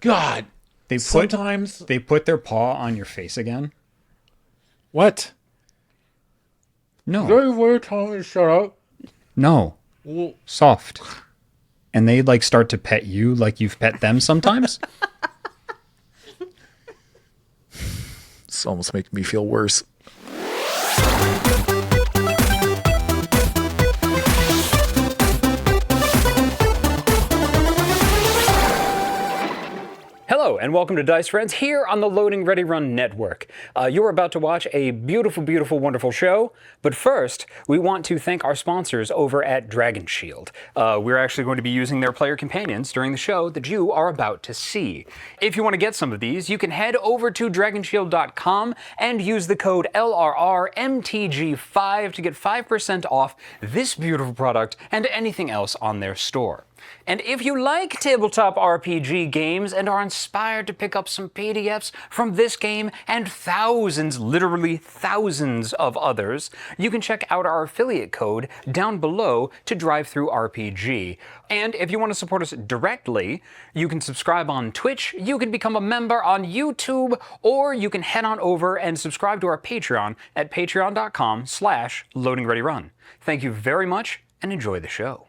God. Sometimes they put their paw on your face again. What? No. Is that your way of telling me to shut up? No. Well, Soft. And they like start to pet you like you've pet them sometimes. it's almost making me feel worse. Hello and welcome to Dice Friends here on the Loading Ready Run Network. You're about to watch a beautiful, beautiful, wonderful show, but first we want to thank our sponsors over at Dragon Shield. We're actually going to be using their player companions during the show that you are about to see. If you want to get some of these, you can head over to dragonshield.com and use the code LRRMTG5 to get 5% off this beautiful product and anything else on their store. And if you like tabletop RPG games and are inspired to pick up some PDFs from this game and thousands, literally thousands of others, you can check out our affiliate code down below to DriveThruRPG. And if you want to support us directly, you can subscribe on Twitch, you can become a member on YouTube, or you can head on over and subscribe to our Patreon at patreon.com/loadingreadyrun. Thank you very much and enjoy the show.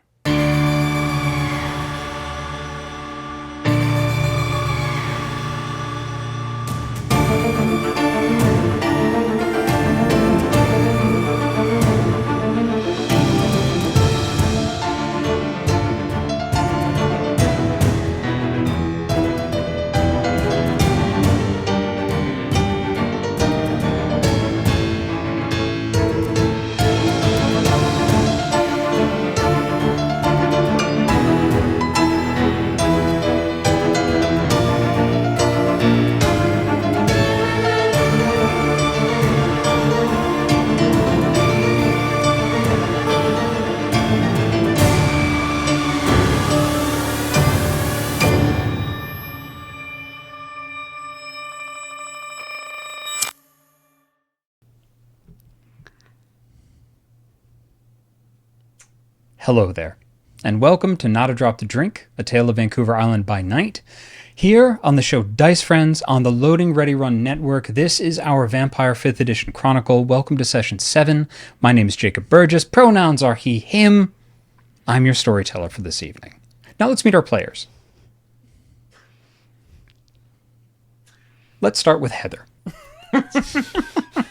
Hello there, and welcome to Not a Drop to Drink, a tale of Vancouver Island by night. Here on the show Dice Friends on the Loading Ready Run Network, this is our Vampire 5th Edition Chronicle. Welcome to Session 7. My name is Jacob Burgess. Pronouns are he, him. I'm your storyteller for this evening. Now let's meet our players. Let's start with Heather.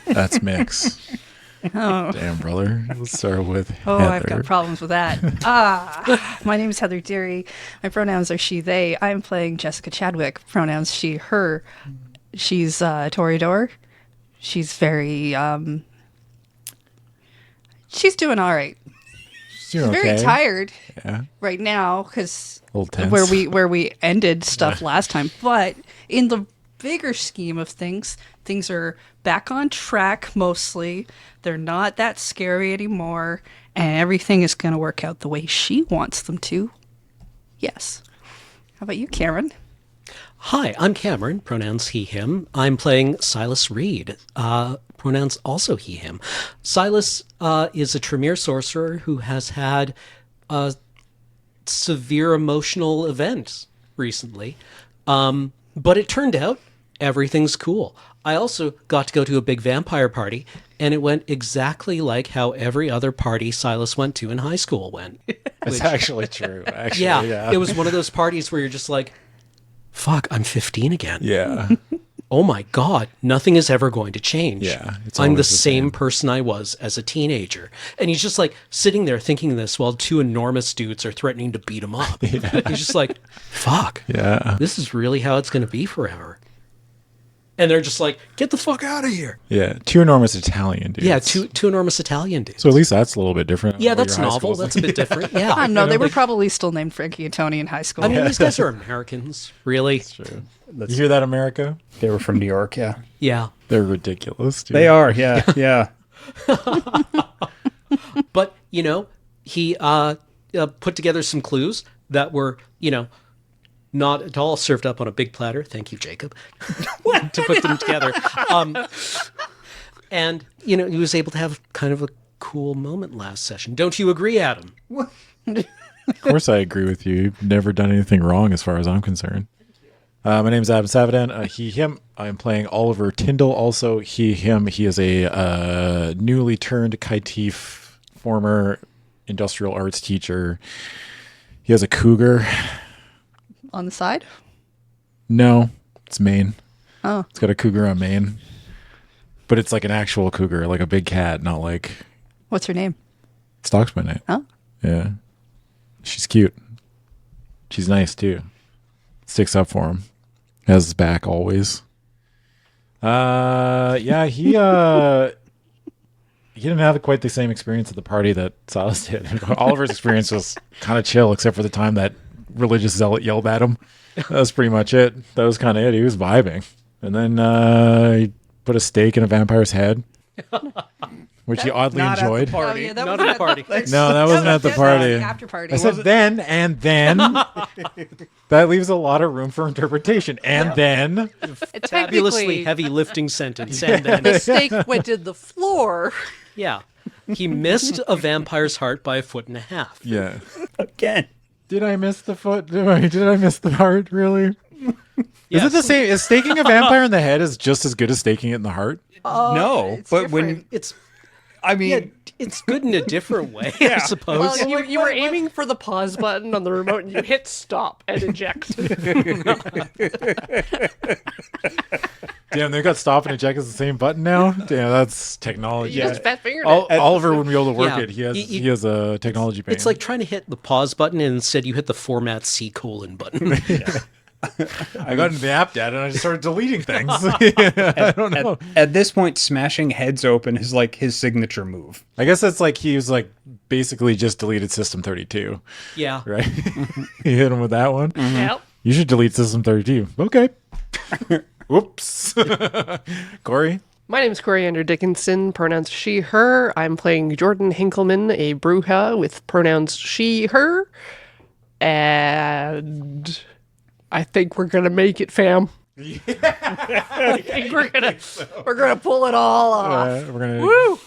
That's mix. Oh. Damn, brother. Let's start with Oh, Heather. I've got problems with that. My name is Heather Deary. My pronouns are she, they. I'm playing Jessica Chadwick. Pronouns she, her. She's Toreador. She's very, she's doing all right. She's doing Very okay. tired Yeah. right now because A little tense. where we ended stuff last time. But in the bigger scheme of things, things are back on track mostly. They're not that scary anymore, and everything is going to work out the way she wants them to. Yes. How about you, Cameron? Hi, I'm Cameron, pronouns he, him. I'm playing Silas Reed, pronouns also he, him. Silas is a Tremere sorcerer who has had a severe emotional event recently, but it turned out everything's cool. I also got to go to a big vampire party, and it went exactly like how every other party Silas went to in high school went. That's actually true. Actually, Yeah, it was one of those parties where you're just like, fuck, I'm 15 again. Yeah. Oh my God, nothing is ever going to change. Yeah, it's I'm the always the same same. person I was as a teenager. And he's just like sitting there thinking this while two enormous dudes are threatening to beat him up. He's just like, fuck, Yeah. this is really how it's going to be forever. And they're just like, get the fuck out of here. Yeah. Two enormous Italian dudes. Yeah, two enormous Italian dudes. So at least that's a little bit different. Yeah, than what that's your high novel. school's That's like. a bit different. Yeah. I don't know. They were probably still named Frankie and Tony in high school. I mean, these guys are Americans, really. True. You hear that, America? They were from New York, yeah. Yeah. They're ridiculous, dude. They are, yeah, yeah. But, you know, he put together some clues that were, you know, not at all served up on a big platter. Thank you, Jacob, to put them together. And, you know, he was able to have kind of a cool moment last session. Don't you agree, Adam? Of course I agree with you. You've never done anything wrong as far as I'm concerned. My name is Adam Savadan. He, him. I'm playing Oliver Tyndall. Also, he, him. He is a newly turned Kaitif, former industrial arts teacher. He has a cougar. On the side? No, it's Maine. Oh. It's got a cougar on Maine. But it's like an actual cougar, like a big cat, not like... What's her name? Stalks by night. Oh. Yeah. She's cute. She's nice, too. Sticks up for him. Has his back always. Yeah, he didn't have quite the same experience at the party that Silas did. Oliver's experience was kind of chill, except for the time that religious zealot yelled at him. That was pretty much it. That was kind of it. He was vibing. And then he put a stake in a vampire's head, which he oddly enjoyed. Oh, yeah, that Not was at the party. No, that wasn't at the party. After party. I said then, and then. That leaves a lot of room for interpretation. And then. Fabulously heavy lifting sentence. And then, The stake went in the floor. yeah, he missed a vampire's heart by 1.5 feet. Yeah. Again. Did I miss the foot? Did I miss the heart? Really? Is it the same? Is staking a vampire in the head is just as good as staking it in the heart? No, it's but when different. It's I mean, yeah, it's good in a different way, I suppose. Well, you were aiming for the pause button on the remote and you hit stop and eject. Damn, they got stop and eject as the same button now. Damn, that's technology. You just fat fingered it. Oliver wouldn't be able to work Yeah, it. He you- has a technology pain. It's like trying to hit the pause button and instead you hit the format C: button. I got into the app data and I just started deleting things. I don't know. at this point, smashing heads open is like his signature move. I guess that's like he was like basically just deleted System 32, Yeah. right? He hit him with that one. Yep. You should delete System 32. Okay. Whoops. Corey? My name is Coriander Dickinson, pronouns she, her. I'm playing Jordynne Hinkleman, a bruja with pronouns she, her. And I think we're going to make it, fam. Yeah. I think we're gonna pull it all off. We're going to... Woo!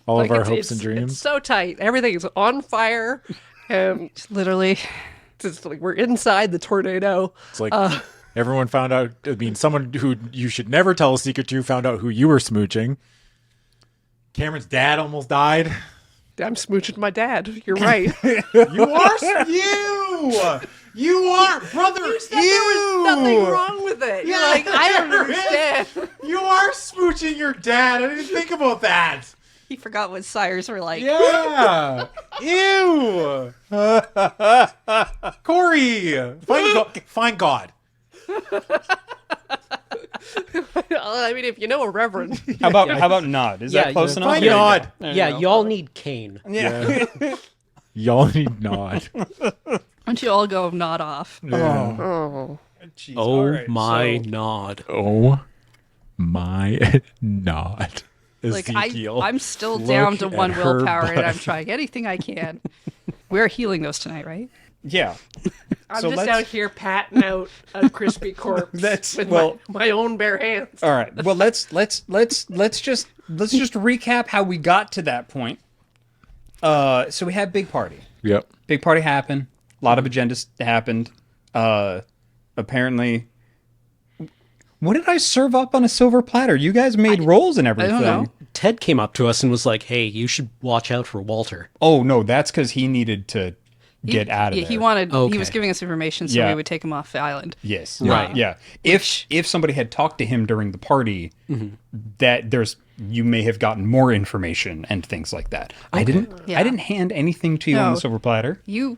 All of Like, our it's- hopes and it's dreams. so tight. Everything is on fire. Literally. It's like we're inside the tornado. It's like everyone found out. I mean, someone who you should never tell a secret to found out who you were smooching. Cameron's dad almost died. I'm smooching my dad. You're right. You are you. You are brother. You said there was nothing wrong with it. You're like, I don't there is. understand. You are smooching your dad. I didn't think about that. He forgot what sires were like. Yeah. Ew. Corey. Find God. I mean, if you know a reverend. How about nod? Is that close enough? Find There you go. God. There you Yeah, go. y'all need Kane. Yeah. Y'all need nod. Why don't you all go nod off? Oh. Jeez, Oh all right, my so- nod. Oh my nod. Like Ezekiel. I'm still down to Look one at her willpower, and I'm butt. trying anything I can. We're healing those tonight, right? Yeah. I'm So just let's- out here patting out a crispy corpse That's- with well- my own bare hands. All right. Well, let's just recap how we got to that point. So we had big party. Yep. Big party happened. A lot of agendas happened. Apparently, what did I serve up on a silver platter? You guys made rolls and everything. know. Ted came up to us and was like, "Hey, you should watch out for Walter." Oh no, that's because he needed to get out of Yeah, there. he wanted. He Okay. was giving us information so Yeah. we would take him off the island. Yes. Right. Yeah. If somebody had talked to him during the party, that you may have gotten more information and things like that. I didn't. Yeah. I didn't hand anything to you on No. the silver platter. You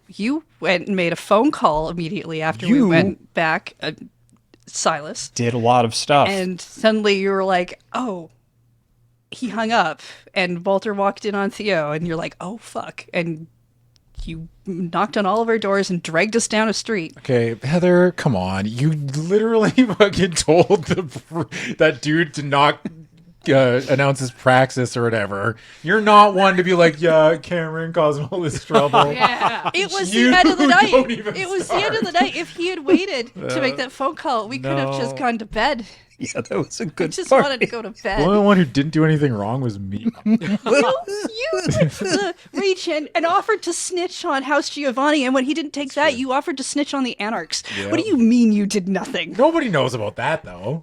went and made a phone call immediately after we You- went back, Silas, Did a lot of stuff. and suddenly you were like, "Oh." He hung up, and Walter walked in on Theo, and you're like, "Oh fuck!" And you knocked on all of our doors and dragged us down a street. Okay, Heather, come on. You literally fucking told that dude to not announce his praxis or whatever. You're not one to be like, yeah, Cameron causing all this trouble. Yeah. It was You the end of the night. don't even It was the end of the night. If he had waited to make that phone call, we could have just no. gone to bed. Yeah, that was a I good just party. wanted to go to The bed. only one who didn't do anything wrong was me. You reached in and offered to snitch on House Giovanni, and when he didn't take that, you offered to snitch on the Anarchs. Yeah. What do you mean you did nothing? Nobody knows about that, though.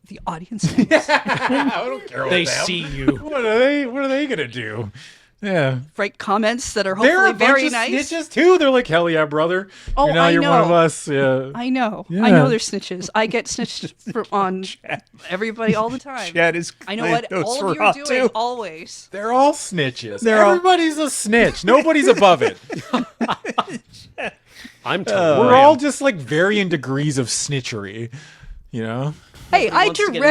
The audience knows. I don't care about They them. see you. What are they gonna do? Yeah. Write comments that are They're hopefully a bunch very of nice. snitches too. They're like, hell yeah, brother. Oh, Now I you're one of know. us. Yeah. I know. Yeah. I know they're snitches. I get snitched on everybody all the time. Chad is I know what those all were of you are hot, doing too. always. They're all snitches. They're all- Everybody's a snitch. Nobody's above it. I'm told. We're all just like varying degrees of snitchery. You know? Hey, I wants to get in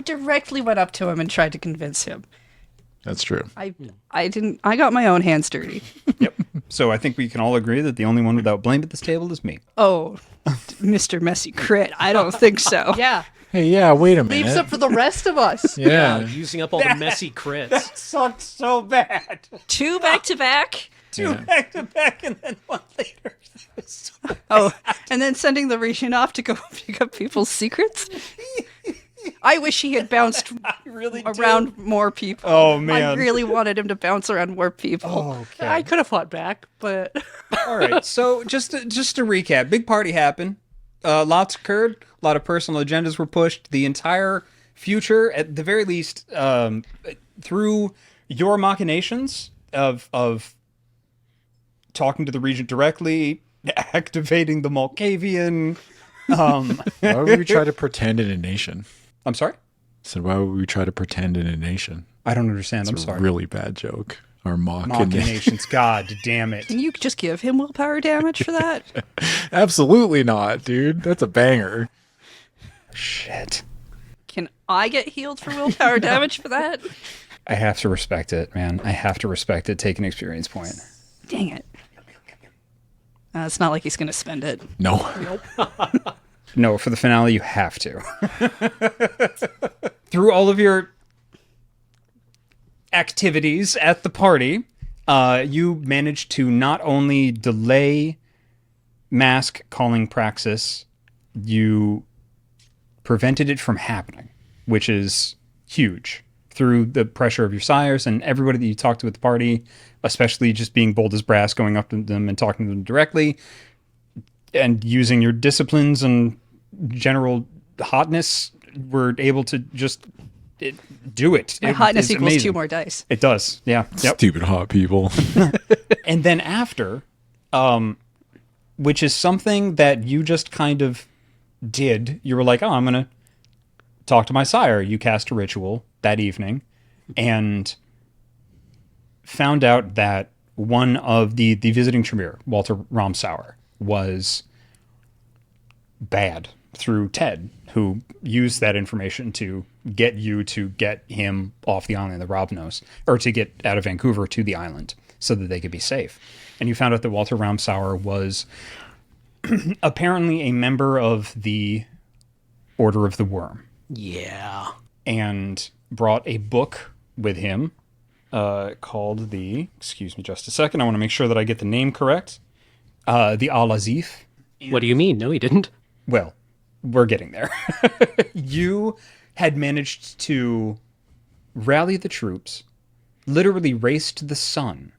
directly went up to him and tried to convince him. That's true. I didn't. I got my own hands dirty. Yep. So I think we can all agree that the only one without blame at this table is me. Oh, Mr. Messy Crit. I don't think so. Yeah. Hey, yeah, wait a minute. Leaves it for the rest of us. yeah. Using up all the messy crits. Sucked so bad. 2 back to back. Two back to back and then one later. Oh, and then sending the region off to go pick up people's secrets. I wish he had bounced really around more people. Oh, man. I really wanted him to bounce around more people. Okay. I could have fought back, but All right. So just to recap, big party happened. Lots occurred. A lot of personal agendas were pushed. The entire future, at the very least, through your machinations of talking to the regent directly, activating the Malkavian. Why would we try to pretend in a nation? I'm sorry? So why would we try to pretend in a nation? I don't understand. I'm It's a sorry. really bad joke. Or mock in a- Machinations. God damn it. Can you just give him willpower damage for that? Absolutely not, dude. That's a banger. Shit. Can I get healed for willpower damage for that? I have to respect it, man. I have to respect it. Take an experience point. Dang it. It's not like he's going to spend it. No. No, for the finale, you have to. Through all of your activities at the party, you managed to not only delay mask calling praxis, you prevented it from happening, which is huge. Through the pressure of your sires and everybody that you talked to at the party, especially just being bold as brass, going up to them and talking to them directly, and using your disciplines and general hotness, were able to just do it. My hotness it's equals amazing. 2 more dice. It does, yeah. Yep. Stupid hot people. And then after, which is something that you just kind of did, you were like, oh, I'm going to talk to my sire. You cast a ritual that evening and found out that one of the visiting Tremere, Walter Romsauer, was bad through Ted, who used that information to get you to get him off the island, the Robnos, or to get out of Vancouver to the island so that they could be safe. And you found out that Walter Romsauer was apparently a member of the Order of the Worm. Yeah. And brought a book with him called the, excuse me just a second, I want to make sure that I get the name correct, the Al-Azif. What do you mean? No, he didn't. Well, we're getting there. You had managed to rally the troops, literally race to the sun,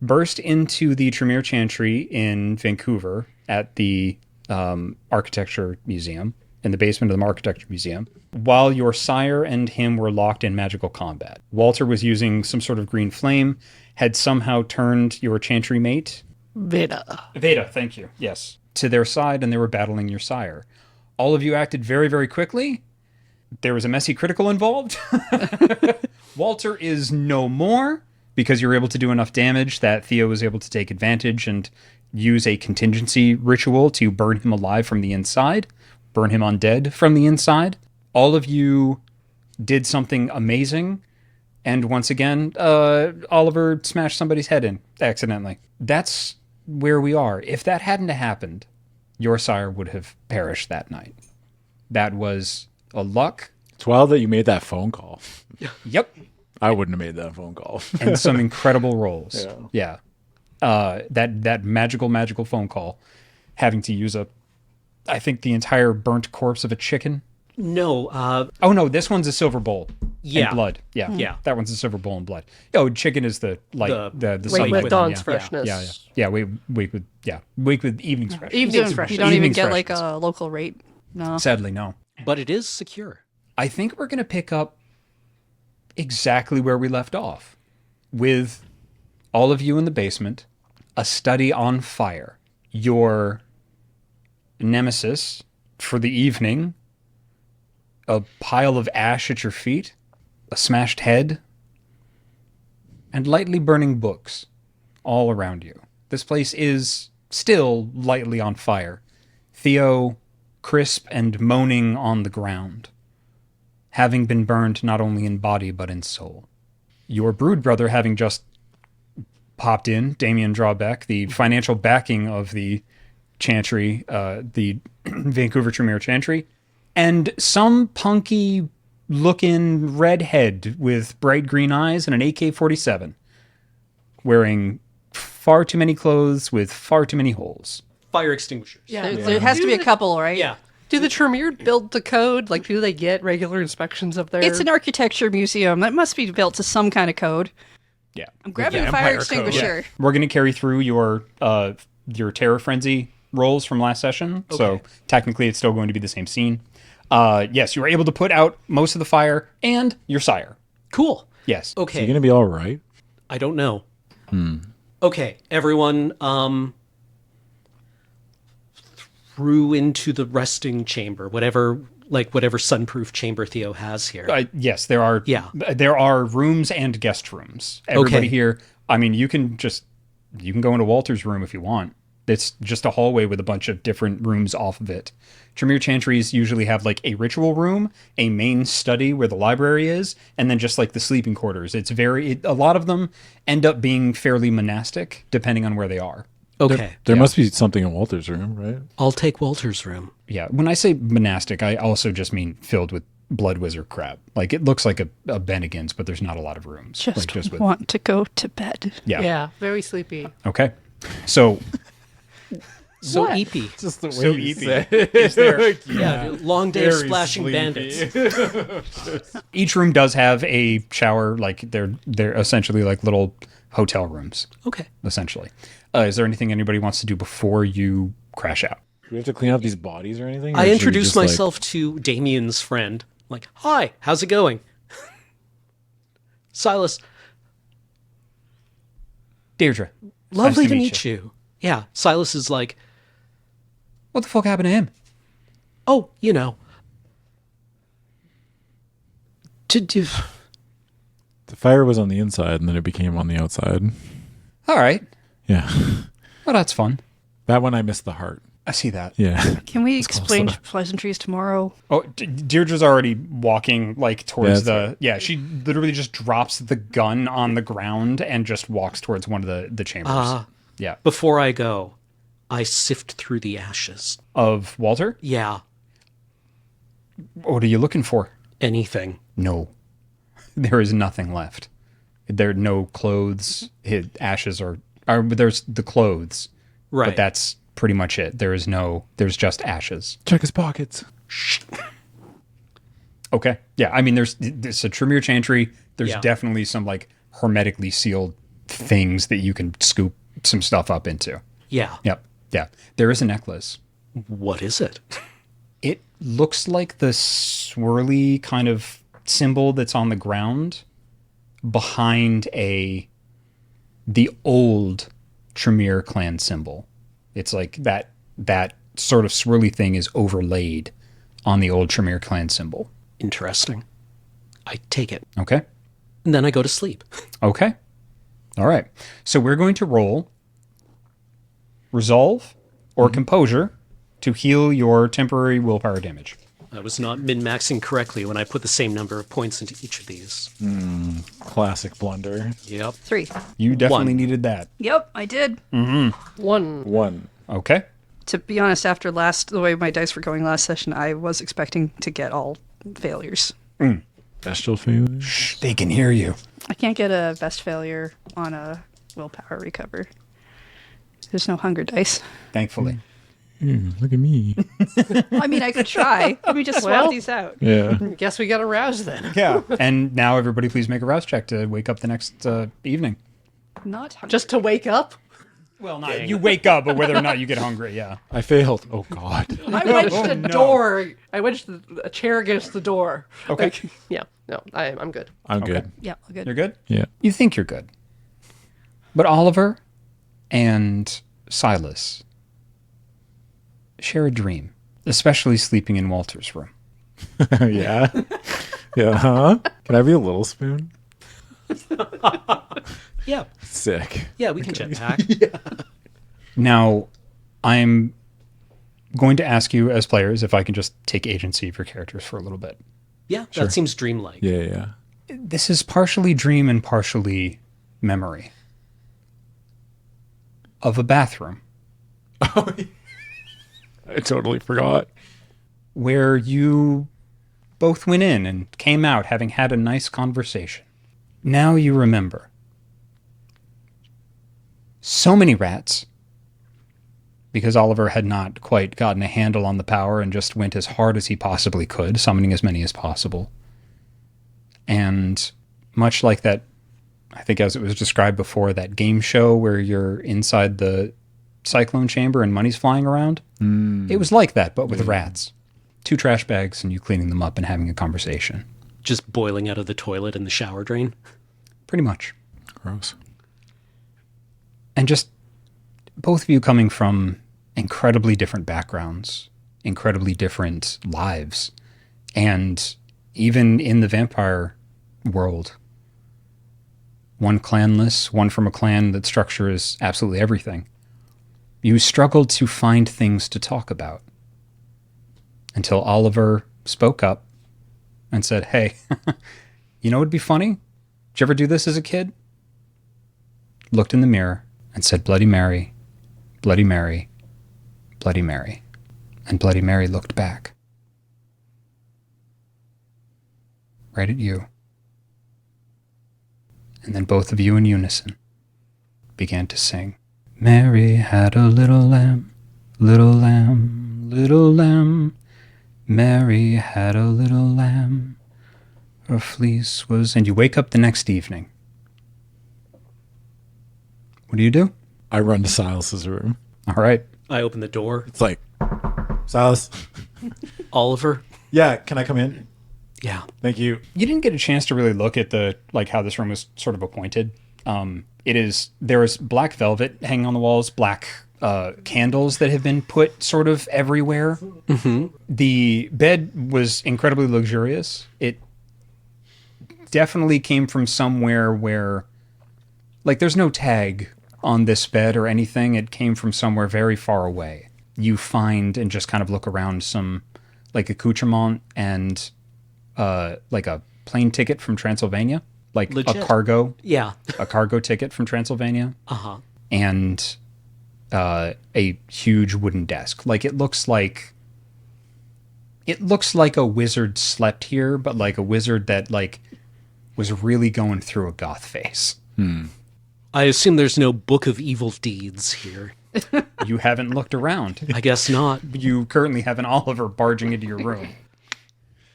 burst into the Tremere Chantry in Vancouver at the Architecture Museum, in the basement of the Architecture Museum, while your sire and him were locked in magical combat. Walter was using some sort of green flame, had somehow turned your Chantry mate, Veda. Veda, thank you, yes, to their side, and they were battling your sire. All of you acted very, very quickly. There was a messy critical involved. Walter is no more because you were able to do enough damage that Theo was able to take advantage and use a contingency ritual to burn him alive from the inside, burn him undead from the inside. All of you did something amazing. And once again, Oliver smashed somebody's head in accidentally. That's where we are. If that hadn't happened, your sire would have perished that night. That was a luck. It's wild that you made that phone call. Yep. I wouldn't have made that phone call. And some incredible rolls. Yeah. That magical phone call, having to use a I think the entire burnt corpse of a chicken. No, Oh no, this one's a silver bowl. Yeah. And blood. Yeah. Yeah. That one's a silver bowl and blood. Oh, chicken is the light, the Wait sunlight with one, dawn's yeah. freshness. Yeah. Wake with evening's freshness. Evening's You freshness. don't even Evening's get like freshness. a local rate. No. Sadly, no. but it is secure. I think we're going to pick up exactly where we left off, with all of you in the basement, a study on fire, your nemesis for the evening, a pile of ash at your feet, a smashed head, and lightly burning books all around you. This place is still lightly on fire. Theo, crisp and moaning on the ground, having been burned not only in body but in soul. Your brood brother having just popped in, Damien Drawbeck, the financial backing of the Chantry, the Vancouver Tremere Chantry, and some punky looking redhead with bright green eyes and an AK-47, wearing far too many clothes with far too many holes. Fire extinguishers. Yeah. There has to be a couple, right? Yeah. Do the Tremere build the code? Like, do they get regular inspections of their... It's an architecture museum. That must be built to some kind of code. Yeah. I'm grabbing Yeah, a fire Empire code. extinguisher. We're going to carry through your Terror Frenzy rolls from last session. So technically it's still going to be the same scene. Yes, you were able to put out most of the fire and your sire. Cool. Yes. You Okay. gonna be all right? I don't know. Okay, everyone, through into the resting chamber, whatever sunproof chamber Theo has here. Yes, there are. Yeah. There are rooms and guest rooms. Everybody Okay. here. I mean, you can go into Walter's room if you want. It's just a hallway with a bunch of different rooms off of it. Tremere Chantries usually have like a ritual room, a main study where the library is, and then just like the sleeping quarters. A lot of them end up being fairly monastic, depending on where they are. Okay, There must be something in Walter's room, right? I'll take Walter's room. Yeah, when I say monastic, I also just mean filled with blood wizard crap. Like it looks like a Bennigan's, but there's not a lot of rooms. Just want to go to bed. Yeah. Yeah, very sleepy. Okay. So So What? EP. Just the way So you eepy. say Is there- Yeah, long day of Very splashing sleepy. bandits. each room does have a shower. Like they're essentially like little hotel rooms. Okay. Essentially, is there anything anybody wants to do before you crash out? Do we have to clean up these bodies or anything? Or I should we introduced just, like- myself to Damien's friend. Like, hi, how's it going? Silas, Deirdre, lovely nice to meet you. Yeah, Silas is like, What the fuck happened to him? oh, you know. The fire was on the inside and then it became on the outside. All right. Yeah. Well, that's fun. That one I missed the heart. I see that. Yeah. Can we explain pleasantries tomorrow? Oh, Deirdre's already walking like towards Yeah, that's she literally just drops the gun on the ground and just walks towards one of the chambers. Yeah. Before I go, I sift through the ashes. Of Walter? Yeah, What are you looking for? anything. No. There is nothing left. There are no clothes. His ashes are there's the clothes. Right. But that's pretty much it. There's just ashes. Check his pockets. Okay. Yeah, I mean there's a Tremere Chantry. There's Yeah. definitely some like hermetically sealed things that you can scoop some stuff up into. Yeah. Yep. Yeah. There is a necklace. What is it? It looks like the swirly kind of symbol that's on the ground behind the old Tremere clan symbol. It's like that sort of swirly thing is overlaid on the old Tremere clan symbol. Interesting. I take it. Okay? And then I go to sleep. Okay. All right. So we're going to roll resolve or composure to heal your temporary willpower damage. I was not min-maxing correctly when I put the same number of points into each of these. Classic blunder. Yep. 3. You definitely One. needed that. Yep, I did. One. Okay. To be honest, after the way my dice were going last session, I was expecting to get all failures. Bestial failure. Shh, they can hear you. I can't get a best failure on a willpower recover. There's no hunger dice. Thankfully. Look at me. I mean, I could try. Let me just swap Well. these out. Yeah. Guess we got aroused then. Yeah. And now everybody please make a rouse check to wake up the next evening. Not hungry. Just to wake up? Well, not you wake up, but whether or not you get hungry, yeah. I failed. Oh, God. I wedged Oh, a no. door. I wedged a chair against the door. Okay. Like, yeah. No, I'm good. I'm good. Yeah, all good. You're good? Yeah. You think you're good. But Oliver and Silas share a dream, especially sleeping in Walter's room. Yeah. Yeah. Huh? Can I be a little spoon? Yeah. Sick. Yeah, we can jetpack. Now, I'm going to ask you as players if I can just take agency of your characters for a little bit. Yeah, that seems dreamlike. Yeah, yeah. This is partially dream and partially memory of a bathroom I totally forgot. where you both went in and came out having had a nice conversation. Now you remember. So many rats, because Oliver had not quite gotten a handle on the power and just went as hard as he possibly could, summoning as many as possible. And much like that, I think as it was described before, that game show where you're inside the cyclone chamber and money's flying around, it was like that, but with rats. 2 trash bags and you cleaning them up and having a conversation. Just boiling out of the toilet and the shower drain. Pretty much. Gross. And just both of you coming from incredibly different backgrounds, incredibly different lives. And even in the vampire world, one clanless, one from a clan that structures absolutely everything. You struggled to find things to talk about until Oliver spoke up and said, hey, you know what would be funny? Did you ever do this as a kid? Looked in the mirror and said, Bloody Mary, Bloody Mary, Bloody Mary. And Bloody Mary looked back. Right at you. And then both of you in unison began to sing. Mary had a little lamb, little lamb, little lamb. Mary had a little lamb. Her fleece was... And you wake up the next evening. What do? I run to Silas's room. All right. I open the door. It's like, Silas. Oliver? Yeah, can I come in? Yeah. Thank you. You didn't get a chance to really look at the how this room was sort of appointed. There is black velvet hanging on the walls, black candles that have been put sort of everywhere. Mm-hmm. The bed was incredibly luxurious. It definitely came from somewhere where, there's no tag on this bed or anything. It came from somewhere very far away. You find and just kind of look around some accoutrement and a plane ticket from Transylvania, Legit. a cargo ticket from Transylvania. Uh-huh. And a huge wooden desk. It looks like a wizard slept here, but like a wizard that was really going through a goth phase. I assume there's no Book of Evil Deeds here. You haven't looked around. I guess not. You currently have an Oliver barging into your room.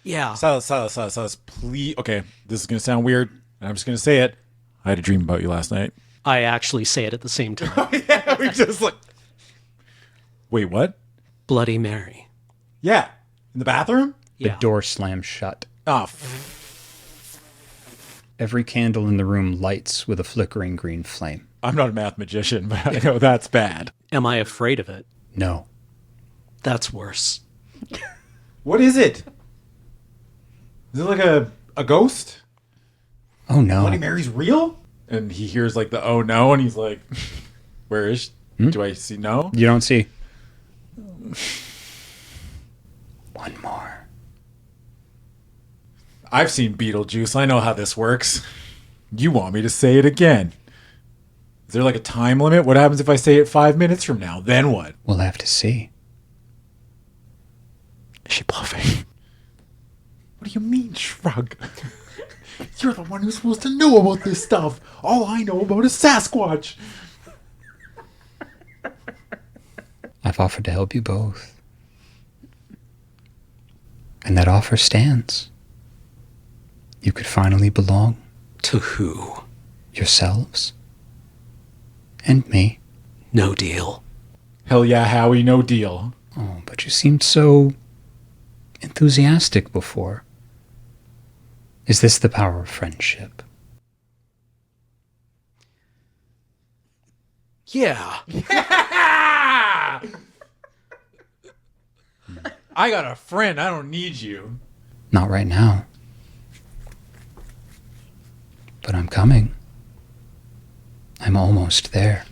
Yeah. Silas, please. Okay, this is going to sound weird, and I'm just going to say it. I had a dream about you last night. I actually say it at the same time. Yeah, we just Wait, what? Bloody Mary. Yeah, in the bathroom? The Yeah. door slams shut. Oh, Every candle in the room lights with a flickering green flame. I'm not a math magician, but I know that's bad. Am I afraid of it? No. That's worse. What is it? Is it like a ghost? Oh no. Bloody Mary's real? And he hears the oh no, and he's like, where is she? Do I see no? You don't see. One more. I've seen Beetlejuice. I know how this works. You want me to say it again? Is there a time limit? What happens if I say it 5 minutes from now? Then what? We'll have to see. Is she bluffing? What do you mean, shrug? You're the one who's supposed to know about this stuff. All I know about is Sasquatch. I've I've offered to help you both. And that offer stands. You could finally belong. To who? Yourselves. And me. No deal. Hell yeah, Howie, no deal. Oh, but you seemed so enthusiastic before. Is this the power of friendship? Yeah. I got a friend. I don't need you. Not right now. But I'm coming. I'm almost there.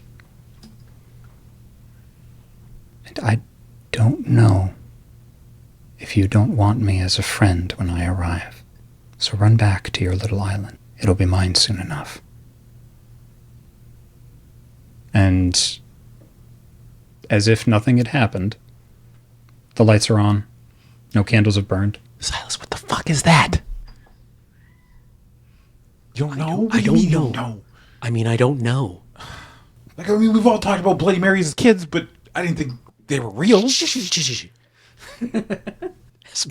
And I don't know if you don't want me as a friend when I arrive. So run back to your little island. It'll be mine soon enough. And as if nothing had happened, the lights are on. No candles have burned. Silas, what the fuck is that? You don't know? I don't know. know. I mean, I don't know. Like, I mean, we've all talked about Bloody Marys as kids, but I didn't think they were real. It's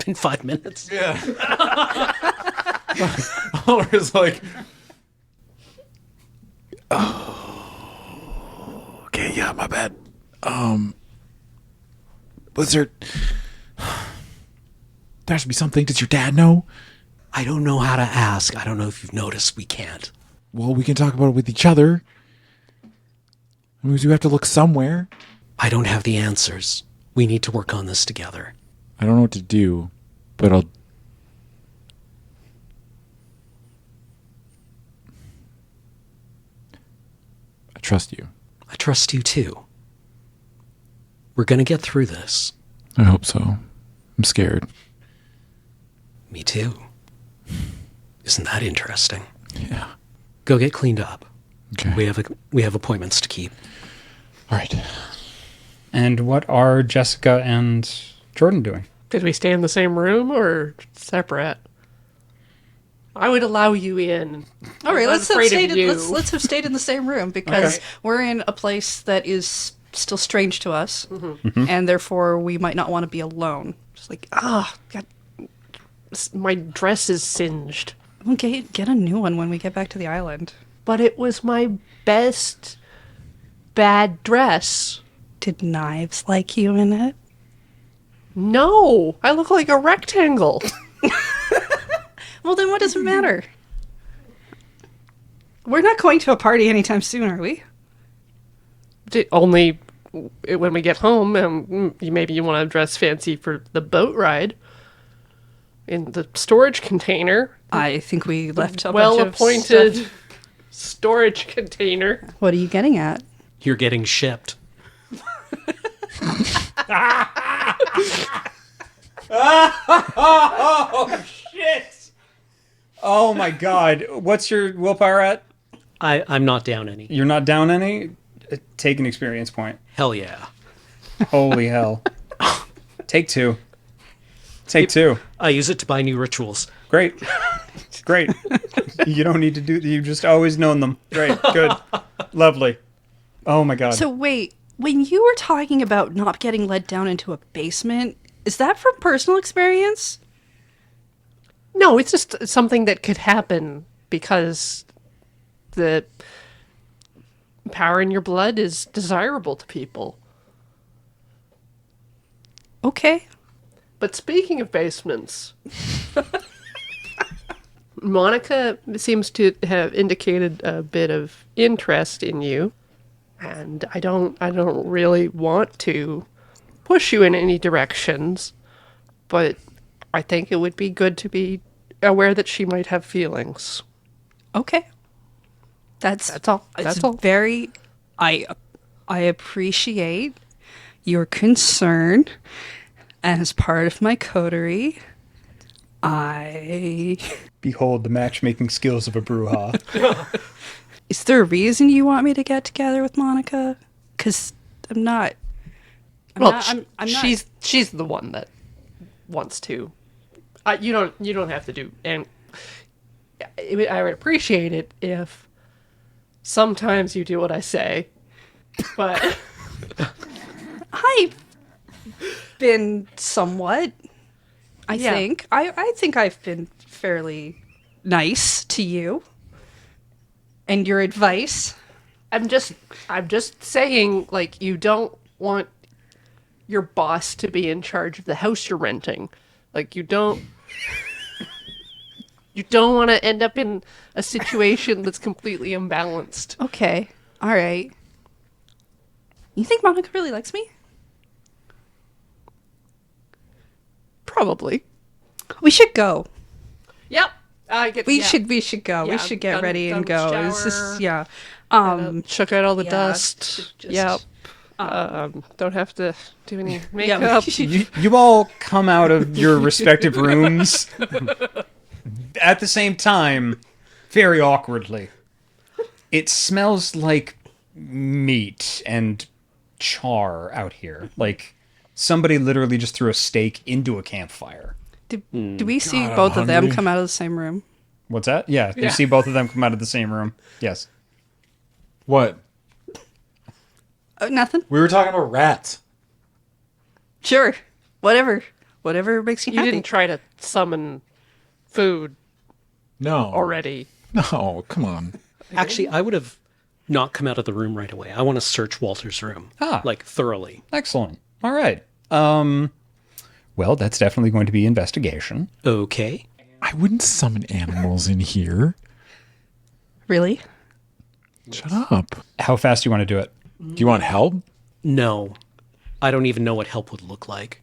been 5 minutes. Yeah. Ulmer's like, oh, okay, yeah, my bad. Was there has to be something. Does your dad know? I don't know how to ask. I don't know if you've noticed. We can't. Well, we can talk about it with each other. I mean, we do have to look somewhere. I don't have the answers. We need to work on this together. I don't know what to do, but I trust you. I trust you too. We're gonna get through this. I hope so. I'm scared. Me too. Isn't that interesting? Yeah. Go get cleaned up. Okay. We have appointments to keep. All right. And what are Jessica and Jordynne doing? Did we stay in the same room or separate? I would allow you in. All right, I'm let's have afraid of stayed. you. Let's have stayed in the same room because we're in a place that is still strange to us, and therefore we might not want to be alone. Just like, God, My dress is singed. we'll get a new one when we get back to the island. But it was my best bad dress. Did Knives like you in it? No, I look like a rectangle. Well, then what does it matter? We're not going to a party anytime soon, are we? Only when we get home, maybe you want to dress fancy for the boat ride. In the storage container. I think we left a Well-appointed bunch of stuff. storage container. What are you getting at? You're getting shipped. Oh, shit! Oh, my God. What's your willpower at? I'm not down any. You're not down any? Take an experience point. Hell yeah. Holy hell. Take two. Take two. I use it to buy new rituals. Great. Great. You don't need to do... You've just always known them. Great. Good. Lovely. Oh, my God. So wait, when you were talking about not getting led down into a basement, is that from personal experience? No, it's just something that could happen because the power in your blood is desirable to people. Okay. But speaking of basements, Monica seems to have indicated a bit of interest in you, and I don't really want to push you in any directions, but I think it would be good to be aware that she might have feelings. Okay. That's all. It's That's all. very... I appreciate your concern. And as part of my coterie, Behold the matchmaking skills of a Bruja. Is there a reason you want me to get together with Monica? Because I'm not... I'm not... she's the one that wants to. You don't have to do, and I would appreciate it if sometimes you do what I say, but I been somewhat. I Yeah. think. I think I've been fairly nice to you. And your advice. I'm just saying, like, you don't want your boss to be in charge of the house you're renting. Like, you don't want to end up in a situation that's completely imbalanced. Okay. All right. You think Monica really likes me? Probably. We should go. Yep. We should go. Yeah, we should get done- ready and done go. It's just shower. yeah. Chuck out all the yeah, dust. just- Yep. Don't have to do any yeah, makeup. we should- You all come out of your respective rooms at the same time, very awkwardly. It smells like meat and char out here. Like somebody literally just threw a steak into a campfire. do we see I'm both of them hungry. come out of the same room? What's that? Yeah, you see both of them come out of the same room. Yes. What? Nothing. We were talking about rats. Sure. Whatever makes you You happy. didn't try to summon food No. already. No, come on. Actually, I would have not come out of the room right away. I want to search Walter's room. Ah. Like, thoroughly. Excellent. All right. Well, that's definitely going to be investigation. Okay. I wouldn't summon animals in here. Really? Shut up. How fast do you want to do it? Do you want help? No. I don't even know what help would look like.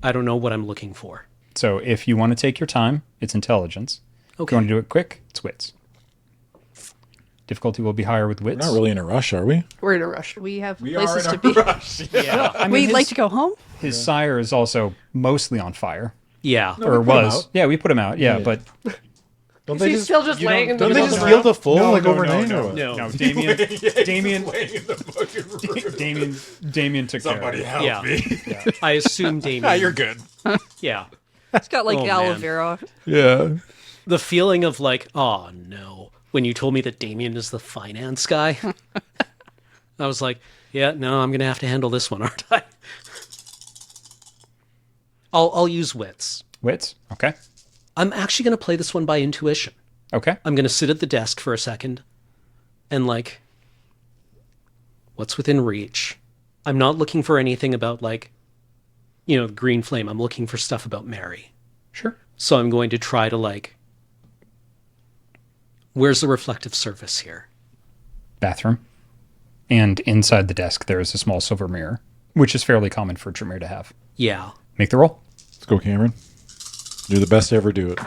I don't know what I'm looking for. So if you want to take your time, it's intelligence. If Okay. you want to do it quick, it's wits. Difficulty will be higher with We're wits. not really in a rush, are we? We're in a rush. We have places to be. rush. Yeah. I mean, We'd his, like to go home. his sire is also mostly on fire. Yeah. Or we put him was. out. Yeah, we put him out. Yeah, Yeah. but Don't He's still just laying in the Don't they middle just of the heal room? the full overnight? or what? No, Damien took care of it. Yeah. I assume Damien. You're good. Yeah. It's got like Oh, aloe man. vera. Yeah. The feeling of like, oh no, when you told me that Damien is the finance guy, I was like, yeah, no, I'm gonna have to handle this one, aren't I? I'll use wits. Wits? Okay. I'm actually gonna play this one by intuition. Okay. I'm gonna sit at the desk for a second, and like, what's within reach? I'm not looking for anything about like, the green flame. I'm looking for stuff about Mary. Sure. So I'm going to try to like, where's the reflective surface here? Bathroom. And inside the desk, there is a small silver mirror, which is fairly common for Tremere to have. Yeah. Make the roll. Let's go, Cameron. You're the best to ever do it.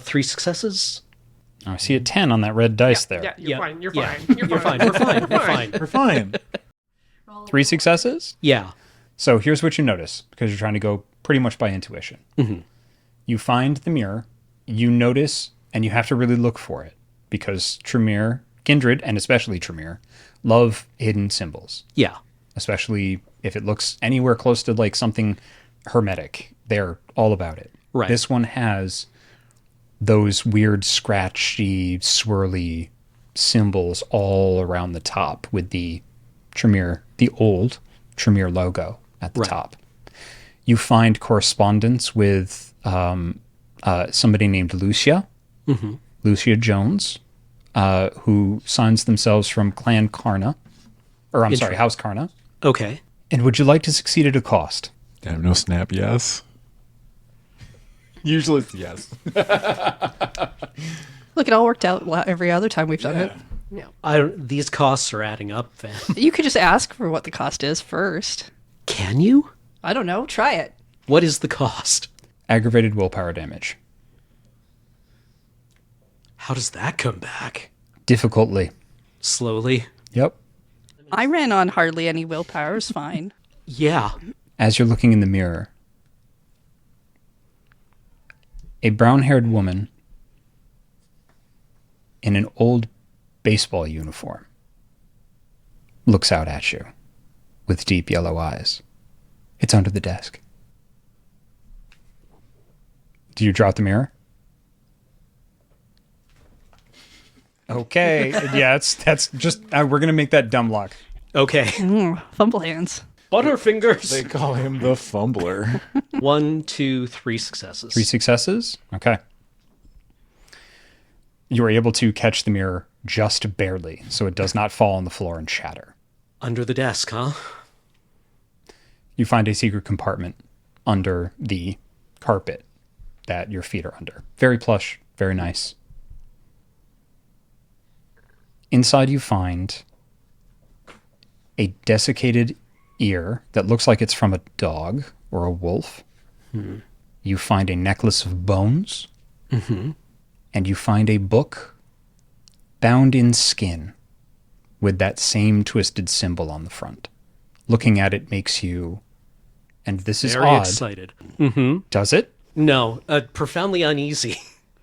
3 successes. I see a 10 on that red dice there. Yeah, you're fine. You're Yeah. fine. You're fine. We're fine. We're fine. We're fine. 3 successes? Yeah. So here's what you notice, because you're trying to go pretty much by intuition. You find the mirror, you notice, and you have to really look for it, because Tremere, Kindred, and especially Tremere, love hidden symbols, Yeah. especially if it looks anywhere close to like something hermetic. They're all about it. Right. This one has those weird scratchy, swirly symbols all around the top with the Tremere, the old Tremere logo at the Right. top. You find correspondence with somebody named Lucia, Lucia Jones, who signs themselves from Clan Karna, or I'm sorry, House Karna. Okay. And would you like to succeed at a cost? Damn, no snap, yes. Usually it's yes. Look, it all worked out every other time we've done it. These costs are adding up, Van. You could just ask for what the cost is first. Can you? I don't know. Try it. What is the cost? Aggravated willpower damage. How does that come back? Difficultly. Slowly? Yep. I ran on hardly any willpower. It's fine. Yeah. As you're looking in the mirror, a brown-haired woman in an old baseball uniform looks out at you with deep yellow eyes. It's under the desk. Do you drop the mirror? Okay. Yeah, that's just we're gonna make that dumb luck. Okay. Fumble hands. Butterfingers. They call him the fumbler. 1, 2, 3 successes. 3 successes? Okay. You are able to catch the mirror just barely, so it does not fall on the floor and shatter. Under the desk, huh? You find a secret compartment under the carpet that your feet are under. Very plush, very nice. Inside you find a desiccated ear that looks like it's from a dog or a wolf. You find a necklace of bones. And you find a book bound in skin with that same twisted symbol on the front. Looking at it makes you, and this is Very odd. excited. Does it? No, profoundly uneasy.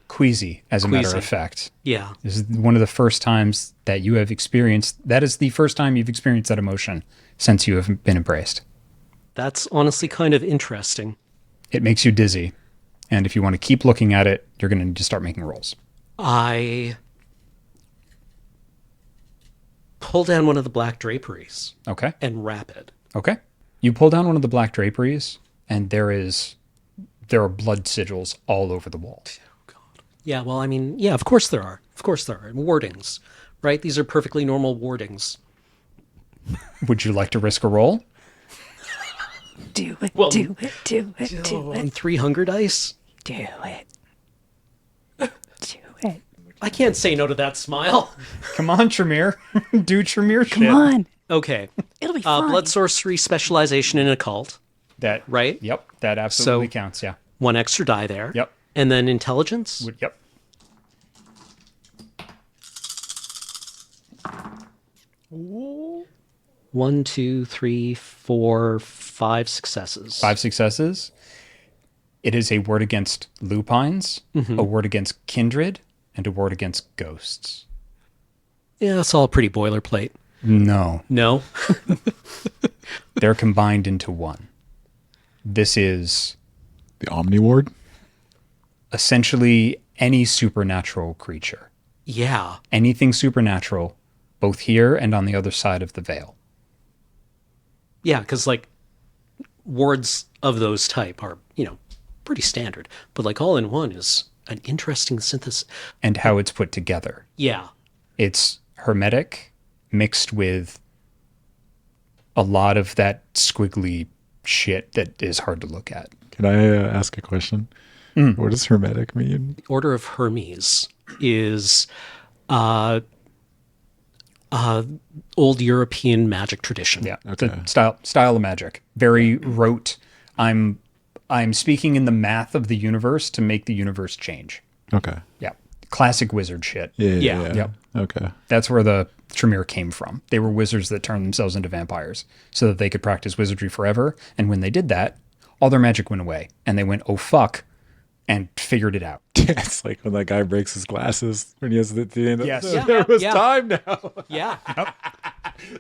Queasy, as a matter Queasy. of fact. Yeah. This is one of the first times that you have experienced, that is the first time you've experienced that emotion since you have been embraced. That's honestly kind of interesting. It makes you dizzy. And if you want to keep looking at it, you're going to need to start making rolls. I pull down one of the black draperies Okay. and wrap it. Okay. You pull down one of the black draperies, and there are blood sigils all over the wall. Yeah, well, I mean, yeah, of course there are. Of course there are. Wardings, right? These are perfectly normal wardings. Would you like to risk a roll? Do it, Well, do it, do it, do it, On 3 hunger dice? do it. Do it. I can't say no to that smile. Come on, Tremere. Do Tremere shit. Come on. Okay. It'll be fine. Blood sorcery specialization in occult. That, Right? Yep. That absolutely So- counts, yeah. 1 extra die there. Yep. And then intelligence? Yep. One, two, three, four, 5 successes. 5 successes. It is a word against lupines, a word against kindred, and a word against ghosts. Yeah, it's all pretty boilerplate. No. No? They're combined into one. This is The Omni Ward? essentially any supernatural creature. Yeah. Anything supernatural, both here and on the other side of the veil. Yeah, because, like, wards of those type are, pretty standard. But, like, all in one is an interesting synthesis. And how it's put together. Yeah. It's hermetic mixed with a lot of that squiggly shit that is hard to look at. Can I ask a question? What does hermetic mean? The Order of Hermes is old European magic tradition. Yeah, Okay. the style of magic, very rote. I'm speaking in the math of the universe to make the universe change. Okay. Yeah, classic wizard shit. Yeah. Yep. Okay. That's where the Tremere came from. They were wizards that turned themselves into vampires so that they could practice wizardry forever. And when they did that, all their magic went away, and they went, "Oh fuck," and figured it out. It's like when that guy breaks his glasses when he has the end. Yes. There Yeah, was yeah. time now. Yeah.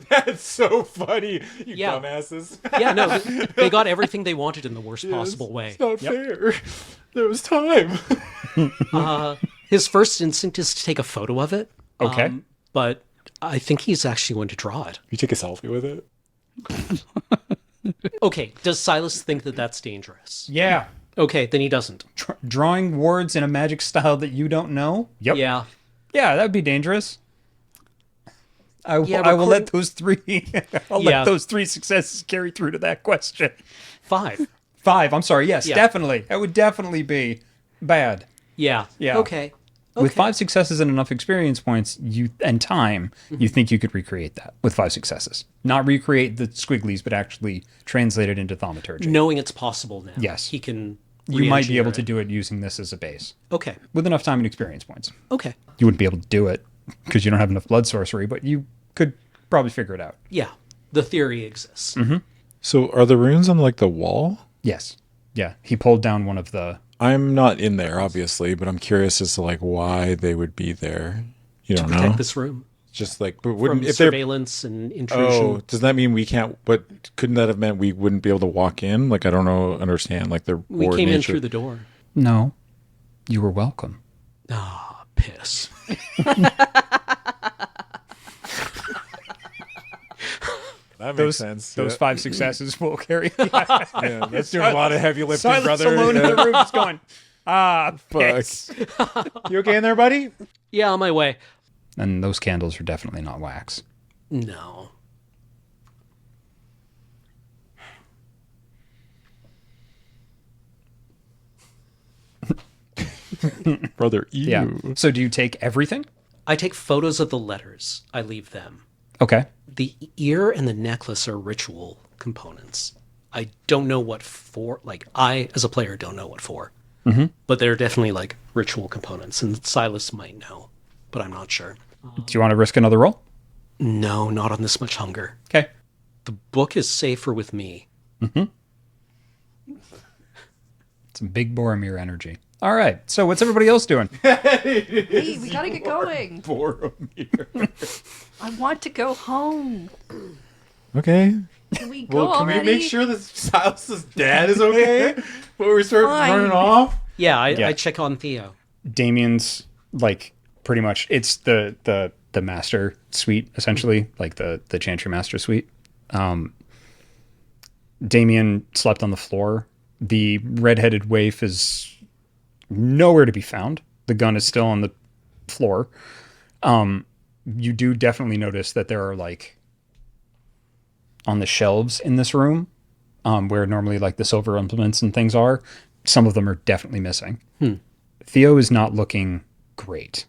That's so funny. You Yeah. dumbasses. Yeah, no, they got everything they wanted in the worst possible way. It's not fair. There was time. His first instinct is to take a photo of it. Okay. But I think he's actually going to draw it. You take a selfie with it? Okay, does Silas think that that's dangerous? Yeah. Okay, then he doesn't. Drawing words in a magic style that you don't know? Yep. Yeah. Yeah, that'd be dangerous. I will recording- let those three I'll Yeah. let those 3 successes carry through to that question. 5. 5, I'm sorry. Yes, Yeah. definitely. That would definitely be bad. Yeah. Yeah. Okay. With 5 successes and enough experience points and time, you think you could recreate that with 5 successes. Not recreate the squigglies, but actually translate it into thaumaturgy. Knowing it's possible now. Yes. He can. You might be re-engineer able to it. do it using this as a base. Okay. With enough time and experience points. Okay. You wouldn't be able to do it because you don't have enough blood sorcery, but you could probably figure it out. Yeah. The theory exists. So are the runes on like the wall? Yes. Yeah. He pulled down one of the... I'm not in there, obviously, but I'm curious as to like why they would be there. You don't Protect know. this room Just like, but from wouldn't if they're surveillance and intrusion. Oh, does that mean we can't? But couldn't that have meant we wouldn't be able to walk in? Like I don't know, understand. Like the We came in through the door. No. You were welcome. Ah, piss. that makes those sense. those Yeah. 5 successes will carry. Yeah, that's doing a lot of heavy lifting, Silence brother. alone in Yeah. the room is going, Fuck. piss. You okay in there, buddy? Yeah, on my way. And those candles are definitely not wax. No. Brother, ew. Yeah. So do you take everything? I take photos of the letters. I leave them. Okay. The ear and the necklace are ritual components. I don't know what for. Like, I, as a player, don't know what for. Mm-hmm. But they're definitely, like, ritual components. And Silas might know, but I'm not sure. Do you want to risk another roll? No, not on this much hunger. Okay. The book is safer with me. Some big Boromir energy. All right. So what's everybody else doing? Hey, we gotta get going. Boromir. I want to go home. Okay. Can we go Well, can already? we make sure that Silas's dad is okay before we start Fine. running off? Yeah, Yeah. I check on Theo. Damien's like pretty much it's the master suite essentially, like the Chantry Master suite. Damien slept on the floor. The redheaded waif is nowhere to be found. The gun is still on the floor. You do definitely notice that there are like on the shelves in this room, where normally like the silver implements and things are, some of them are definitely missing. Theo is not looking great,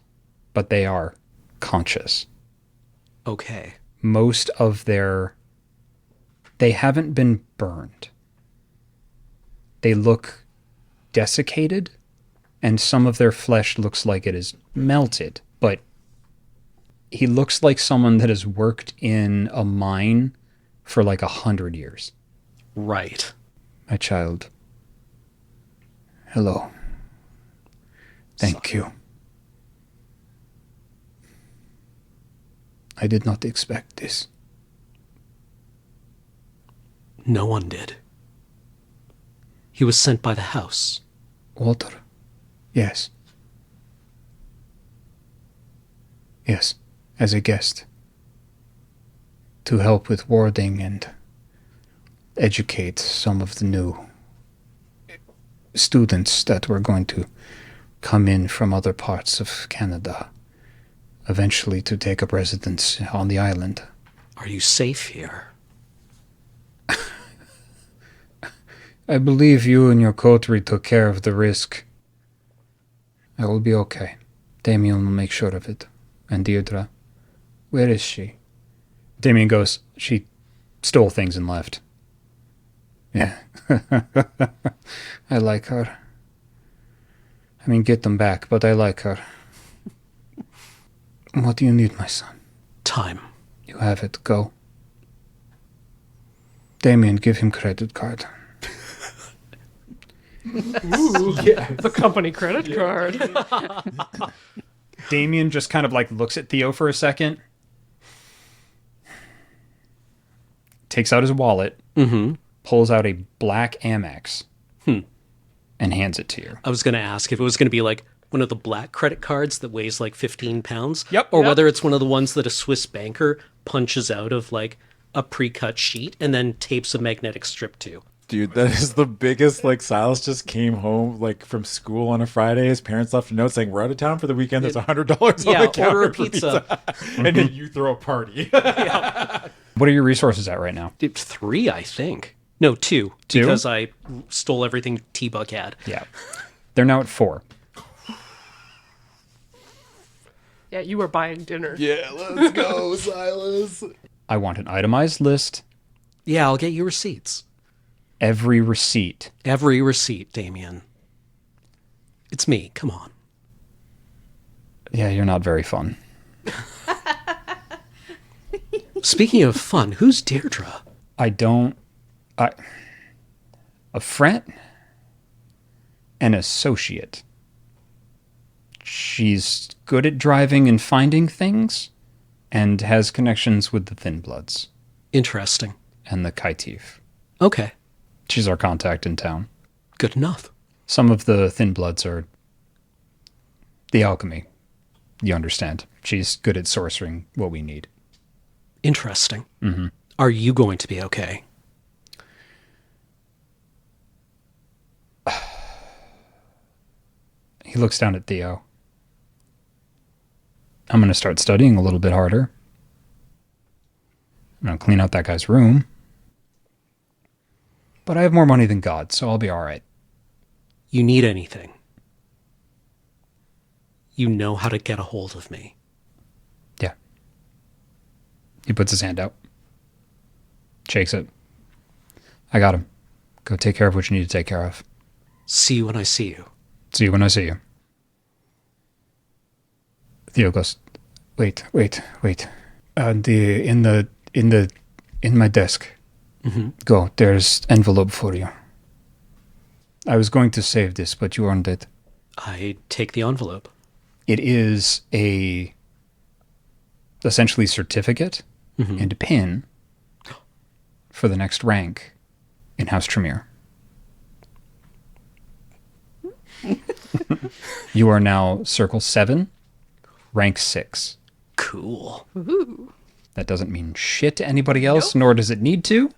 but they are conscious. Okay. Most of they haven't been burned. They look desiccated, and some of their flesh looks like it is melted, but he looks like someone that has worked in a mine for like 100 years. Right. My child. Hello. Thank you. I did not expect this. No one did. He was sent by the house. Walter? Yes. Yes, as a guest. To help with warding and educate some of the new students that were going to come in from other parts of Canada, eventually to take up residence on the island. Are you safe here? I believe you and your coterie took care of the risk. I will be okay. Damien will make sure of it. And Deirdre, where is she? Damien goes, she stole things and left. Yeah. I like her. I mean, get them back, but I like her. What do you need, my son? Time. You have it. Go. Damien, give him credit card. The company credit card. Damien just kind of like looks at Theo for a second, takes out his wallet, pulls out a black Amex, and hands it to you. I was going to ask if it was going to be like one of the black credit cards that weighs like 15 pounds. Yep. Or Yep. whether it's one of the ones that a Swiss banker punches out of like a pre-cut sheet and then tapes a magnetic strip to. Dude, that is the biggest. Like, Silas just came home like from school on a Friday. His parents left a note saying, "We're out of town for the weekend. There's $100 on Yeah, the counter order a for pizza." and then you throw a party. What are your resources at right now? 3, I think. No, 2. Two? Because I stole everything T-Bug had. Yeah. They're now at 4. Yeah, you were buying dinner. Yeah, let's go, Silas. I want an itemized list. Yeah, I'll get you receipts. Every receipt. Every receipt, Damien. It's me. Come on. Yeah, you're not very fun. Speaking of fun, who's Deirdre? A friend, an associate. She's good at driving and finding things, and has connections with the Thin Bloods Interesting. and the Kaitif. Okay. She's our contact in town. Good enough. Some of the Thin Bloods are the alchemy. You understand. She's good at sourcing what we need. Interesting. Are you going to be okay? He looks down at Theo. I'm going to start studying a little bit harder. I'm going to clean out that guy's room. But I have more money than God, so I'll be all right. You need anything. You know how to get a hold of me. Yeah. He puts his hand out. Shakes it. I got him. Go take care of what you need to take care of. See you when I see you. See you when I see you. Theo goes, wait. In my desk. Mm-hmm. Go. There's envelope for you. I was going to save this, but you earned it. I take the envelope. It is a essentially certificate and a pin for the next rank in House Tremere. You are now Circle 7, Rank 6. Cool. That doesn't mean shit to anybody else, nor does it need to.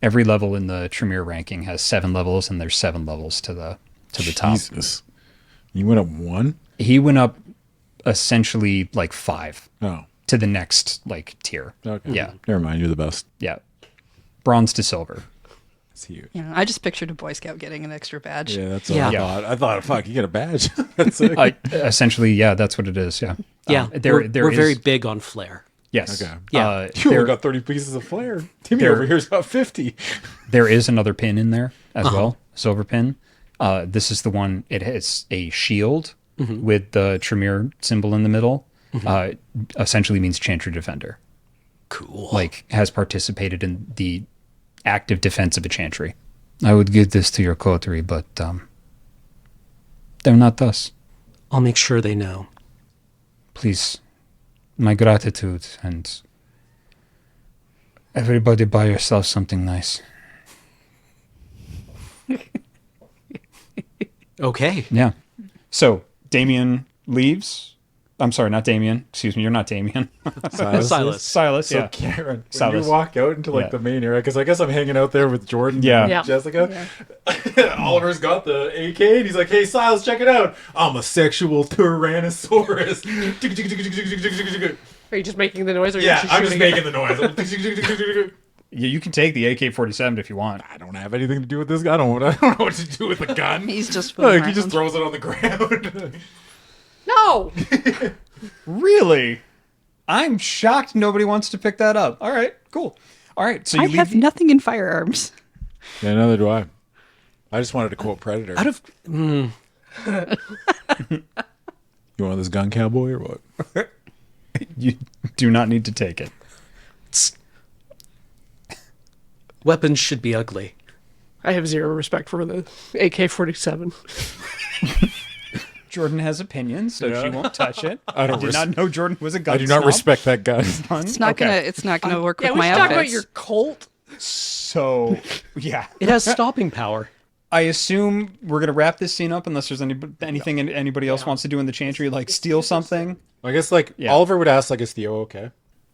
Every level in the Tremere ranking has 7 levels, and there's 7 levels to the top. Jesus. You went up 1? He went up essentially like 5 Oh. to the next like tier. Okay. Yeah. Never mind. You're the best. Yeah. Bronze to silver. It's huge. You know, I just pictured a Boy Scout getting an extra badge. Yeah, that's what Yeah. I thought. I thought, fuck, you get a badge. That's sick. Essentially, yeah, that's what it is. Yeah. Yeah, There we're is- very big on flair. Yes. Okay. Yeah. You there, only got 30 pieces of flair. Timmy there- over here's got 50. there is another pin in there as well, silver pin. This is the one. It has a shield with the Tremere symbol in the middle. Essentially means Chantry Defender. Cool. Like has participated in the active defense of a Chantry. I would give this to your coterie, but they're not us. I'll make sure they know. Please, my gratitude, and everybody buy yourself something nice. Okay. Yeah. So Damien leaves. I'm sorry, not Damien. Excuse me, you're not Damien. Silas. Silas, So yeah. Karen, when Silas. you walk out into like Yeah. the main area, because I guess I'm hanging out there with Jordan Yeah. and Yeah. Jessica. Oliver's got the AK and he's like, "Hey, Silas, check it out. I'm a sexual Tyrannosaurus." Are you just making the noise? Or are you Yeah, actually I'm just shooting making the noise. Yeah, you can take the AK-47 if you want. I don't have anything to do with this guy. I don't know what to do with a gun. He's just Like, he just around. throws it on the ground. No! Really? I'm shocked nobody wants to pick that up. All right, cool. All right, so you I leave. have nothing in firearms. Yeah, neither do I. I just wanted to quote Predator. Out of You want this gun, cowboy, or what? You do not need to take it. weapons should be ugly. I have zero respect for the AK-47. Jordan has opinions, so she won't touch it. I don't did not know Jordan was a gun I do not snob. respect that gun. It's not gonna work Yeah, with we my should talk about outfits. your Colt. So, yeah. It has stopping power. I assume we're going to wrap this scene up unless there's anything anybody else wants to do in the Chantry, like steal something. I guess, like, Yeah. Oliver would ask, like, is Theo okay?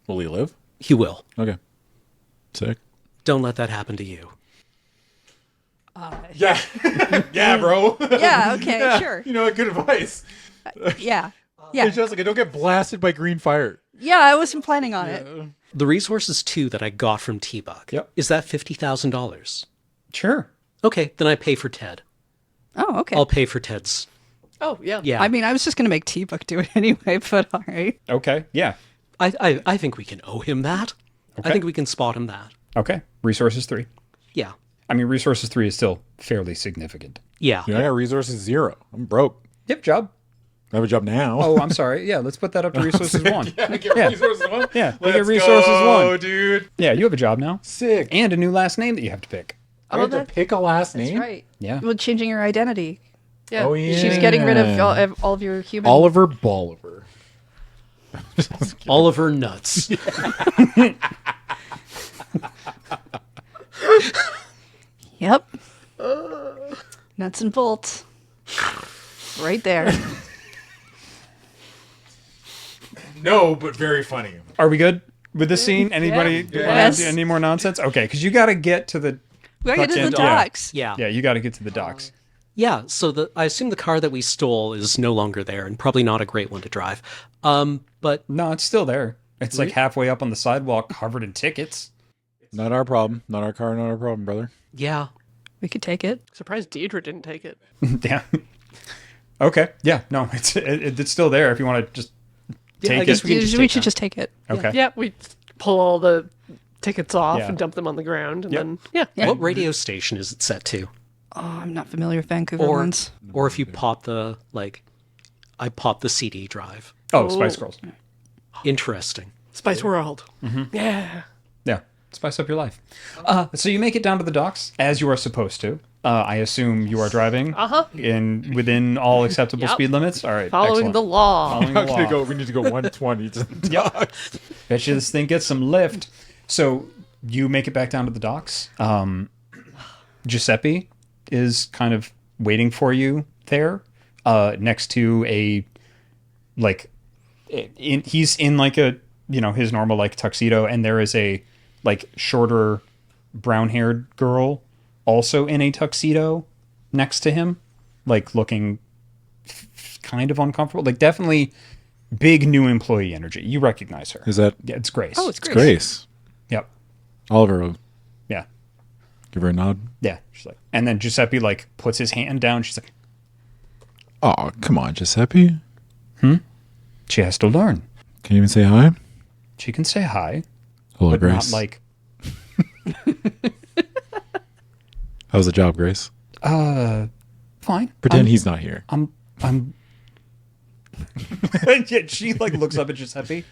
Will he live? He will. Okay. Sick. Don't let that happen to you. Yeah. Yeah, bro. Yeah, okay, sure. You know, good advice. Yeah. Hey, Yeah. Jessica, don't get blasted by green fire. Yeah, I wasn't planning on it. The resources, too, that I got from T-Buck. Yep. Is that $50,000? Sure. Okay, then I pay for Ted. Oh, okay. I'll pay for Ted's. Oh, yeah. Yeah. I mean, I was just gonna make T-Buck do it anyway, but all right. Okay. Yeah. I think we can owe him that. Okay. I think we can spot him that. Okay. Resources 3. Yeah. I mean, resources 3 is still fairly significant. Yeah. Yeah, I got resources 0. I'm broke. Yep, job. I have a job now. Oh, I'm sorry. Yeah, let's put that up to resources 1. I get Yeah. resources 1? Yeah, we Let's get resources go, 1. dude. Yeah, you have a job now. Sick. And a new last name that you have to pick. I have to pick a last That's name? right. Yeah. Well, changing your identity. Yeah. Oh, She's getting rid of yeah. all of your human... Oliver Bolivar. Oliver Nuts. Yep. Nuts and bolts. Right there. No, but very funny. Are we good? with the scene? Anybody want Yes. to do any more nonsense? Okay, because you got to get to the. We gotta get to the fucking- yeah. docks. Yeah, you got to get to the docks. Yeah, so I assume the car that we stole is no longer there and probably not a great one to drive. But No, it's still there. It's like halfway up on the sidewalk, covered in tickets. Not our problem. Not our car. Not our problem, brother. yeah, We could take it. Surprised Deidre didn't take it. Yeah. Okay. Yeah. No, it's still there. If you want to just take I guess it. we can just We take should that. just take it. Okay. Yeah, we pull all the tickets off Yeah. and dump them on the ground, and Yep. then What radio station is it set to? Oh, I'm not familiar with Vancouver Or ones. or if you pop the I pop the CD drive. Oh, Spice Girls. Interesting. Spice World. Mm-hmm. Yeah. Yeah. Spice up your life. So you make it down to the docks as you are supposed to. I assume you are driving within all acceptable Yep. speed limits. All right. Following excellent. the law. Following the law. We need to go 120. Yep. Bet you this thing gets some lift. So you make it back down to the docks. Giuseppe is kind of waiting for you there, next to he's in like a, his normal like tuxedo, and there is a like shorter brown-haired girl also in a tuxedo next to him, like looking kind of uncomfortable, like definitely big new employee energy. You recognize her. Is that Yeah, it's Grace. Oh, it's it's Grace. Grace? Yep. Oliver, Yeah. give her a nod. Yeah. She's like, and then Giuseppe like puts his hand down. She's like, Oh, come on, Giuseppe. she has to learn. Can you even say hi? She can say hi, Hello, but Grace. not like, How's the job, Grace? fine. Pretend he's not here. I'm. Yeah, she like looks up at Giuseppe.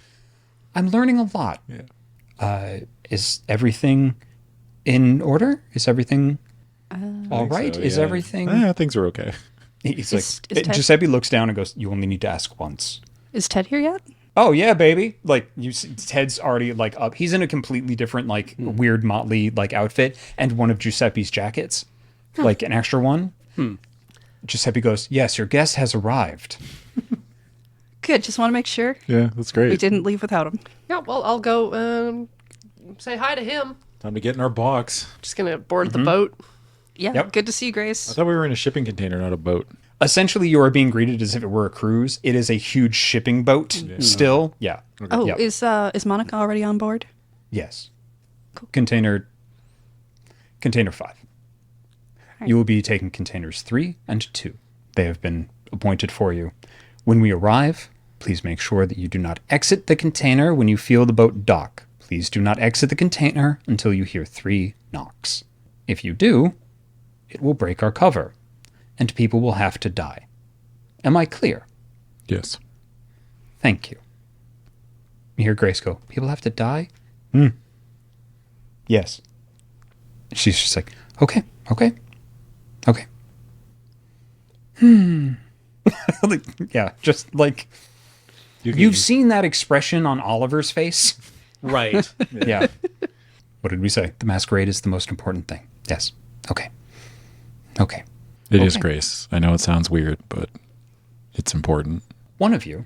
I'm learning a lot. Yeah. Is everything in order? Is everything all right? So, Is yeah. everything? Things are okay. He's Is like, Ted- Giuseppe looks down and goes, "You only need to ask once." Is Ted here yet? Oh yeah, baby. Like you see, Ted's already like up. He's in a completely different like weird motley like outfit and one of Giuseppe's jackets, like an extra one. Giuseppe goes, "Yes, your guest has arrived." Good. Just want to make sure Yeah, that's great. we didn't leave without him. Yeah, well, I'll go say hi to him. Time to get in our box. Just going to board the boat. Yeah. Yep. Good to see you, I Grace. thought we were in a shipping container, not a boat. Essentially, you are being greeted as if it were a cruise. It is a huge shipping boat still. Yeah. Oh, Yep. is Monica already on board? Yes. Container 5. You will be taking containers 3 and 2. They have been appointed for you. When we arrive, please make sure that you do not exit the container when you feel the boat dock. Please do not exit the container until you hear 3 knocks. If you do, it will break our cover, and people will have to die. Am I clear? Yes. Thank you. You hear Grace go, people have to die? Yes. She's just like, okay. Like, yeah, just like, you've seen that expression on Oliver's face? Right. Yeah. What did we say? The masquerade is the most important thing. Yes. Okay. It is Grace. I know it sounds weird, but it's important. One of you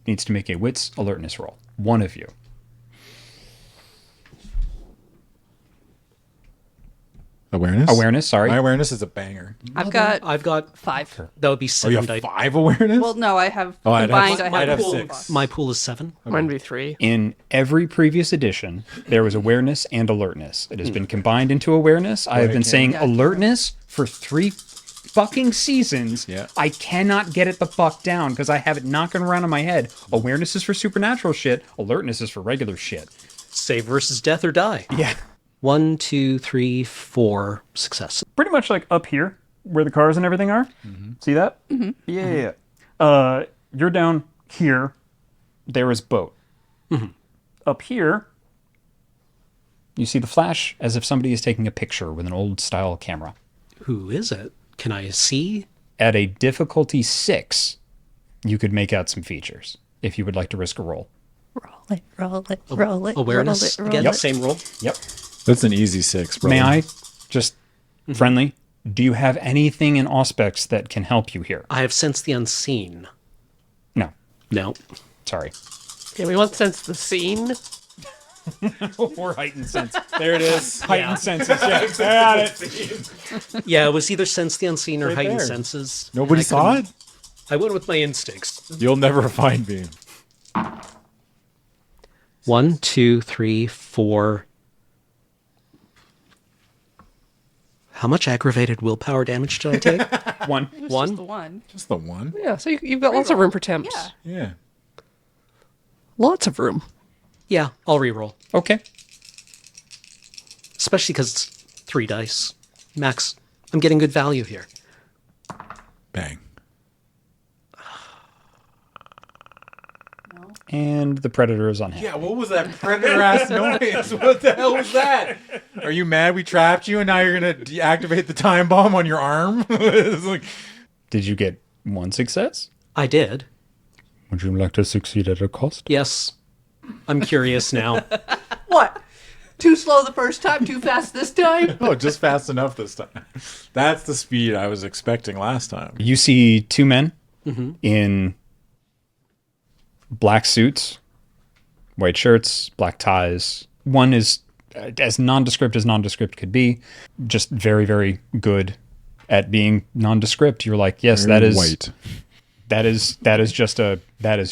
needs to make a wits alertness roll. One of you. Awareness? Sorry. My awareness is a banger. I've got I've got 5. that would be Oh, you 7 have dice. 5 awareness? Well, no, I have I'd have- combined. I'd have a pool. 6. My pool is 7. Mine would be 3. In every previous edition, there was awareness and alertness. It has been combined into awareness. I have been saying alertness for 3 fucking seasons. Yeah. I cannot get it the fuck down because I have it knocking around in my head. Awareness is for supernatural shit. Alertness is for regular shit. Save versus death or die. Yeah. 1, 2, 3, 4 successes. Pretty much like up here where the cars and everything are. See that? Yeah. You're down here. There is boat. Up here, you see the flash as if somebody is taking a picture with an old style camera. Who is it? Can I see? At a difficulty 6, you could make out some features if you would like to risk a roll. Roll it. Awareness? Roll Again, it. same roll. Yep. That's an easy 6, bro. May I just friendly? Do you have anything in Auspex that can help you here? I have sensed the unseen. No. No. Sorry. Okay, we want to sense the scene. Or heightened sense. There it is. Heightened senses. Yeah, got it. Yeah, it was either sense the unseen or Right heightened there. senses. Nobody I saw couldn't- it? I went with my instincts. You'll never find me. 1, 2, 3, 4. How much aggravated willpower damage did I take? One. It was One? just the one. Just the one? Yeah, so you've got lots of room for temps. Yeah. Yeah. Lots of room. Yeah, I'll reroll. Okay. Especially because it's 3 dice. Max, I'm getting good value here. Bang. And the predator is on him. Yeah, what was that predator ass noise? What the hell was that? Are you mad we trapped you and now you're going to deactivate the time bomb on your arm? It's like, Did you get one success? I did. Would you like to succeed at a cost? Yes. I'm curious now. What? Too slow the first time, too fast this time? oh, just fast enough this time. That's the speed I was expecting last time. You see two men in black suits, white shirts, black ties. One is as nondescript as nondescript could be, just very, very good at being nondescript. You're like, yes, that is white. that is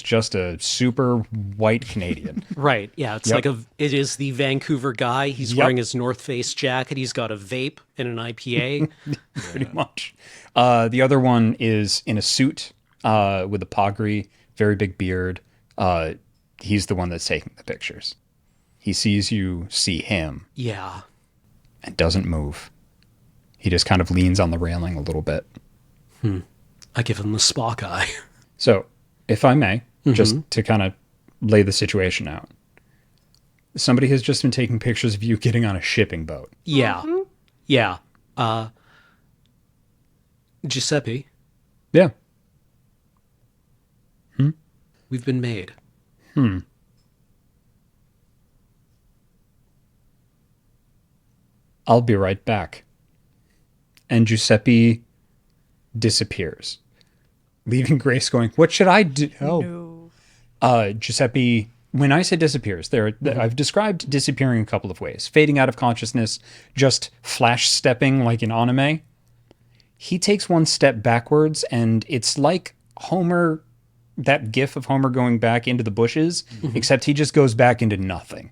just a super white Canadian. Right. Yeah, it's Yep. it is the Vancouver guy. He's Yep. wearing his North Face jacket. He's got a vape and an IPA. Pretty much. The other one is in a suit with a poggery, very big beard. He's the one that's taking the pictures. He sees you see him Yeah. and doesn't move. He just kind of leans on the railing a little bit. I give him the Spock eye. So, if I may, just to kind of lay the situation out. Somebody has just been taking pictures of you getting on a shipping boat. Yeah. Yeah. Giuseppe, Yeah. we've been made. I'll be right back. And Giuseppe disappears, leaving Grace going, what should I do? No. Giuseppe, when I say disappears, I've described disappearing a couple of ways. Fading out of consciousness, just flash stepping like in anime. He takes one step backwards, and it's like Homer, that gif of Homer going back into the bushes, except he just goes back into nothing.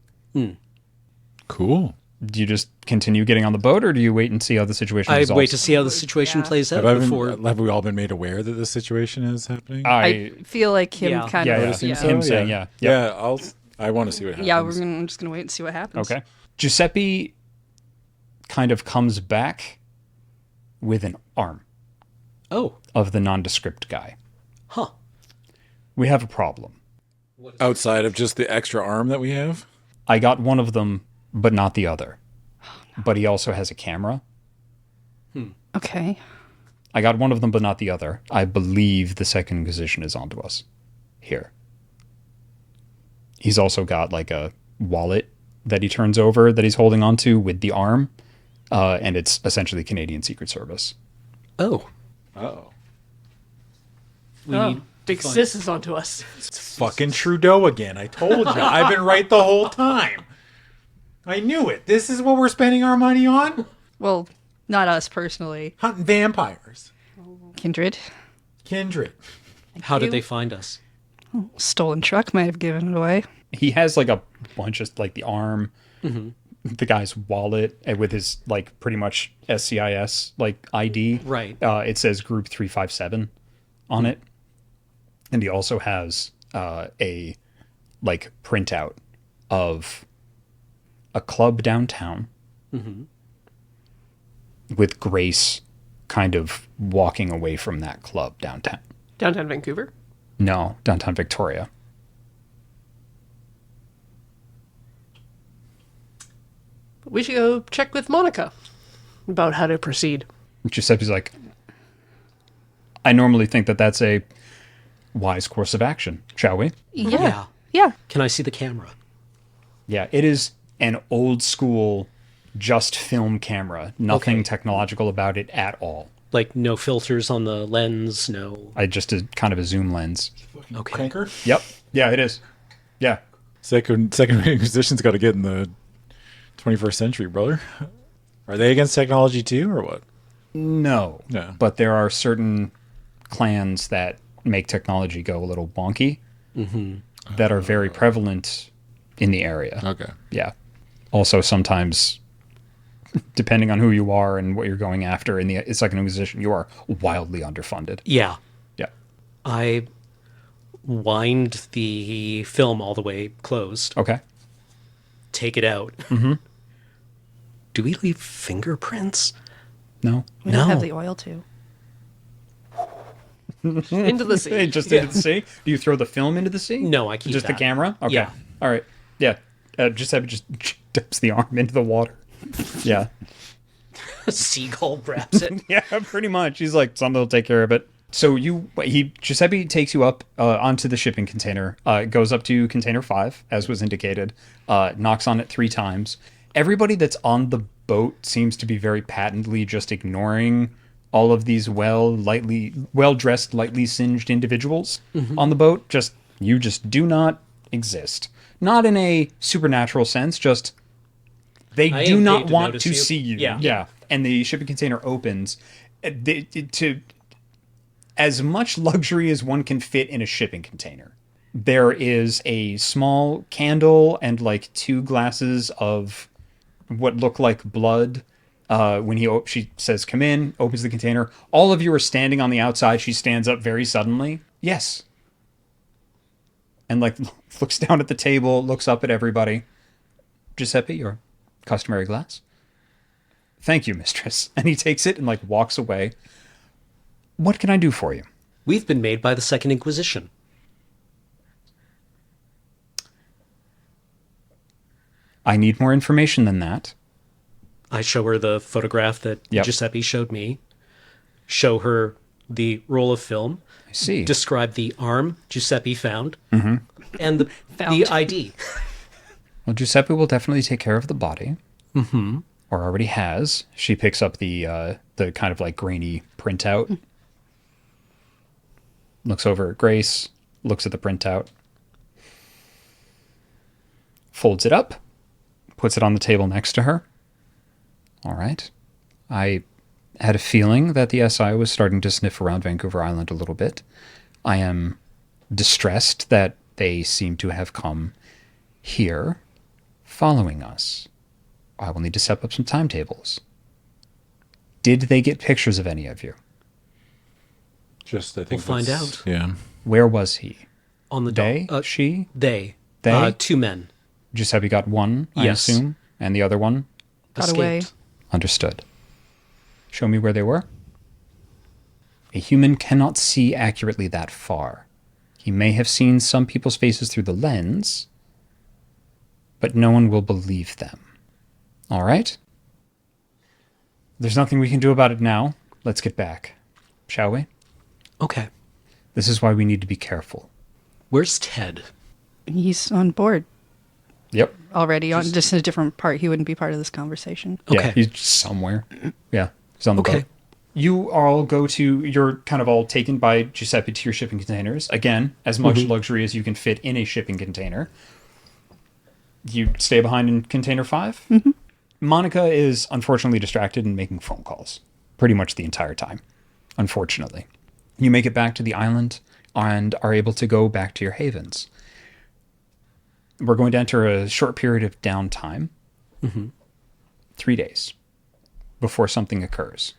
Cool. Do you just continue getting on the boat, or do you wait and see how the situation I resolves? wait to see how the situation Yeah. plays out Have before. we all been made aware that this situation is happening? I feel like him Yeah. kind yeah, of. yeah. Seems Yeah. Him saying, yeah. Yep. Yeah, I want to see what happens. Yeah, I'm just gonna wait and see what happens. Okay. Giuseppe kind of comes back with an arm Oh. of the nondescript guy. Huh. We have a problem. Outside of just the extra arm that we have? I got one of them, but not the other. But he also has a camera. Okay. I got one of them, but not the other. I believe the second Inquisition is onto us here. He's also got like a wallet that he turns over that he's holding onto with the arm. And it's essentially Canadian Secret Service. Oh. Uh-oh. We Oh, need big sis is onto us. Fucking Trudeau again. I told you. I've been right the whole time. I knew it. This is what we're spending our money on? Well, not us personally. Hunting vampires. Kindred. Kindred. How did they find us? Stolen truck might have given it away. He has like a bunch of like the arm, the guy's wallet with his like pretty much SCIS like ID. Right. It says Group 357 on it. And he also has a like printout of a club downtown with Grace kind of walking away from that club downtown. Downtown Vancouver. No, downtown Victoria. But we should go check with Monica about how to proceed. Giuseppe's like, I normally think that that's a wise course of action, shall we? Yeah. Yeah. Can I see the camera? Yeah, it is an old school, just film camera. Nothing Okay. technological about it at all. Like no filters on the lens, no. I just did kind of a zoom lens. Okay. Cranker? Yep. Yeah, it is. Yeah. Second Inquisition's got to get in the 21st century, brother. Are they against technology too, or what? No. Yeah. But there are certain clans that make technology go a little wonky that are very prevalent in the area. Okay. Yeah. Also, sometimes, depending on who you are and what you're going after in the Second Inquisition, you are wildly underfunded. Yeah. Yeah. I wind the film all the way closed, Okay. take it out. Mm-hmm. Do we leave fingerprints? No. We don't No. have the oil to. Into the sea. Just into the sea? Do you throw the film into the sea? No, I keep Just that. the camera? Okay. Yeah. All right. Yeah. Giuseppe just dips the arm into the water. Yeah. Seagull grabs it. Yeah, pretty much. He's like, something will take care of it. So Giuseppe takes you up onto the shipping container, goes up to container 5, as was indicated, knocks on it 3 times. Everybody that's on the boat seems to be very patently just ignoring all of these well-dressed, lightly singed individuals on the boat. You just do not exist. Not in a supernatural sense, just they I do ain't not paid to want notice to you. see you. Yeah. And the shipping container opens. To as much luxury as one can fit in a shipping container, there is a small candle and like 2 glasses of what look like blood. When she says, "Come in," opens the container. All of you are standing on the outside. She stands up very suddenly. Yes. And like looks down at the table, looks up at everybody. "Giuseppe, your customary glass." "Thank you, mistress." And he takes it and like walks away. "What can I do for you?" We've been made by the Second Inquisition. "I need more information than that." I show her the photograph that Yep. Giuseppe showed me. Show her the roll of film. I see. Describe the arm Giuseppe found. Mm-hmm. And the ID. Well, Giuseppe will definitely take care of the body. Mm-hmm. Or already has. She picks up the kind of like grainy printout. Looks over at Grace. Looks at the printout. Folds it up. Puts it on the table next to her. All right. I had a feeling that the SI was starting to sniff around Vancouver Island a little bit. I am distressed that they seem to have come here following us. I will need to set up some timetables. Did they get pictures of any of you? Just, I think We'll find that's- out. Yeah. Where was he? On the They? dock. She? They. They? 2 men. Giuseppe got one, I Yes. assume, and the other one? Got away. Escaped. Understood. Show me where they were. A human cannot see accurately that far. He may have seen some people's faces through the lens, but no one will believe them. All right? There's nothing we can do about it now. Let's get back, shall we? Okay. This is why we need to be careful. Where's Ted? He's on board Yep. already, on just a different part. He wouldn't be part of this conversation. Yeah, Okay. he's just somewhere. Yeah, he's on the Okay. boat. You all you're kind of all taken by Giuseppe to your shipping containers. Again, as much luxury as you can fit in a shipping container. You stay behind in container 5. Mm-hmm. Monica is unfortunately distracted and making phone calls pretty much the entire time, unfortunately. You make it back to the island and are able to go back to your havens. We're going to enter a short period of downtime. 3 days before something occurs.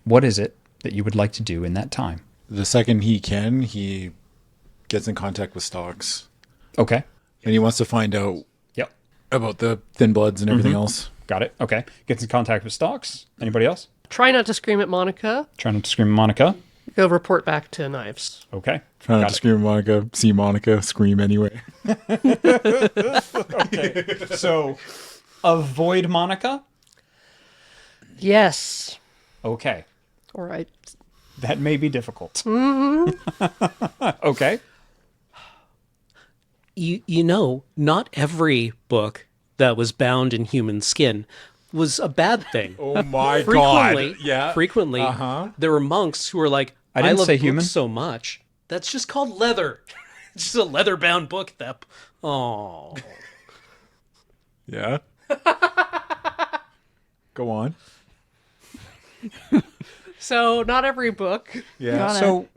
What is it that you would like to do in that time? The second he can, he gets in contact with Stocks. Okay. And he wants to find out Yep. about the Thin Bloods and everything else. Got it. Okay. Gets in contact with Stocks. Anybody else? Try not to scream at Monica. Trying not to scream at Monica. Go report back to Knives. Okay. Trying not Got to it. scream at Monica, see Monica, scream anyway. So, avoid Monica? Yes. Okay. All right. That may be difficult. Okay. You know, not every book that was bound in human skin was a bad thing. Oh my Frequently, there were monks who were like, I didn't love say books human. so much. That's just called leather. Just a leather-bound book. Oh. Yeah. Go on. So not every book. Yeah. So,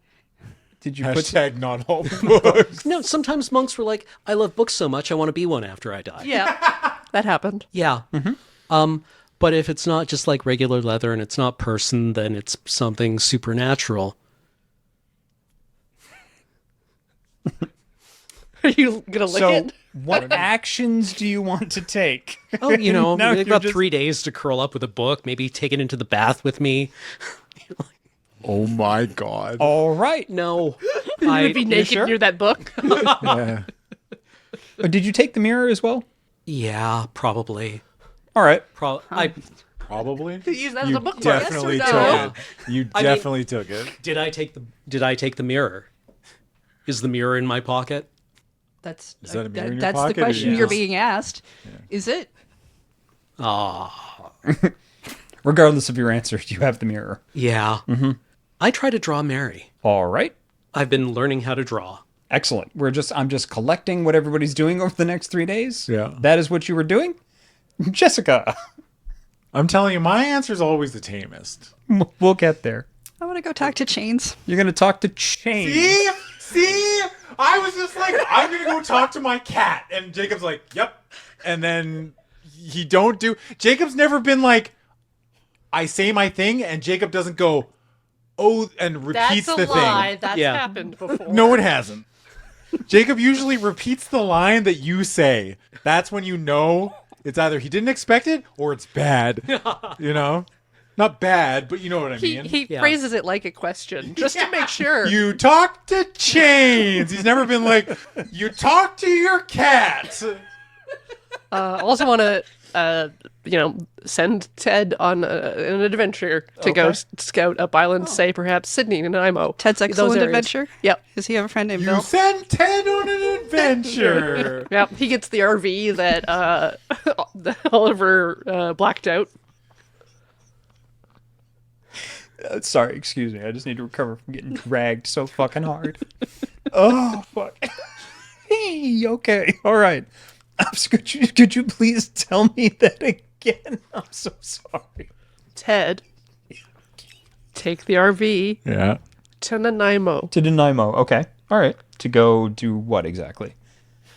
did you put... Hashtag not all books. No, sometimes monks were like, I love books so much, I want to be one after I die. Yeah, that happened. Yeah. But if it's not just like regular leather and it's not person, then it's something supernatural. Are you gonna lick So, it? what actions do you want to take? Oh, you know, Now I've you're got just- 3 days to curl up with a book, maybe take it into the bath with me. Oh my god. All right. No. You're gonna be naked sure? near that book. Yeah. Did you take the mirror as well? Yeah, probably. All right. Probably. Use that as You a bookmark. definitely Yes or took no? it. You I mean- definitely took it. Did I take the mirror? Is the mirror in my pocket? That's Is that a mirror in your that's pocket, the or question you you're just- being asked. Is it? Regardless of your answer, you have the mirror. Yeah. Mm-hmm. I try to draw Mary. All right. I've been learning how to draw. Excellent. I'm just collecting what everybody's doing over the next 3 days. Yeah. That is what you were doing? Jessica. I'm telling you, my answer is always the tamest. We'll get there. I want to go talk to Chains. You're going to talk to Chain. See? I was just like, I'm gonna go talk to my cat, and Jacob's like, yep. And then he don't do. Jacob's never been like, I say my thing, and Jacob doesn't go, oh, and repeats That's a the lie. thing. That's Yeah. happened before. No, it hasn't. Jacob usually repeats the line that you say. That's when you know it's either he didn't expect it or it's bad. You know? Not bad, but you know what I mean. He Yeah. phrases it like a question just to make sure. You talk to Chains. He's never been like, you talk to your cat. Also want to, send Ted on an adventure to go scout up island, say perhaps Sydney and Nanaimo. Ted's Those excellent areas. adventure. Yep. Does he have a friend named You Bill? send Ted on an adventure. Yep. He gets the RV that that Oliver blacked out. Sorry, excuse me. I just need to recover from getting dragged so fucking hard. Oh, fuck. Hey, okay. All right. Could you please tell me that again? I'm so sorry. Ted, take the RV Yeah. to Nanaimo. To Nanaimo. Okay. All right. To go do what exactly?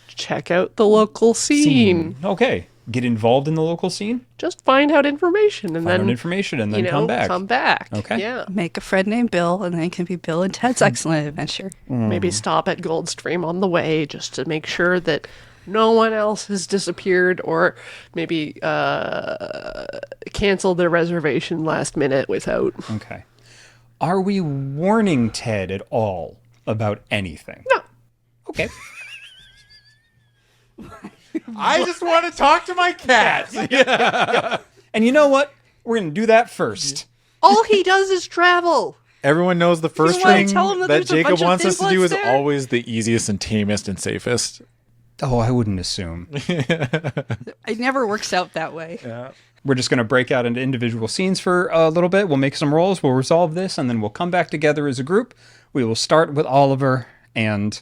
Check out the local scene. Okay. Get involved in the local scene? Just find out information and Find then out information and then you know, come back. Come back. Okay. Yeah. Make a friend named Bill, and then it can be Bill and Ted's excellent adventure. Maybe stop at Goldstream on the way just to make sure that no one else has disappeared, or maybe cancel their reservation last minute without. Okay. Are we warning Ted at all about anything? No. Okay. I just want to talk to my cat. And you know what? We're going to do that first. All he does is travel. Everyone knows the first wanna thing tell him that that there's a Jacob bunch of wants us to do thimblets is there? always the easiest and tamest and safest. Oh, I wouldn't assume. It never works out that way. We're just going to break out into individual scenes for a little bit. We'll make some rolls. We'll resolve this, and then we'll come back together as a group. We will start with Oliver and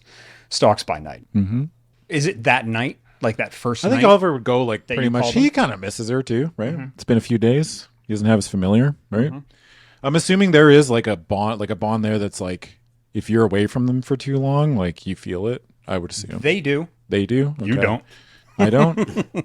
Stalks by Night. Mm-hmm. Is it that night? Like that first I night? think Oliver would go like pretty you much. called He him? kind of misses her too, right? It's been a few days. He doesn't have his familiar, right? I'm assuming there is like a bond there that's like if you're away from them for too long, like you feel it. I would assume They do. they do. You Okay. don't. I don't.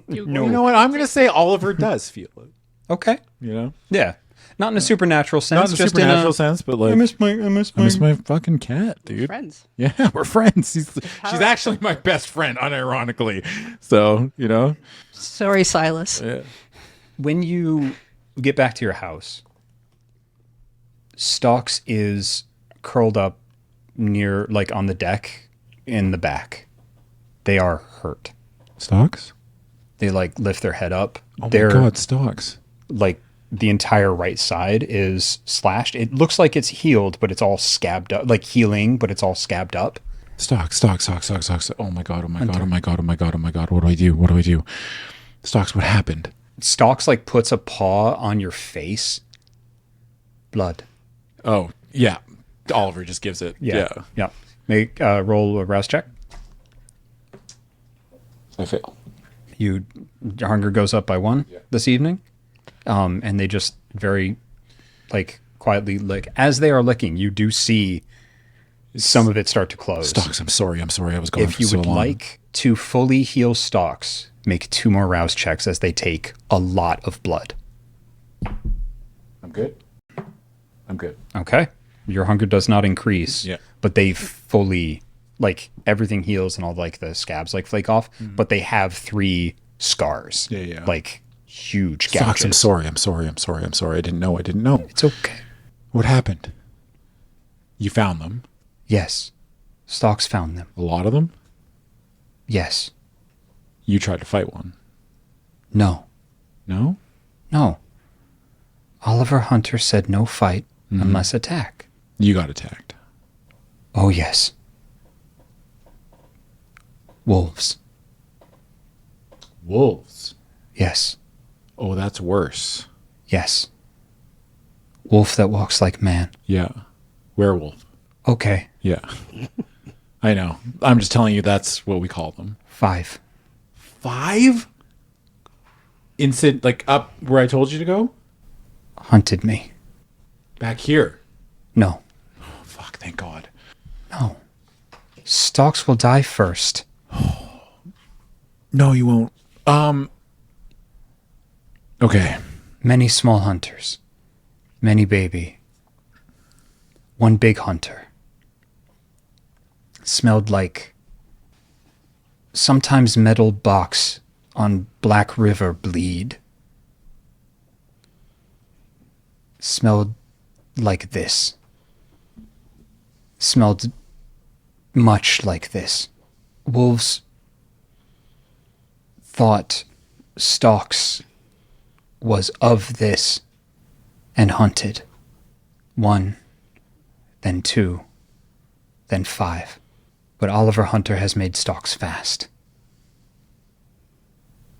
No. You know what? I'm gonna say Oliver does feel it. Okay. You know, Yeah. Not in a supernatural sense. not in a just supernatural in sense, but I like miss my I miss my fucking cat, dude. Friends. Yeah, we're friends. She's actually my best friend, unironically. So you know, Sorry, Silas. yeah. When you get back to your house, Stalks is curled up near, like on the deck in the back. They are hurt. Stocks. They like lift their head up. Oh They're my god, stocks. like the entire right side is slashed. It looks like it's healed, but it's all scabbed up, like healing, but it's all scabbed up. Stocks. Oh my god, oh my god, oh my god, oh my god, oh my god. What do I do? What do I do? Stocks, what happened? Stalks like puts a paw on your face. Blood. Oh, yeah. Oliver just gives it. Yeah. Yeah. Make roll a rouse check. fail. Your hunger goes up by 1 this evening. And they just very, like, quietly lick. As they are licking, you do see some of it start to close. Stocks, I'm sorry. I was going If for you so would long. like to fully heal Stocks, make 2 more rouse checks as they take a lot of blood. I'm good. Okay. Your hunger does not increase. Yeah. But they fully, like, everything heals and all, like, the scabs, like, flake off. But they have 3 scars. Yeah. Like, huge Stocks, gouges. I'm sorry. I didn't know. It's okay. What happened? You found them? Yes. Stocks found them. A lot of them? Yes. You tried to fight one? No. No? No. Oliver Hunter said no fight unless attack. You got attacked. Oh, yes. Wolves. Wolves? Yes. Oh, that's worse. Yes. Wolf that walks like man. Yeah. Werewolf. Okay. Yeah. I know. I'm just telling you that's what we call them. 5. 5? Instant, like up where I told you to go? Hunted me. Back here. No. Oh, fuck, thank God. No. Stocks will die first. No, you won't. Okay. Many small hunters. Many baby. One big hunter. Smelled like sometimes metal box on Black River bleed. Smelled like this. Smelled much like this. Wolves thought Stocks was of this and hunted. 1, then 2, then 5. But Oliver Hunter has made Stocks fast.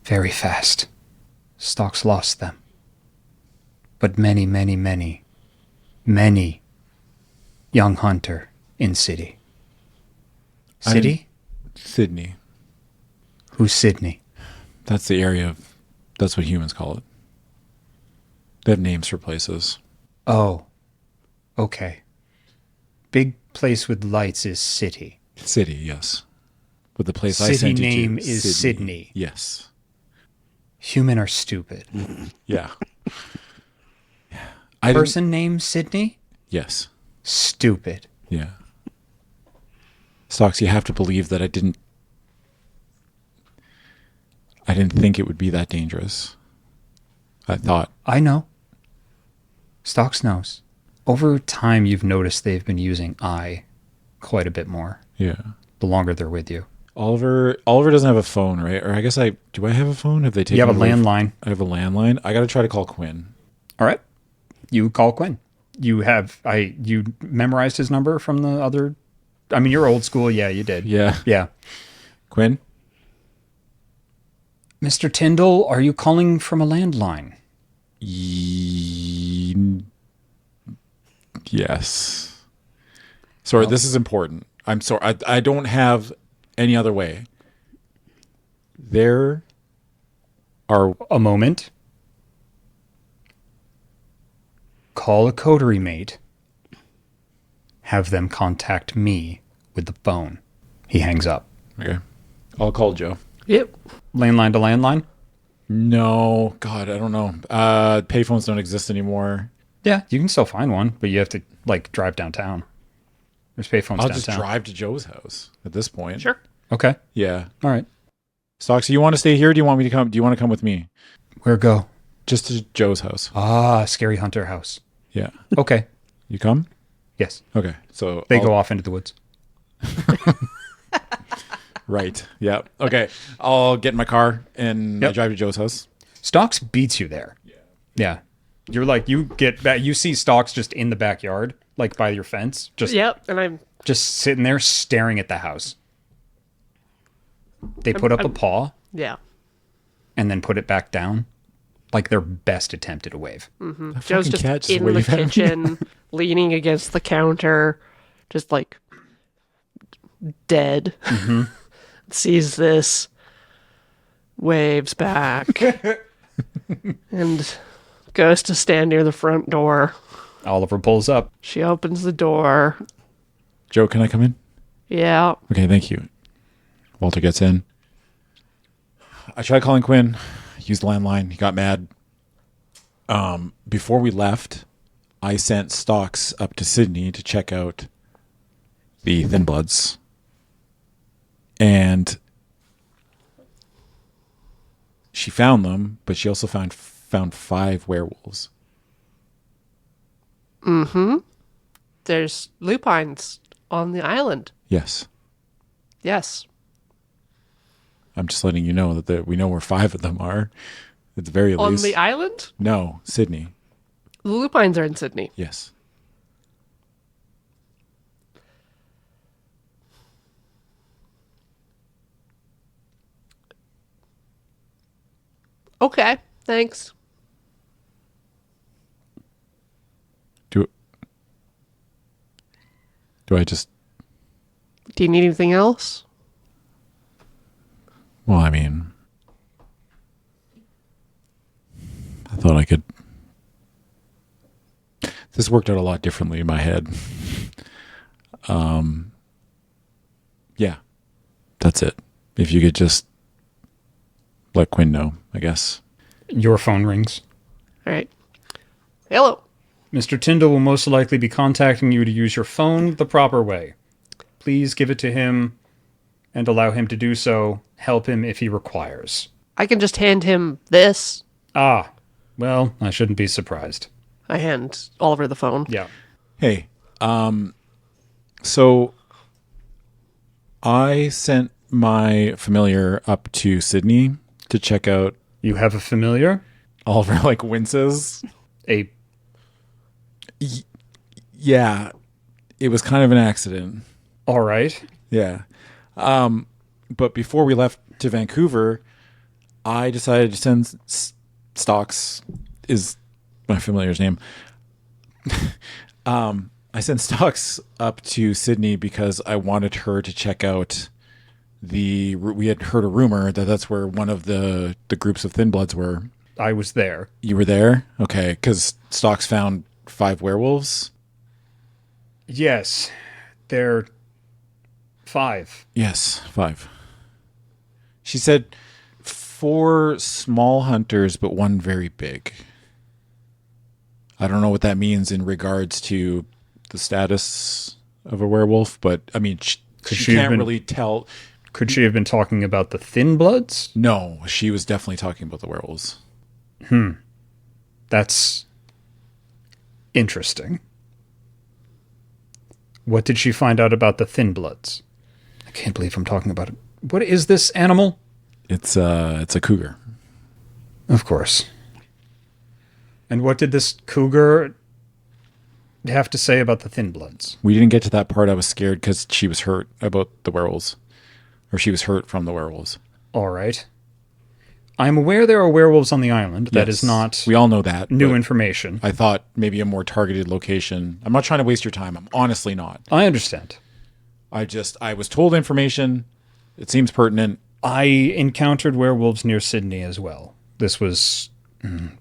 Very fast. Stocks lost them. But many young hunter in city. City? Sydney. Who's Sydney? That's the area of... That's what humans call it. They have names for places. Oh. Okay. Big place with lights is city. City, yes. But the place I City sent you to... name is Sydney. Yes. Human are stupid. Yeah. I didn't- Person name Sydney? Yes. Stupid. Yeah. Stocks, you have to believe that I didn't think it would be that dangerous. I thought. I know. Stocks knows. Over time, you've noticed they've been using I quite a bit more Yeah. the longer they're with you. Oliver doesn't have a phone, right? Or I guess do I have a phone? Have they taken You have a it away? landline. I have a landline. I got to try to call Quinn. All right. You call Quinn. You memorized his number from the other. I mean, you're old school. Yeah, you did. Yeah. Yeah. Quinn? Mr. Tyndall, are you calling from a landline? Yes. Sorry, this is important. I'm sorry. I don't have any other way. There are... A moment. Call a coterie mate. Have them contact me with the phone. He hangs up. Okay. I'll call Joe. Yep. Landline to landline? No. God, I don't know. Payphones don't exist anymore. Yeah, you can still find one, but you have to, like, drive downtown. There's payphones I'll downtown. just drive to Joe's house at this point. Sure. Okay. Yeah. All right. Stocks, you want to stay here? Or do you want me to come? Do you want to come with me? Where go? Just to Joe's house. Ah, Scary Hunter house. Yeah. Okay. You come? Yes. Okay. So They go off into the woods. Right. Yeah. Okay. I'll get in my car and I Yep. drive to Joe's house. Stocks beats you there. Yeah. You're like, you get back, you see Stocks just in the backyard, like by your fence, Yep. And I'm just sitting there staring at the house. They put up a paw yeah. and then put it back down, like their best attempt at a wave. That Joe's fucking just cat in the waving at me. kitchen, leaning against the counter, just like dead. Sees this. waves back and goes to stand near the front door. Oliver pulls up. She opens the door. Joe, can I come in? Yeah. Okay, thank you. Walter gets in. I tried calling Quinn. Used the landline. He got mad. Before we left, I sent Stocks up to Sydney to check out the Thin Bloods. And she found them, but she also found 5 werewolves. Mm-hmm. There's lupines on the island. Yes. Yes. I'm just letting you know that we know where 5 of them are. At the very On least. the island? No, Sydney. The lupines are in Sydney. Yes. Okay, thanks. Do I just... Do you need anything else? Well, I mean... I thought I could... This worked out a lot differently in my head. Yeah. That's it. If you could just let Quinn know, I guess. Your phone rings. All right. Hello. Mr. Tyndall will most likely be contacting you to use your phone the proper way. Please give it to him and allow him to do so. Help him if he requires. I can just hand him this. Ah, well, I shouldn't be surprised. I hand Oliver the phone. Yeah. Hey, so I sent my familiar up to Sydney to check out You have a familiar? Oliver, like, winces. A Yeah, it was kind of an accident. all right. Yeah. But before we left to Vancouver, I decided to send Stocks, is my familiar's name. I sent Stocks up to Sydney because I wanted her to check out we had heard a rumor that that's where one of the groups of Thin Bloods were. I was there. You were there? Okay, because Stocks found 5 werewolves. Yes. They're 5. Yes, 5. She said 4 small hunters, but 1 very big. I don't know what that means in regards to the status of a werewolf, but I mean, she can't really tell. Could she have been talking about the Thin Bloods? No, she was definitely talking about the werewolves. That's interesting. What did she find out about the Thin Bloods? I can't believe I'm talking about it. What is this animal? It's a cougar. Of course. And what did this cougar have to say about the Thin Bloods? We didn't get to that part. I was scared because she was hurt about the werewolves. Or she was hurt from the werewolves. All right. I'm aware there are werewolves on the island. That is not We all know that. new but information. I thought maybe a more targeted location. I'm not trying to waste your time. I'm honestly not. I understand. I was told information. It seems pertinent. I encountered werewolves near Sydney as well. This was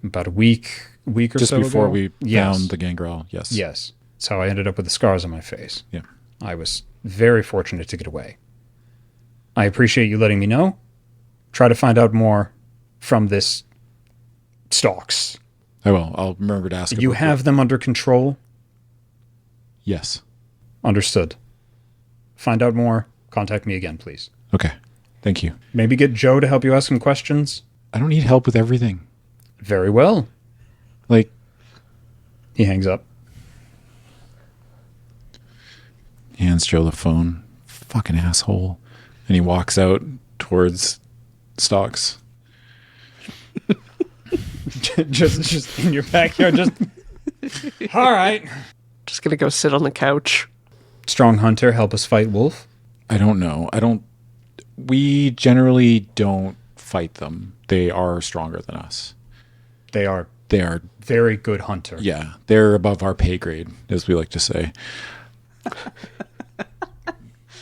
about a week or Just so before ago. we Yes. found the gangrel. Yes. Yes. That's how I ended up with the scars on my face. Yeah. I was very fortunate to get away. I appreciate you letting me know. Try to find out more from this Stalks. I will. I'll remember to ask. You about have them under control? Yes. Understood. Find out more. Contact me again, please. Okay. Thank you. Maybe get Joe to help you ask some questions? I don't need help with everything. Very well. Like, He hangs up. hands Joe the phone. Fucking asshole. And he walks out towards Stocks. just in your backyard. Just all right. Just gonna go sit on the couch. Strong hunter, help us fight wolf. I don't know. We generally don't fight them. They are stronger than us. They are They are, very good hunter. yeah, they're above our pay grade, as we like to say.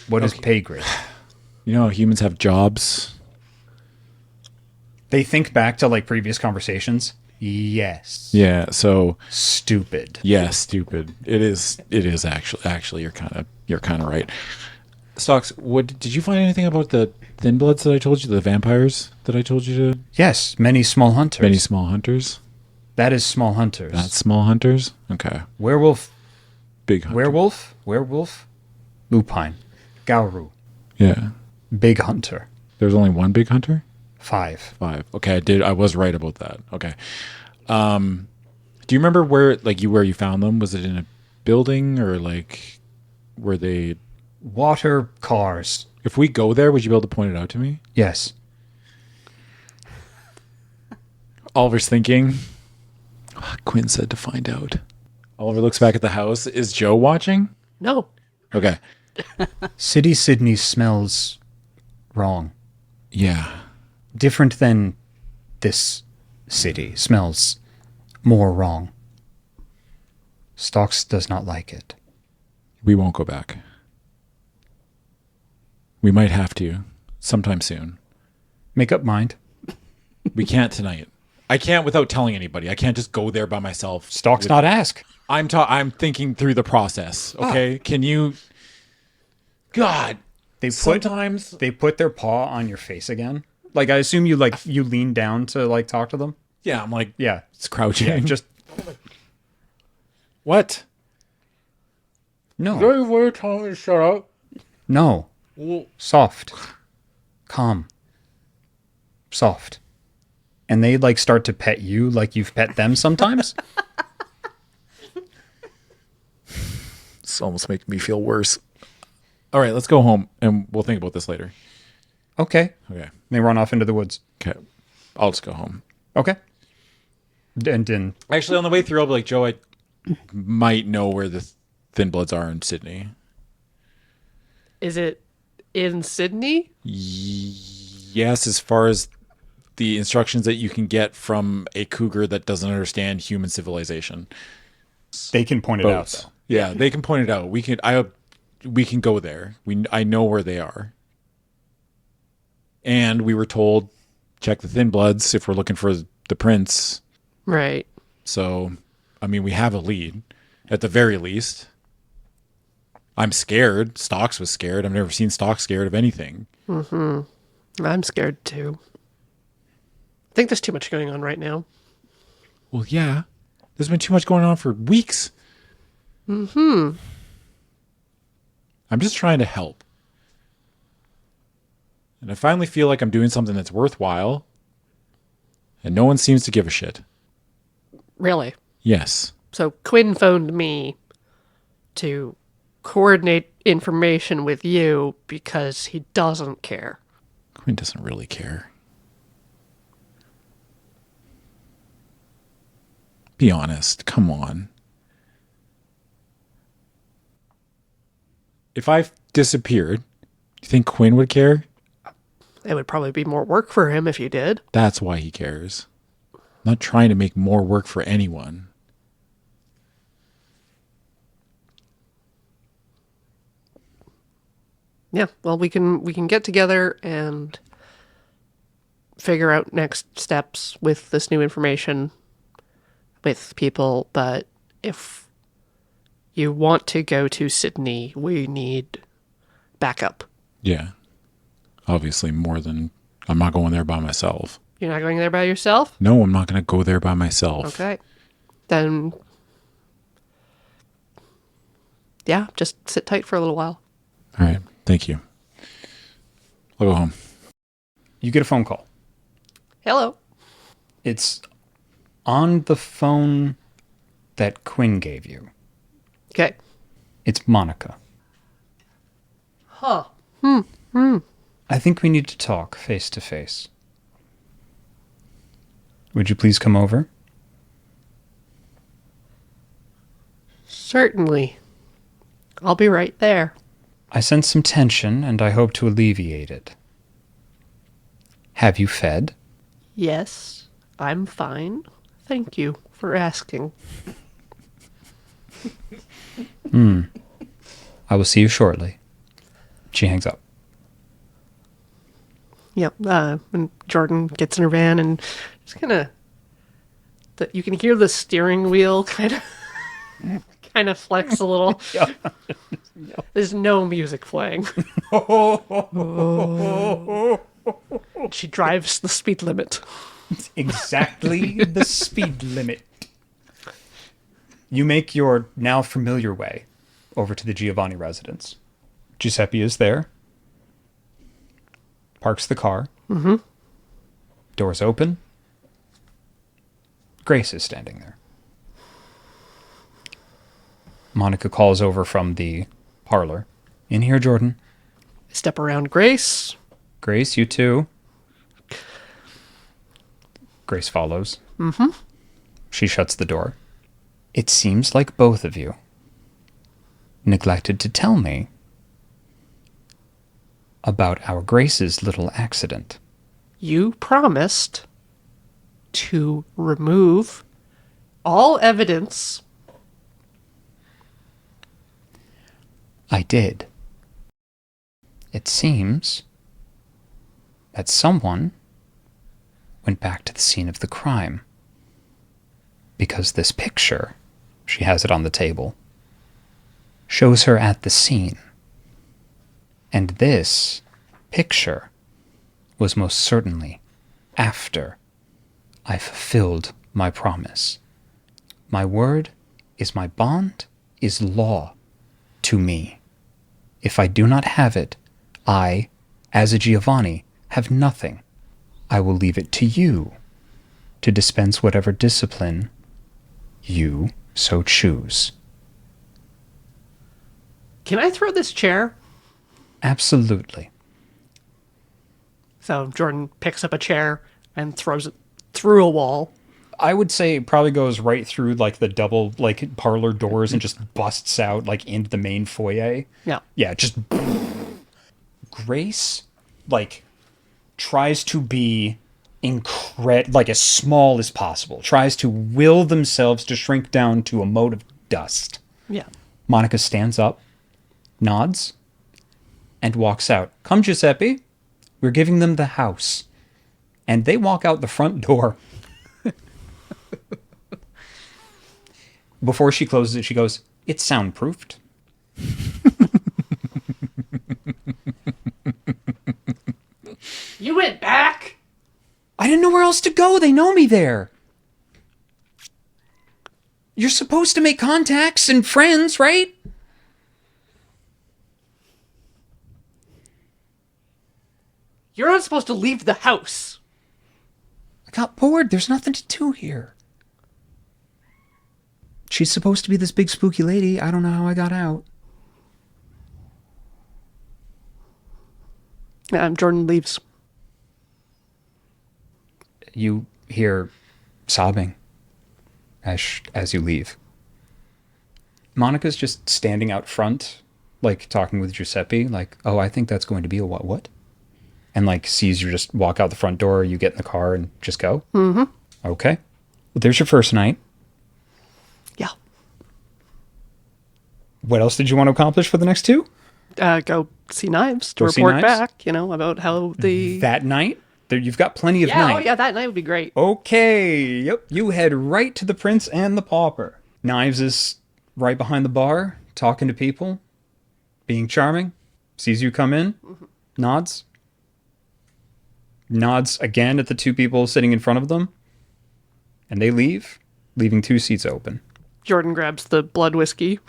What is pay grade? You know how humans have jobs? They think back to like previous conversations. Yes. Yeah. So Stupid. yeah, stupid. It is actually you're kind of right. Stocks, what did you find anything about the thin bloods that I told you, the vampires that I told you to? Yes, many small hunters. Many small hunters. That is small hunters. That's small hunters. Okay. Werewolf. Big hunter. Werewolf. Lupine. Gauru. Yeah. Big hunter. There's only one big hunter? 5. 5. Okay, I was right about that. Okay. Do you remember where you found them? Was it in a building or like were they Water cars. If we go there, would you be able to point it out to me? Yes. Oliver's thinking. Quinn said to find out. Oliver looks back at the house. Is Joe watching? No. Okay. City Sydney smells wrong. Yeah. Different than this city. Smells more wrong. Stocks does not like it. We won't go back. We might have to sometime soon. Make up mind. We can't tonight. I can't without telling anybody. I can't just go there by myself. Stocks not ask. I'm thinking through the process. Okay, Can you? God, sometimes They put their paw on your face again. Like I assume you lean down to like talk to them. yeah. I'm like, Yeah. it's crouching. Yeah. Just what? no. Were you telling me to shut up? No. Soft. Calm. Soft. And they like start to pet you like you've pet them sometimes. It's almost making me feel worse. All right, let's go home and we'll think about this later. Okay. Okay. They run off into the woods. Okay. I'll just go home. Okay. And Actually, on the way through, I'll be like, Joe, I might know where the Thin Bloods are in Sydney. Is it in Sydney? Yes, as far as the instructions that you can get from a cougar that doesn't understand human civilization. they can point it out Both. though. Yeah, they can point it out. We can go there. I know where they are. And we were told check the Thin Bloods if we're looking for the prince. Right. So, I mean, we have a lead at the very least. I'm scared. Stocks was scared. I've never seen Stocks scared of anything. I'm scared too. I think there's too much going on right now. Well, yeah. There's been too much going on for weeks. I'm just trying to help. And I finally feel like I'm doing something that's worthwhile. And no one seems to give a shit. Really? Yes. So Quinn phoned me to coordinate information with you because he doesn't care. Quinn doesn't really care. Be honest. Come on. If I disappeared, do you think Quinn would care? It would probably be more work for him if you did. That's why he cares. I'm not trying to make more work for anyone. Yeah, well, we can get together and figure out next steps with this new information with people, but if you want to go to Sydney, we need backup. Yeah. Obviously more than... I'm not going there by myself. You're not going there by yourself? No, I'm not going to go there by myself. Okay. Then, yeah, just sit tight for a little while. All right. Thank you. I'll go home. You get a phone call. Hello. It's on the phone that Quinn gave you. Okay. It's Monica. Huh. I think we need to talk face to face. Would you please come over? Certainly. I'll be right there. I sense some tension and I hope to alleviate it. Have you fed? Yes, I'm fine. Thank you for asking. I will see you shortly. She hangs up. Yep. And Jordynne gets in her van and just kind of, you can hear the steering wheel kind of flex a little. There's no music playing. She drives the speed limit. Exactly the speed limit. You make your now familiar way over to the Giovanni residence. Giuseppe is there. Parks the car. Mm-hmm. Doors open. Grace is standing there. Monica calls over from the parlor. In here, Jordynne. Step around Grace. Grace, you too. Grace follows. Mm-hmm. She shuts the door. It seems like both of you neglected to tell me about our Grace's little accident. You promised to remove all evidence. I did. It seems that someone went back to the scene of the crime because this picture, she has it on the table, shows her at the scene. And this picture was most certainly after I fulfilled my promise. My word is my bond, is law to me. If I do not have it, I, as a Giovanni, have nothing. I will leave it to you to dispense whatever discipline you so choose. Can I throw this chair? Absolutely. So Jordynne picks up a chair and throws it through a wall. I would say it probably goes right through like the double like parlor doors and just busts out like into the main foyer. Yeah. Yeah, just Grace like tries to be like as small as possible. Tries to will themselves to shrink down to a mote of dust. Yeah. Monica stands up, nods, and walks out. Come, Giuseppe. We're giving them the house. And they walk out the front door. Before she closes it, she goes, it's soundproofed. You went back? I didn't know where else to go. They know me there. You're supposed to make contacts and friends, right? You're not supposed to leave the house. I got bored. There's nothing to do here. She's supposed to be this big spooky lady. I don't know how I got out. Jordynne leaves. You hear sobbing as you leave. Monica's just standing out front, like talking with Giuseppe, like, oh, I think that's going to be a what? And like sees you just walk out the front door, you get in the car and just go? Mm-hmm. Okay. Well, there's your first night. Yeah. What else did you want to accomplish for the next two? Go see Knives to Go see report Knives? back, about how the... That night? You've got plenty of night. Oh yeah, that night would be great. Okay, yep. You head right to the Prince and the Pauper. Knives is right behind the bar, talking to people, being charming, sees you come in, nods again at the two people sitting in front of them, and they leave, leaving two seats open. Jordynne grabs the blood whiskey.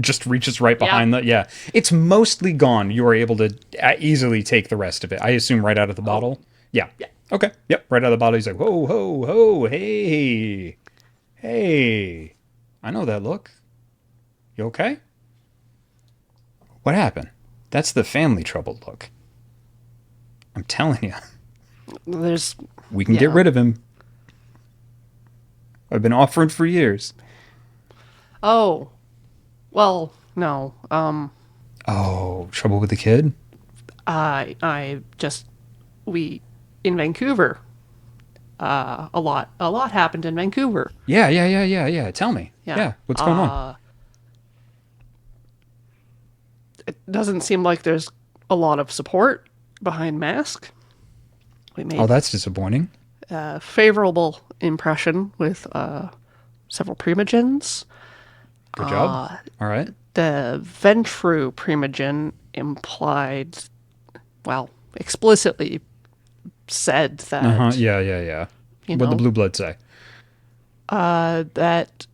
Just reaches right behind the... It's mostly gone. You are able to easily take the rest of it. I assume right out of the bottle. Yeah. Okay. Yep. Right out of the bottle. He's like, whoa, ho, ho, hey. Hey. I know that look. You okay? What happened? That's the family troubled look. I'm telling you. We can get rid of him. I've been offering for years. Oh. Well, no. Oh, trouble with the kid? We in Vancouver. A lot happened in Vancouver. Yeah. Tell me. Yeah. Yeah. What's going on? It doesn't seem like there's a lot of support behind Mask. We made Oh, that's disappointing. a favorable impression with several primogens. Good job. All right. The Ventru primogen implied, well, explicitly said that Yeah. You What'd the know? blue blood say? that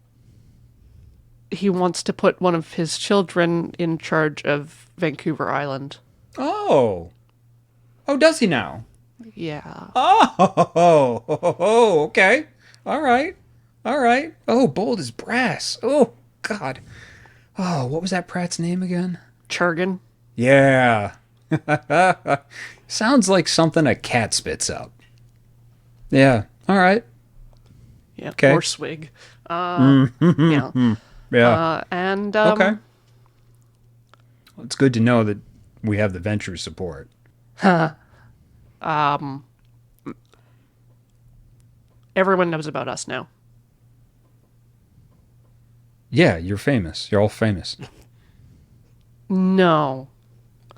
he wants to put one of his children in charge of Vancouver Island. Oh. Oh, does he now? Yeah. Oh, okay. All right. Oh, bold as brass. Oh, God. Oh, what was that Pratt's name again? Churgan. Yeah. Sounds like something a cat spits out. Yeah. All right. Yeah. Okay. Or Swig. Yeah. Yeah. And Okay. Well, it's good to know that we have the venture support. everyone knows about us now. Yeah, you're famous. You're all famous. No.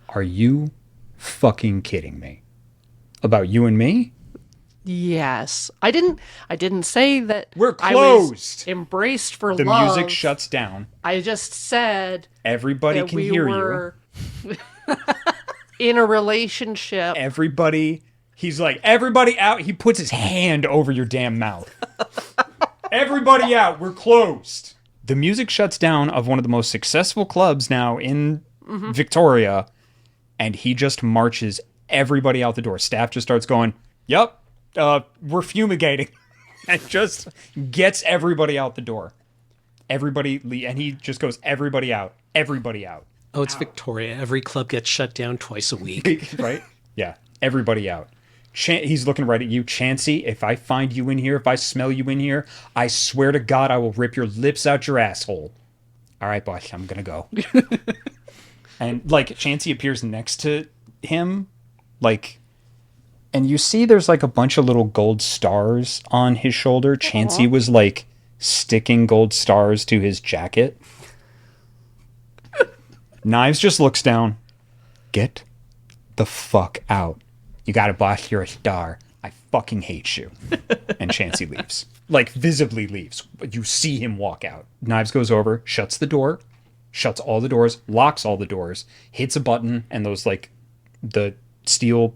Are you fucking kidding me? About you and me? Yes. I didn't say that We're I was closed. embraced for The love. music shuts down. I just said Everybody that can we hear were in a relationship. you. Everybody, he's like, everybody out. He puts his hand over your damn mouth. Everybody out. We're closed. The music shuts down of one of the most successful clubs now in Victoria, and he just marches everybody out the door. Staff just starts going, yep, we're fumigating. And just gets everybody out the door. And he just goes, everybody out. Everybody out. Oh, it's Victoria. Every club gets shut down twice a week. Right? Yeah. Everybody out. He's looking right at you. Chansey, if I find you in here, if I smell you in here, I swear to God, I will rip your lips out your asshole. All right, boss, I'm going to go. And, like, Chansey appears next to him, like, and you see there's, like, a bunch of little gold stars on his shoulder. Chansey was, like, sticking gold stars to his jacket. Knives just looks down. Get the fuck out. You got it, boss. You're a star. I fucking hate you. And Chansey leaves. Like, visibly leaves. You see him walk out. Knives goes over, shuts the door, shuts all the doors, locks all the doors, hits a button, and those, like, the steel,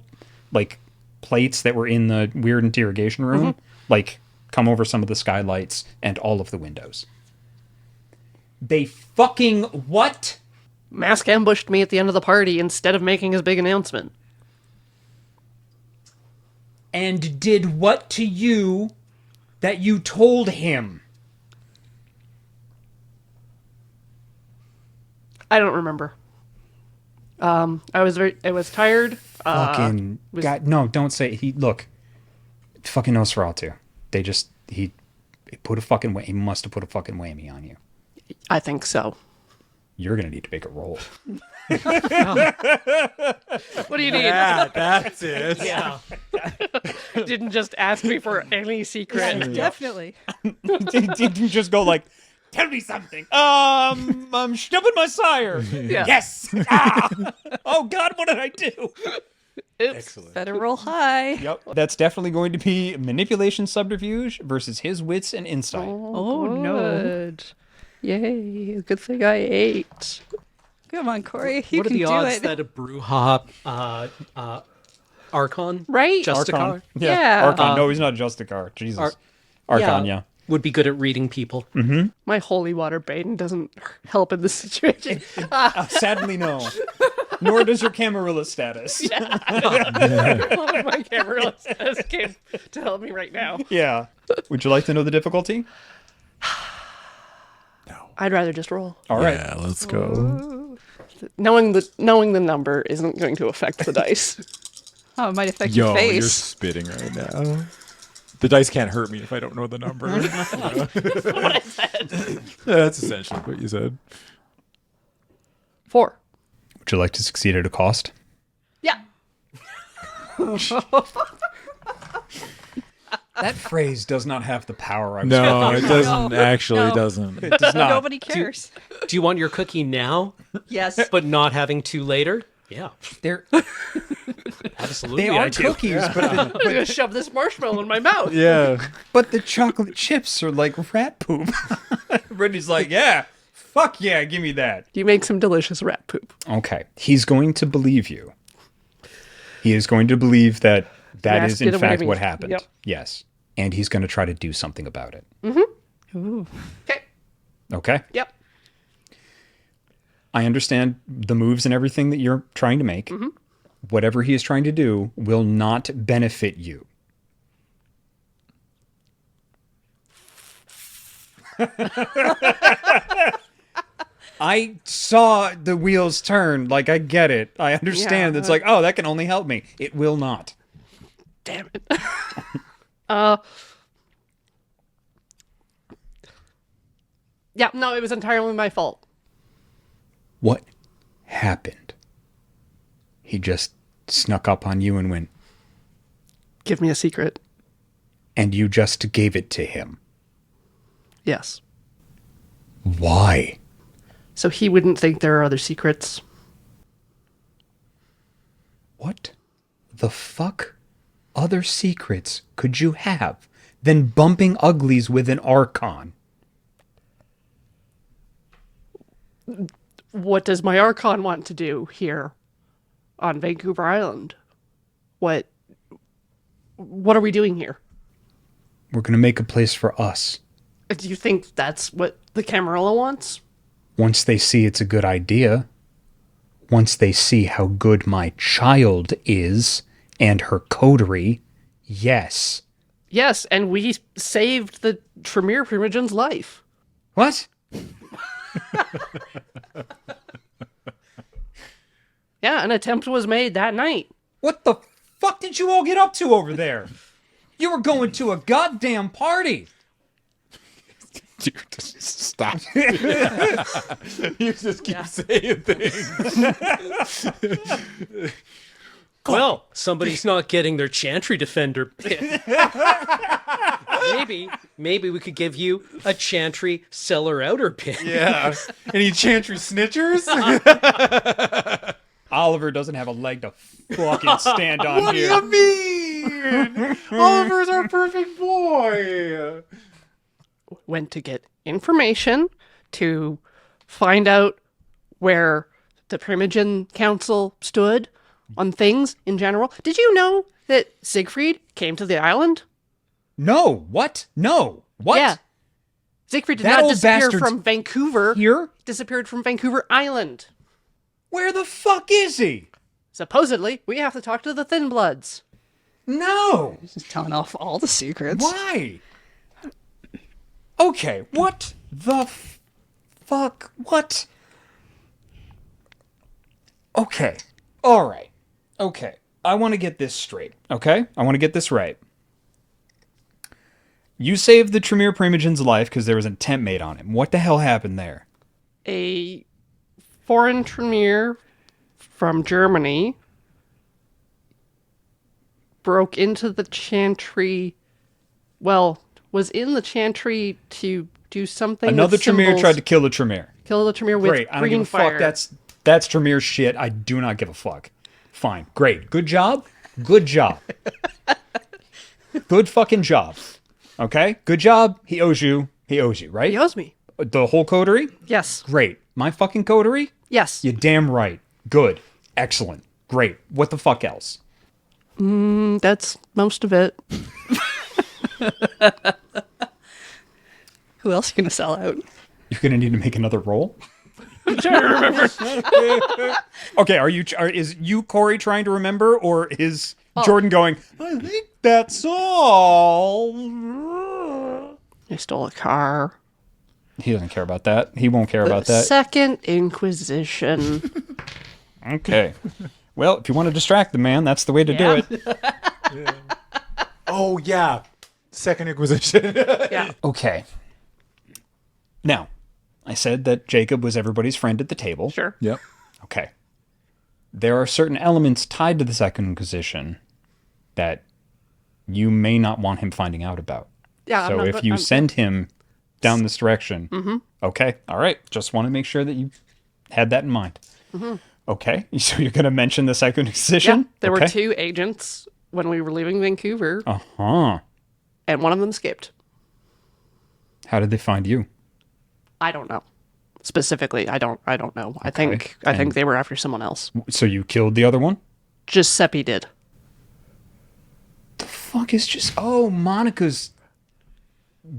like, plates that were in the weird interrogation room, like, come over some of the skylights and all of the windows. They fucking what? Mask ambushed me at the end of the party instead of making his big announcement. And did what to you that you told him? I don't remember. I was tired. Fucking God, no, don't say he. Look, fucking Nosferatu. He must have put a fucking whammy on you. I think so. You're gonna need to make a roll. What do you need? Yeah, that's it. Yeah. Didn't just ask me for any secret. Definitely. Did you just go like, tell me something? I'm stubbing my sire. Yeah. Yes. Ah! Oh God, what did I do? Excellent. Better roll high. Yep. That's definitely going to be manipulation subterfuge versus his wits and insight. Oh, no. Good. Yay. Good thing I ate. Come on, Corey. You What are can the do odds it. that a Brewha Archon, Right? Justicar, Yeah. Archon. No, he's not Justicar. Jesus. Archon, yeah. would be good at reading people? My holy water bane doesn't help in this situation. Sadly, no. Nor does your Camarilla status. My camera came to help me right now. Yeah. Would you like to know the difficulty? I'd rather just roll. All right. Yeah, let's go. Knowing the number isn't going to affect the dice. Oh, it might affect Yo, your you're face. spitting right now. The dice can't hurt me if I don't know the number. That's what I said. That's essentially what you said. 4. Would you like to succeed at a cost? Yeah. That phrase does not have the power I was No, it doesn't. No. Actually, No. it doesn't. It does not. Nobody cares. Do you want your cookie now, Yes. but not having to later? Yeah, They're absolutely. they are I do. cookies, I'm gonna shove this marshmallow in my mouth. Yeah. but the chocolate chips are like rat poop. Brittany's like, yeah, fuck yeah, give me that. You make some delicious rat poop. Okay, he's going to believe you. He is going to believe that that Mask is in did fact away what with- happened. yep. Yes, and he's going to try to do something about it. Okay. Okay. Yep. I understand the moves and everything that you're trying to make. Whatever he is trying to do will not benefit you. I saw the wheels turn. Like, I get it. I understand. Yeah. It's like, oh, that can only help me. It will not. Damn it. Yeah, no, it was entirely my fault. What happened? He just snuck up on you and went, Give me a secret. and you just gave it to him. Yes. Why? So he wouldn't think there are other secrets. What the fuck other secrets could you have than bumping uglies with an Archon? What does my Archon want to do here on Vancouver Island? What are we doing here? We're going to make a place for us. Do you think that's what the Camarilla wants? Once they see it's a good idea, once they see how good my child is and her coterie, yes. Yes, and we saved the Tremere Primogen's life. What? Yeah, an attempt was made that night. What the fuck did you all get up to over there? You were going to a goddamn party. Dude, just stop. You just keep saying things. Well, somebody's not getting their Chantry Defender pin. Maybe we could give you a Chantry Cellar Outer pin. Yeah. Any Chantry snitchers? Oliver doesn't have a leg to fucking stand on What do here. you mean? Oliver's our perfect boy. Went to get information to find out where the Primogen Council stood on things in general. Did you know that Siegfried came to the island? No, what? No, what? Yeah. Siegfried did That not old disappear bastard's from Vancouver. Here? Disappeared from Vancouver Island. Where the fuck is he? Supposedly, we have to talk to the Thin Bloods. No. Just telling off all the secrets. Why? Okay, what the fuck? What? Okay. All right. Okay. I want to get this straight. Okay? I want to get this right. You saved the Tremere Primogen's life because there was an attempt made on him. What the hell happened there? A foreign Tremere from Germany broke into the Chantry. Well, was in the Chantry to do something. Another with Tremere symbols. tried to kill the Tremere. Kill the Tremere with Great. I don't give green a fire. fuck. That's Tremere shit. I do not give a fuck. Fine. Great. Good job. Good job. Good fucking job. Okay? Good job. He owes you. He owes you, right? He owes me. The whole coterie? Yes. Great. My fucking coterie? Yes. You damn right. Good. Excellent. Great. What the fuck else? That's most of it. Who else are you going to sell out? You're gonna need to make another roll. I'm trying to remember. Okay, is you Corey trying to remember, or is Jordan going? I think that's all. I stole a car. He doesn't care about that. He won't care about that. Second Inquisition. Okay. Well, if you want to distract the man, that's the way to do it. Oh, yeah. Second Inquisition. Yeah. Okay. Now, I said that Jacob was everybody's friend at the table. Sure. Yep. Okay. There are certain elements tied to the Second Inquisition that you may not want him finding out about. Yeah. So if you send him down this direction, okay, all right. Just want to make sure that you had that in mind. Okay, so you're going to mention the Psycho Inquisition? Yeah, there were Okay. 2 agents when we were leaving Vancouver, Uh-huh. and one of them escaped. How did they find you? I don't know. Specifically, I don't know. I Okay. think they were after someone else. So you killed the other one? Giuseppe did. The fuck is just... Oh, Monica's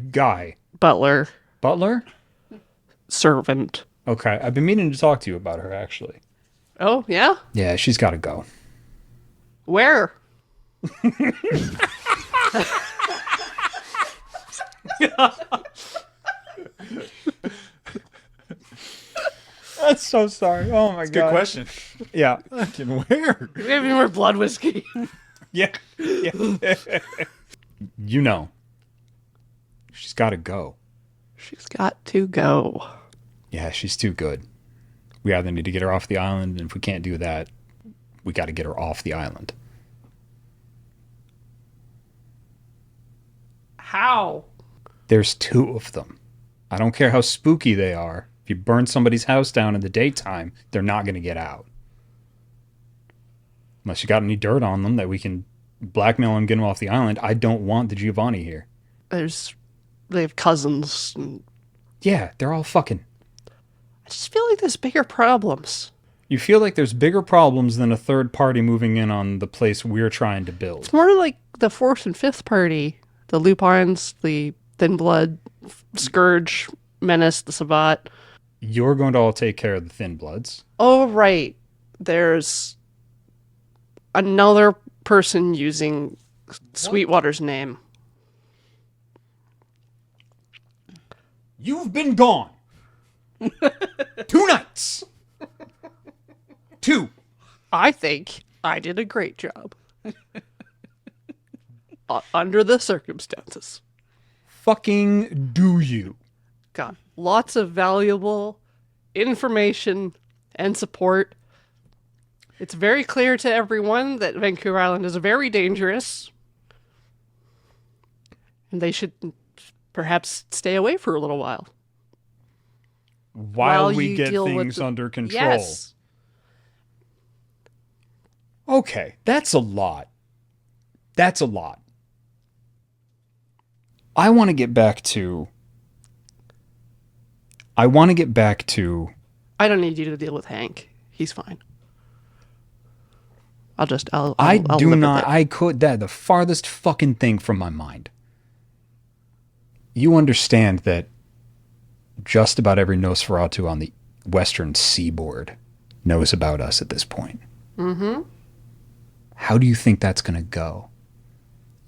guy. Butler, Butler? servant. Okay, I've been meaning to talk to you about her, actually. Oh, yeah? Yeah, she's got to go. Where? That's so sorry. Oh, my God. Good question. Yeah. Fucking where? Do we have any more blood whiskey? Yeah. Yeah. You know. She's got to go. She's got to go. Yeah, she's too good. We either need to get her off the island, and if we can't do that, we got to get her off the island. How? There's 2 of them. I don't care how spooky they are. If you burn somebody's house down in the daytime, they're not going to get out. Unless you got any dirt on them that we can blackmail them and get them off the island. I don't want the Giovanni here. They have cousins. And Yeah, they're all fucking... I just feel like there's bigger problems. You feel like there's bigger problems than a third party moving in on the place we're trying to build. It's more like the 4th and 5th party. The Lupines, the Thin Blood, Scourge, Menace, the Savat. You're going to all take care of the Thin Bloods. Oh, right. There's another person using Sweetwater's name. You've been gone 2 nights. 2. I think I did a great job. Under the circumstances. Fucking do you? Got lots of valuable information and support. It's very clear to everyone that Vancouver Island is very dangerous. And they should perhaps stay away for a little while. While we you get deal with things the- under control. Yes. Okay, that's a lot. That's a lot. I want to get back to... I don't need you to deal with Hank. He's fine. I'll I I'll do live with not... it. I could... That the farthest fucking thing from my mind. You understand that just about every Nosferatu on the western seaboard knows about us at this point. Mm-hmm. How do you think that's going to go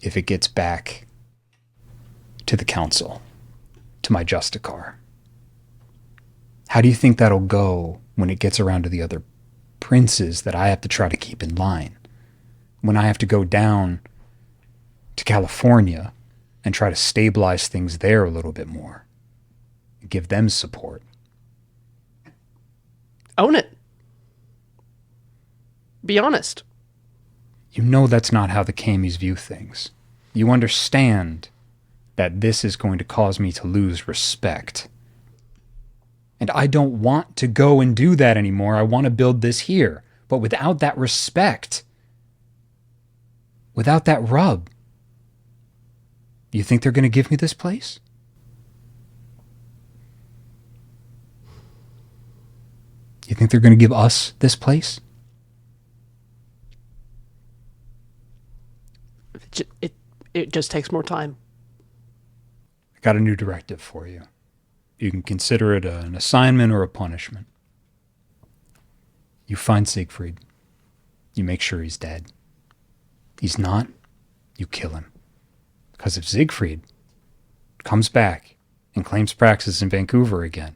if it gets back to the council, to my Justicar? How do you think that'll go when it gets around to the other princes that I have to try to keep in line? When I have to go down to California and try to stabilize things there a little bit more, give them support. Own it. Be honest. You know that's not how the Camies view things. You understand that this is going to cause me to lose respect. And I don't want to go and do that anymore. I want to build this here. But without that respect, without that rub, you think they're going to give me this place? You think they're going to give us this place? It just takes more time. I got a new directive for you. You can consider it an assignment or a punishment. You find Siegfried. You make sure he's dead. He's not, you kill him. Because if Siegfried comes back and claims praxis in Vancouver again,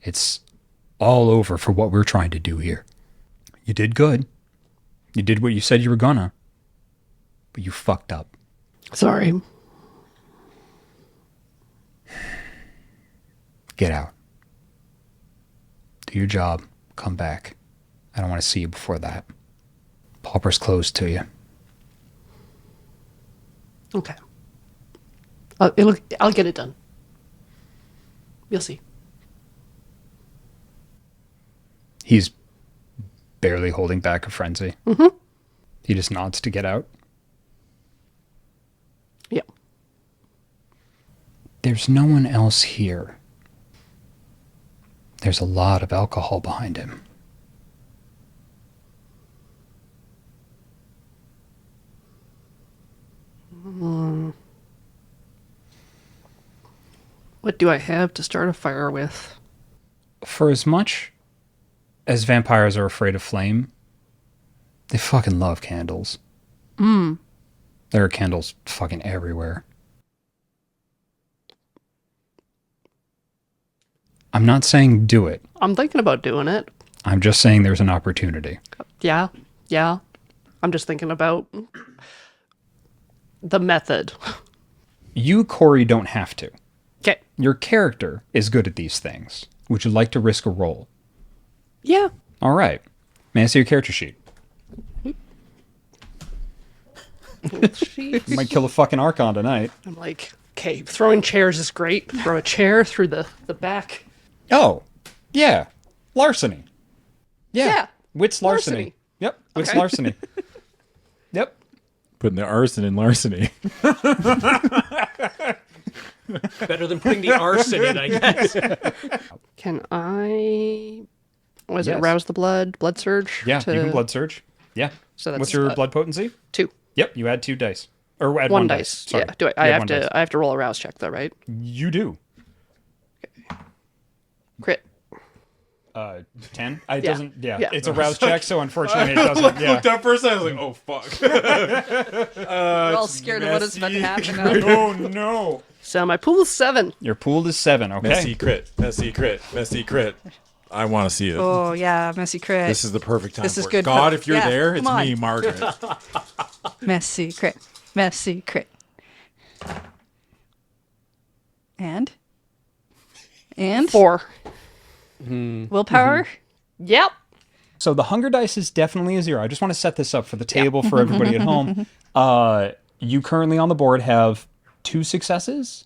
it's all over for what we're trying to do here. You did good. You did what you said you were gonna. But you fucked up. Sorry. Get out. Do your job. Come back. I don't want to see you before that. Pauper's closed to you. Okay. I'll get it done. You'll see. He's barely holding back a frenzy. He just nods to get out. Yeah. There's no one else here. There's a lot of alcohol behind him. What do I have to start a fire with? For as much as vampires are afraid of flame, they fucking love candles. There are candles fucking everywhere. I'm not saying do it. I'm thinking about doing it. I'm just saying there's an opportunity. Yeah. I'm just thinking about the method. You, Corey, don't have to. Okay. Your character is good at these things. Would you like to risk a roll? Yeah. All right. May I see your character sheet? You might kill a fucking Archon tonight. I'm like, okay, throwing chairs is great. Throw a chair through the back. Oh, yeah. Larceny. Yeah. Wits larceny. Larceny. Yep. Wits Okay. larceny. Yep. Putting the arson in larceny. Better than putting the arson in, I guess. Can I... Was Yes. it rouse the blood surge? Yeah, you can blood surge. Yeah. So that's, What's your blood potency? 2. Yep, you add 2 dice. Or add One one dice. Sorry. Yeah. Do You I add have one to dice. I have to roll a rouse check though, right? You do. Crit. 10? It Yeah. doesn't. Yeah. Yeah. It's a rouse check, so unfortunately it doesn't. Yeah. Looked up first, I was like, oh, fuck. We're all scared of what is about to happen now. Oh no. So my pool is 7. Your pool is 7. Okay. Messy crit. Messy crit. Messy crit. I want to see it. Oh, yeah, messy crit. This is the perfect time This is for it. good. God, if you're Yeah, there, it's come on. me, Margaret. Messy crit. Messy crit. And? 4. Willpower? Yep. So the hunger dice is definitely a 0. I just want to set this up for the table for everybody at home. You currently on the board have 2 successes?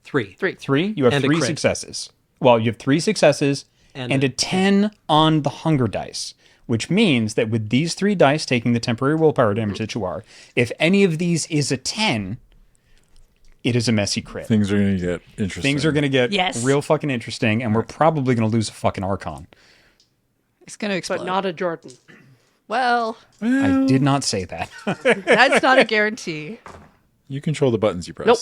3. 3? You have And a 3 crit. successes. Well, you have 3 successes And and a a 10 on the hunger dice, which means that with these 3 dice taking the temporary willpower damage that you are, if any of these is a 10, it is a messy crit. Things are going to get interesting. Things are going to get Yes. real fucking interesting, and we're probably going to lose a fucking Archon. It's going to explode. But not a Jordan. Well, I did not say that. that's not a guarantee. You control the buttons you press. Nope.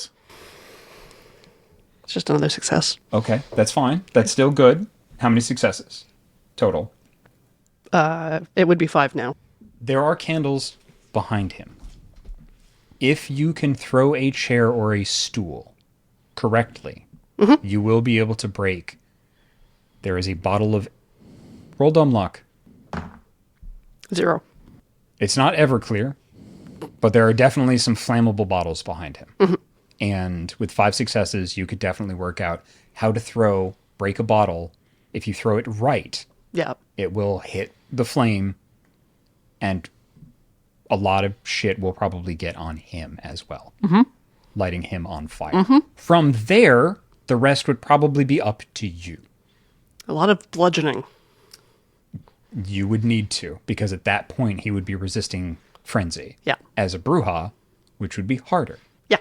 It's just another success. Okay, that's fine. That's still good. How many successes total? It would be 5 now. There are candles behind him. If you can throw a chair or a stool correctly, you will be able to break. There is a bottle of... Roll dumb luck. 0. It's not Everclear, but there are definitely some flammable bottles behind him. And with 5 successes, you could definitely work out how to break a bottle. If you throw it right, Yeah. it will hit the flame, and a lot of shit will probably get on him as well, lighting him on fire. From there, the rest would probably be up to you. A lot of bludgeoning. You would need to, because at that point he would be resisting frenzy. Yeah. As a Bruja, which would be harder. Yeah.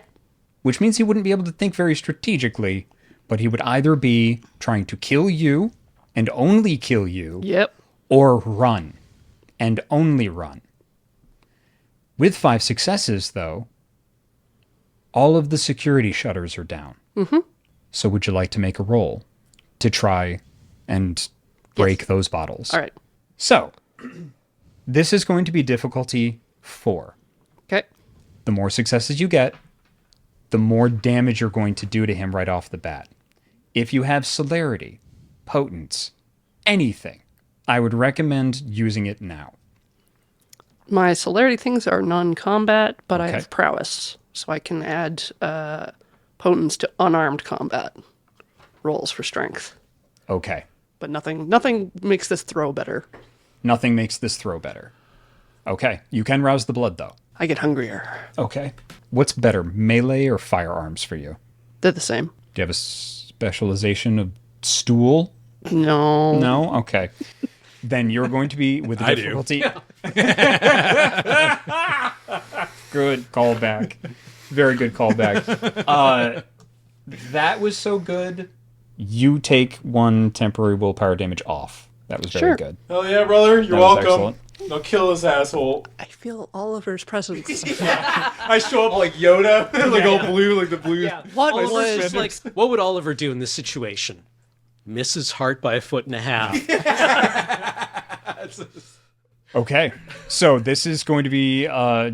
Which means he wouldn't be able to think very strategically, but he would either be trying to kill you and only kill you, Yep. or run and only run. With 5 successes, though, all of the security shutters are down. So would you like to make a roll to try and break those bottles? All right. So, this is going to be difficulty 4. Okay. The more successes you get, the more damage you're going to do to him right off the bat. If you have celerity, potence, anything, I would recommend using it now. My celerity things are non-combat, but I Okay. have prowess, so I can add potence to unarmed combat rolls for strength. Okay. But nothing makes this throw better. Nothing makes this throw better. Okay. You can rouse the blood, though. I get hungrier. Okay. What's better, melee or firearms for you? They're the same. Do you have a specialization of stool? No. No? Okay. then you're going to be with the I do. difficulty. Good callback. Very good callback. That was so good. You take 1 temporary willpower damage off. That was very Sure. good. Hell yeah, brother. You're That was welcome. excellent. Now kill this asshole. I feel Oliver's presence. I show up like Yoda, like all blue, like the blue. What Oliver's was just like, what would Oliver do in this situation? Miss his heart by 1.5 feet. Okay. So this is going to be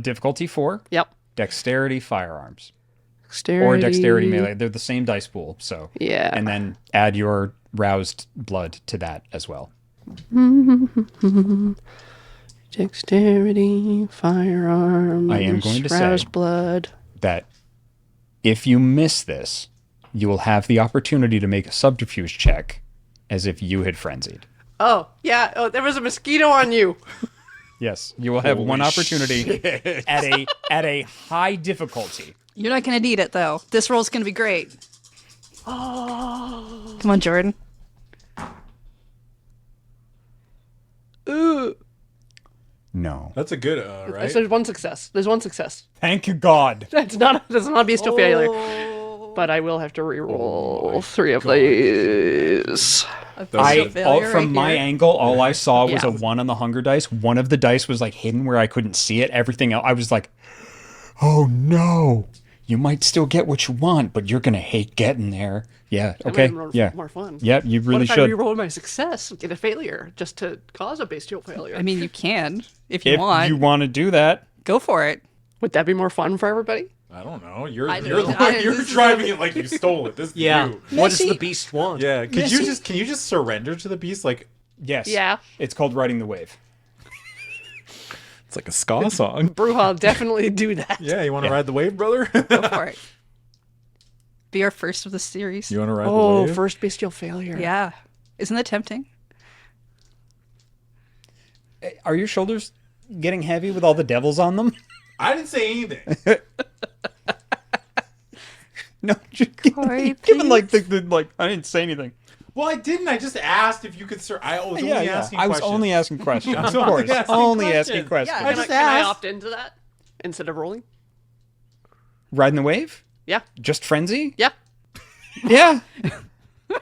difficulty 4. Yep. Dexterity firearms. Dexterity. Or dexterity melee. They're the same dice pool. So Yeah. And then add your roused blood to that as well. Dexterity, firearms. I am going to say- roused blood. That if you miss this, you will have the opportunity to make a subterfuge check as if you had frenzied. Oh, yeah. Oh, there was a mosquito on you. Yes, you will have one opportunity at a high difficulty. You're not going to need it, though. This roll's going to be great. Oh. Come on, Jordan. Ooh. No. That's a good, right? There's one success. There's one success. Thank you, God. That's not a bestial failure. But I will have to re-roll 3 of these. From my angle, all I saw was Yeah. a 1 on the hunger dice. One of the dice was like hidden where I couldn't see it. Everything else, I was like, oh no. You might still get what you want, but you're gonna hate getting there. Yeah. Okay. Yeah. More fun. Yep. You really What if I should. re-roll my success and get a failure just to cause a bestial failure? I mean, you can if you If want. you want to do that, Go for it. Would that be more fun for everybody? I don't know. You're I don't you're, know. the I- one- you're this is driving it like you stole it. This is Yeah. you. What does Messy. the beast want? Yeah. Can Messy. you just surrender to the beast? Like yes. Yeah. It's called riding the wave. it's like a ska song. Bruja definitely do that. Yeah. You want to ride the wave, brother? Go for it. Be our first of the series. You want to ride the Oh, wave? first bestial failure. Yeah. Isn't that tempting? Are your shoulders getting heavy with all the devils on them? I didn't say anything. No. Corey, Given like the like, I didn't say anything. Well, I didn't. I just asked if you could. I was only asking I was questions. only asking questions. Of only course. asking Only questions. asking questions. Can I, just can I asked. opt into that instead of rolling? Riding the wave? Yeah. Just frenzy? Yeah. Yeah.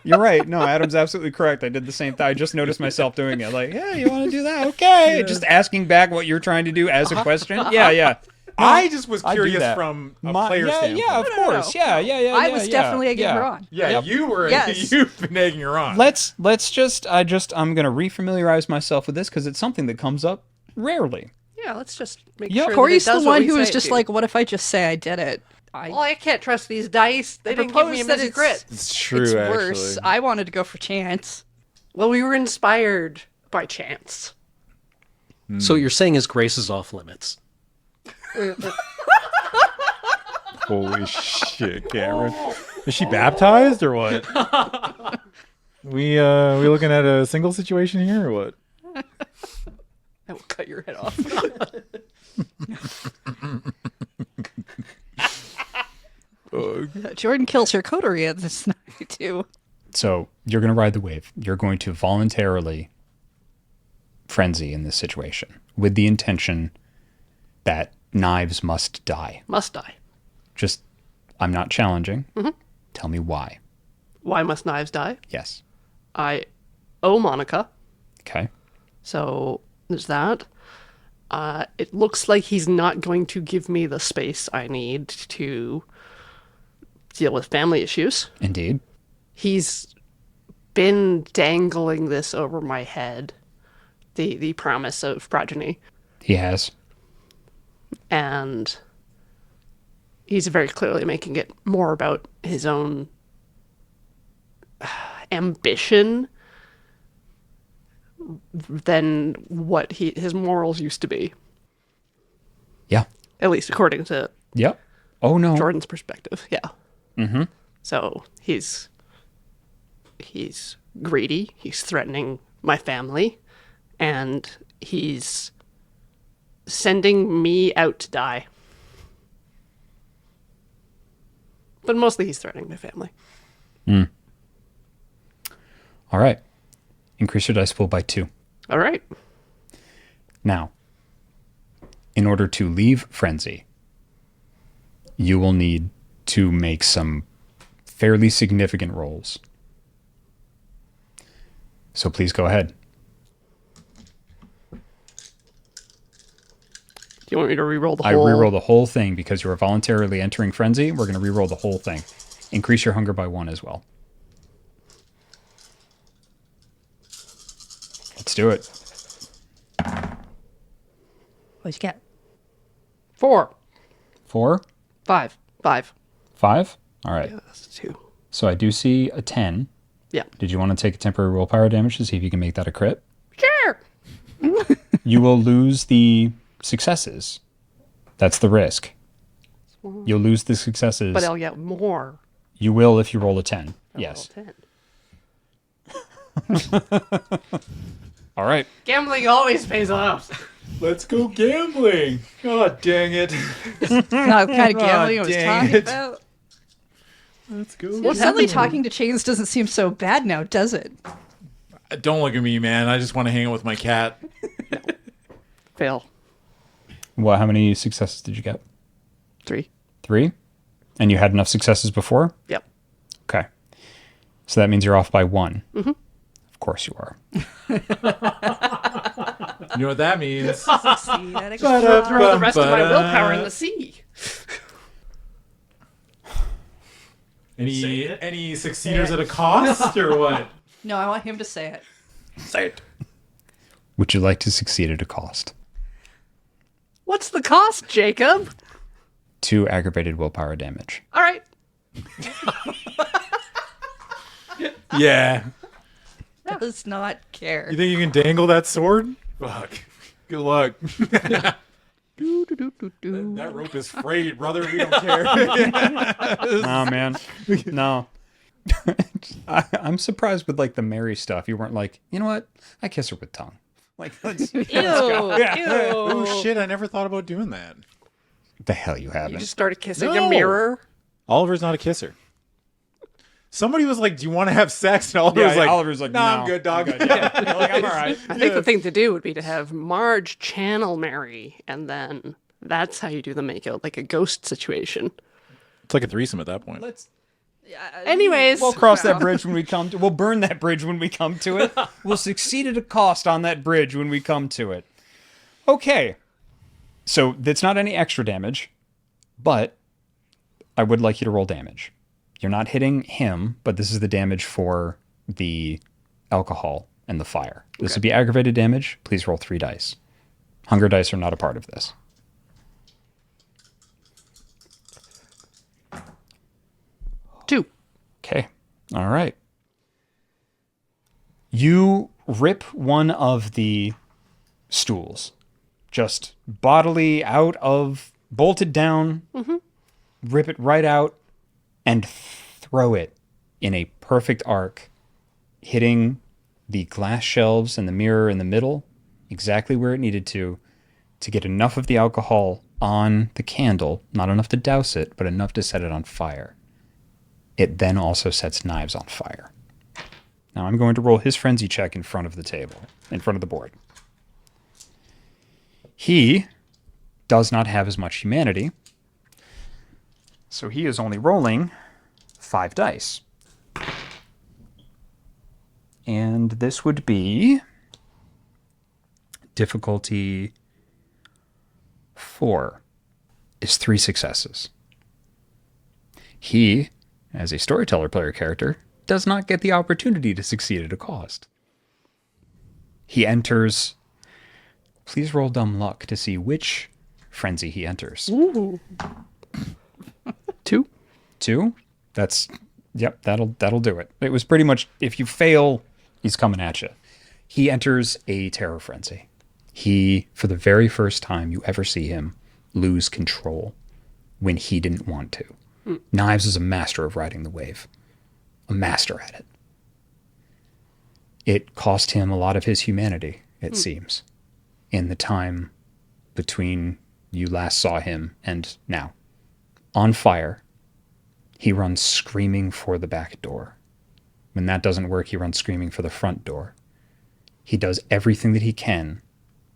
You're right. No, Adam's absolutely correct. I did the same thing. I just noticed myself doing it. Like, yeah, you want to do that? Okay. Just asking back what you're trying to do as a question. Yeah, yeah. I just was I do curious that. from a My- player yeah, standpoint. yeah, of course. Yeah, yeah, yeah. I yeah, was yeah, definitely egging yeah. her on. Yeah, Yep. you were. Yes. You've been egging her on. I'm gonna refamiliarize myself with this because it's something that comes up rarely. Yeah, let's just make Yeah, sure Corey's that it the does what one we who say was it just to. like, what if I just say I did it? Well, I can't trust these dice. They didn't give me a propose that messy it's- crit. It's true, It's actually. worse. I wanted to go for chance. Well, we were inspired by chance. So what you're saying is Grace is off limits. Holy shit, Cameron. Is she baptized or what? we looking at a single situation here or what? I will cut your head off. Jordan kills her coterie at this night, too. So you're going to ride the wave. You're going to voluntarily frenzy in this situation with the intention that knives must die. Must die. Just, I'm not challenging. Tell me why. Why must knives die? Yes. I owe Monica, Okay. so there's that. It looks like he's not going to give me the space I need to deal with family issues. Indeed. He's been dangling this over my head, the promise of progeny, He has. and he's very clearly making it more about his own ambition than what his morals used to be, Yeah. at least according to Yep. Oh, no. Jordan's perspective. Yeah. Mm-hmm. So he's greedy. He's threatening my family, and he's sending me out to die. But mostly he's threatening my family. All right. Increase your dice pool by 2. All right. Now, in order to leave Frenzy, you will need to make some fairly significant rolls. So please go ahead. Do you want me to re-roll the I whole? reroll the whole thing because you are voluntarily entering Frenzy. We're going to reroll the whole thing. Increase your hunger by 1 as well. Let's do it. What'd you get? 4. 4, 5. 5. 5. All right. Yeah, that's 2. So I do see a 10. Yeah. Did you want to take a temporary willpower damage to see if you can make that a crit? Sure. You will lose the successes. That's the risk. You'll lose the successes. But I'll get more. You will if you roll a 10. I'll Yes. roll 10. All right. Gambling always pays off. Let's go gambling. God dang it. Not the kind of gambling I was dang talking it. about. Let's go. Well, suddenly talking to chains doesn't seem so bad now, does it? Don't look at me, man. I just want to hang out with my cat. Fail. Well, how many successes did you get? 3. 3? And you had enough successes before? Yep. Okay. So that means you're off by 1. Mm-hmm. Of course you are. You know what that means? See, that Throw the rest of my willpower in the sea. Any succeeders at a cost or what? No, I want him to say it. Say it. Would you like to succeed at a cost? What's the cost, Jacob? 2 aggravated willpower damage. All right. Yeah. Does not care. You think you can dangle that sword? Fuck. Good luck. That rope is frayed, brother. We don't care. Oh, man. No. I'm surprised with, like, the Mary stuff. You weren't like, you know what? I kiss her with tongue. Like, let's Ew. Oh, shit. I never thought about doing that. the hell you You haven't. just started kissing No. a mirror. Oliver's not a kisser. Somebody was like, do you want to have sex? And Oliver was like, Oliver's like, nah, no, I'm good, dog. Like, I'm all right. I think the thing to do would be to have Marge channel Mary, and then that's how you do the makeout, like a ghost situation. It's like a threesome at that point. Anyways, We'll cross that bridge when we come to. We'll burn that bridge when we come to it. We'll succeed at a cost on that bridge when we come to it. Okay. So that's not any extra damage, but I would like you to roll damage. You're not hitting him, but this is the damage for the alcohol and the fire. This would be aggravated damage. Please roll 3 dice. Hunger dice are not a part of this. 2. Okay. All right. You rip one of the stools, just bodily bolted down, rip it right out, and throw it in a perfect arc, hitting the glass shelves and the mirror in the middle, exactly where it needed to get enough of the alcohol on the candle, not enough to douse it, but enough to set it on fire. It then also sets knives on fire. Now I'm going to roll his frenzy check in front of the table, in front of the board. He does not have as much humanity, so he is only rolling 5 dice. And this would be difficulty 4 is 3 successes. He, as a storyteller player character, does not get the opportunity to succeed at a cost. He enters. Please roll dumb luck to see which frenzy he enters. Ooh. 2. 2? That's, yep, that'll do it. It was pretty much, if you fail, he's coming at you. He enters a terror frenzy. He, for the very first time you ever see him, lose control when he didn't want to. Knives is a master of riding the wave. A master at it. It cost him a lot of his humanity, it seems, in the time between you last saw him and now. On fire, he runs screaming for the back door. When that doesn't work, he runs screaming for the front door. he does everything that he can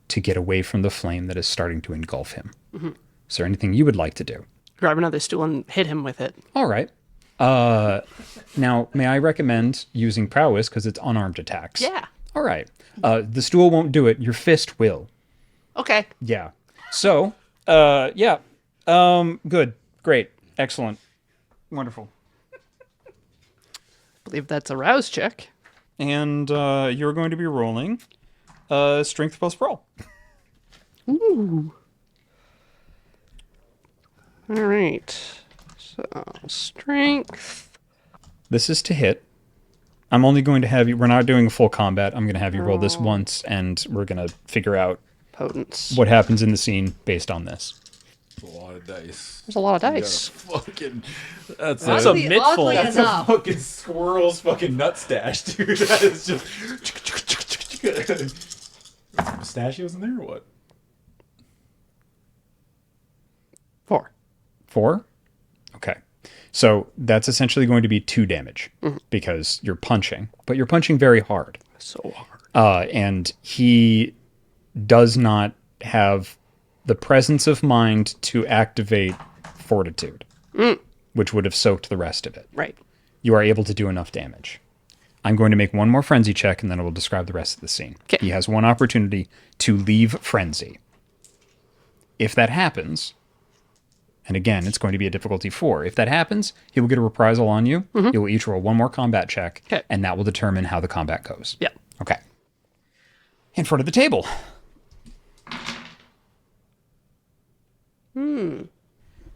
to get away from the flame that is starting to engulf him. Is there anything you would like to do? Grab another stool and hit him with it. All right. Now, may I recommend using prowess because it's unarmed attacks? Yeah. All right. The stool won't do it. Your fist will. Okay. Yeah. So, yeah. Good. Great. Excellent. Wonderful. Believe that's a rouse check. And you're going to be rolling strength plus brawl. Ooh. All right. So, strength. This is to hit. I'm only going to have you... We're not doing a full combat. I'm going to have you roll this once, and we're going to figure out Potence. what happens in the scene based on this. A lot of dice. There's a lot of dice. Fucking, that's That's a midful. That's a fucking squirrel's fucking nut stash, dude. That is just... Pistachios in there or what? 4. 4? Okay. So that's essentially going to be 2 damage because you're punching, but you're punching very hard. So hard. And he does not have the presence of mind to activate fortitude, which would have soaked the rest of it. Right. You are able to do enough damage. I'm going to make one more frenzy check, and then I will describe the rest of the scene. Okay. He has one opportunity to leave frenzy. If that happens, and again, it's going to be a difficulty 4. If that happens, he will get a reprisal on you. You will each roll one more combat check, Okay. and that will determine how the combat goes. Yeah. Okay. In front of the table.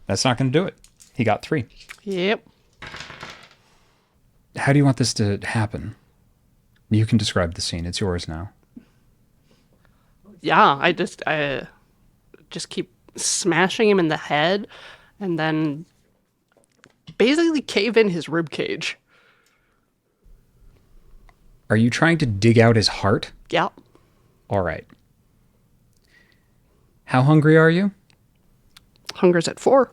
That's not going to do it. He got 3. Yep. How do you want this to happen? You can describe the scene. It's yours now. Yeah, I just keep smashing him in the head and then basically cave in his rib cage. Are you trying to dig out his heart? Yeah. All right. How hungry are you? Hunger's at 4.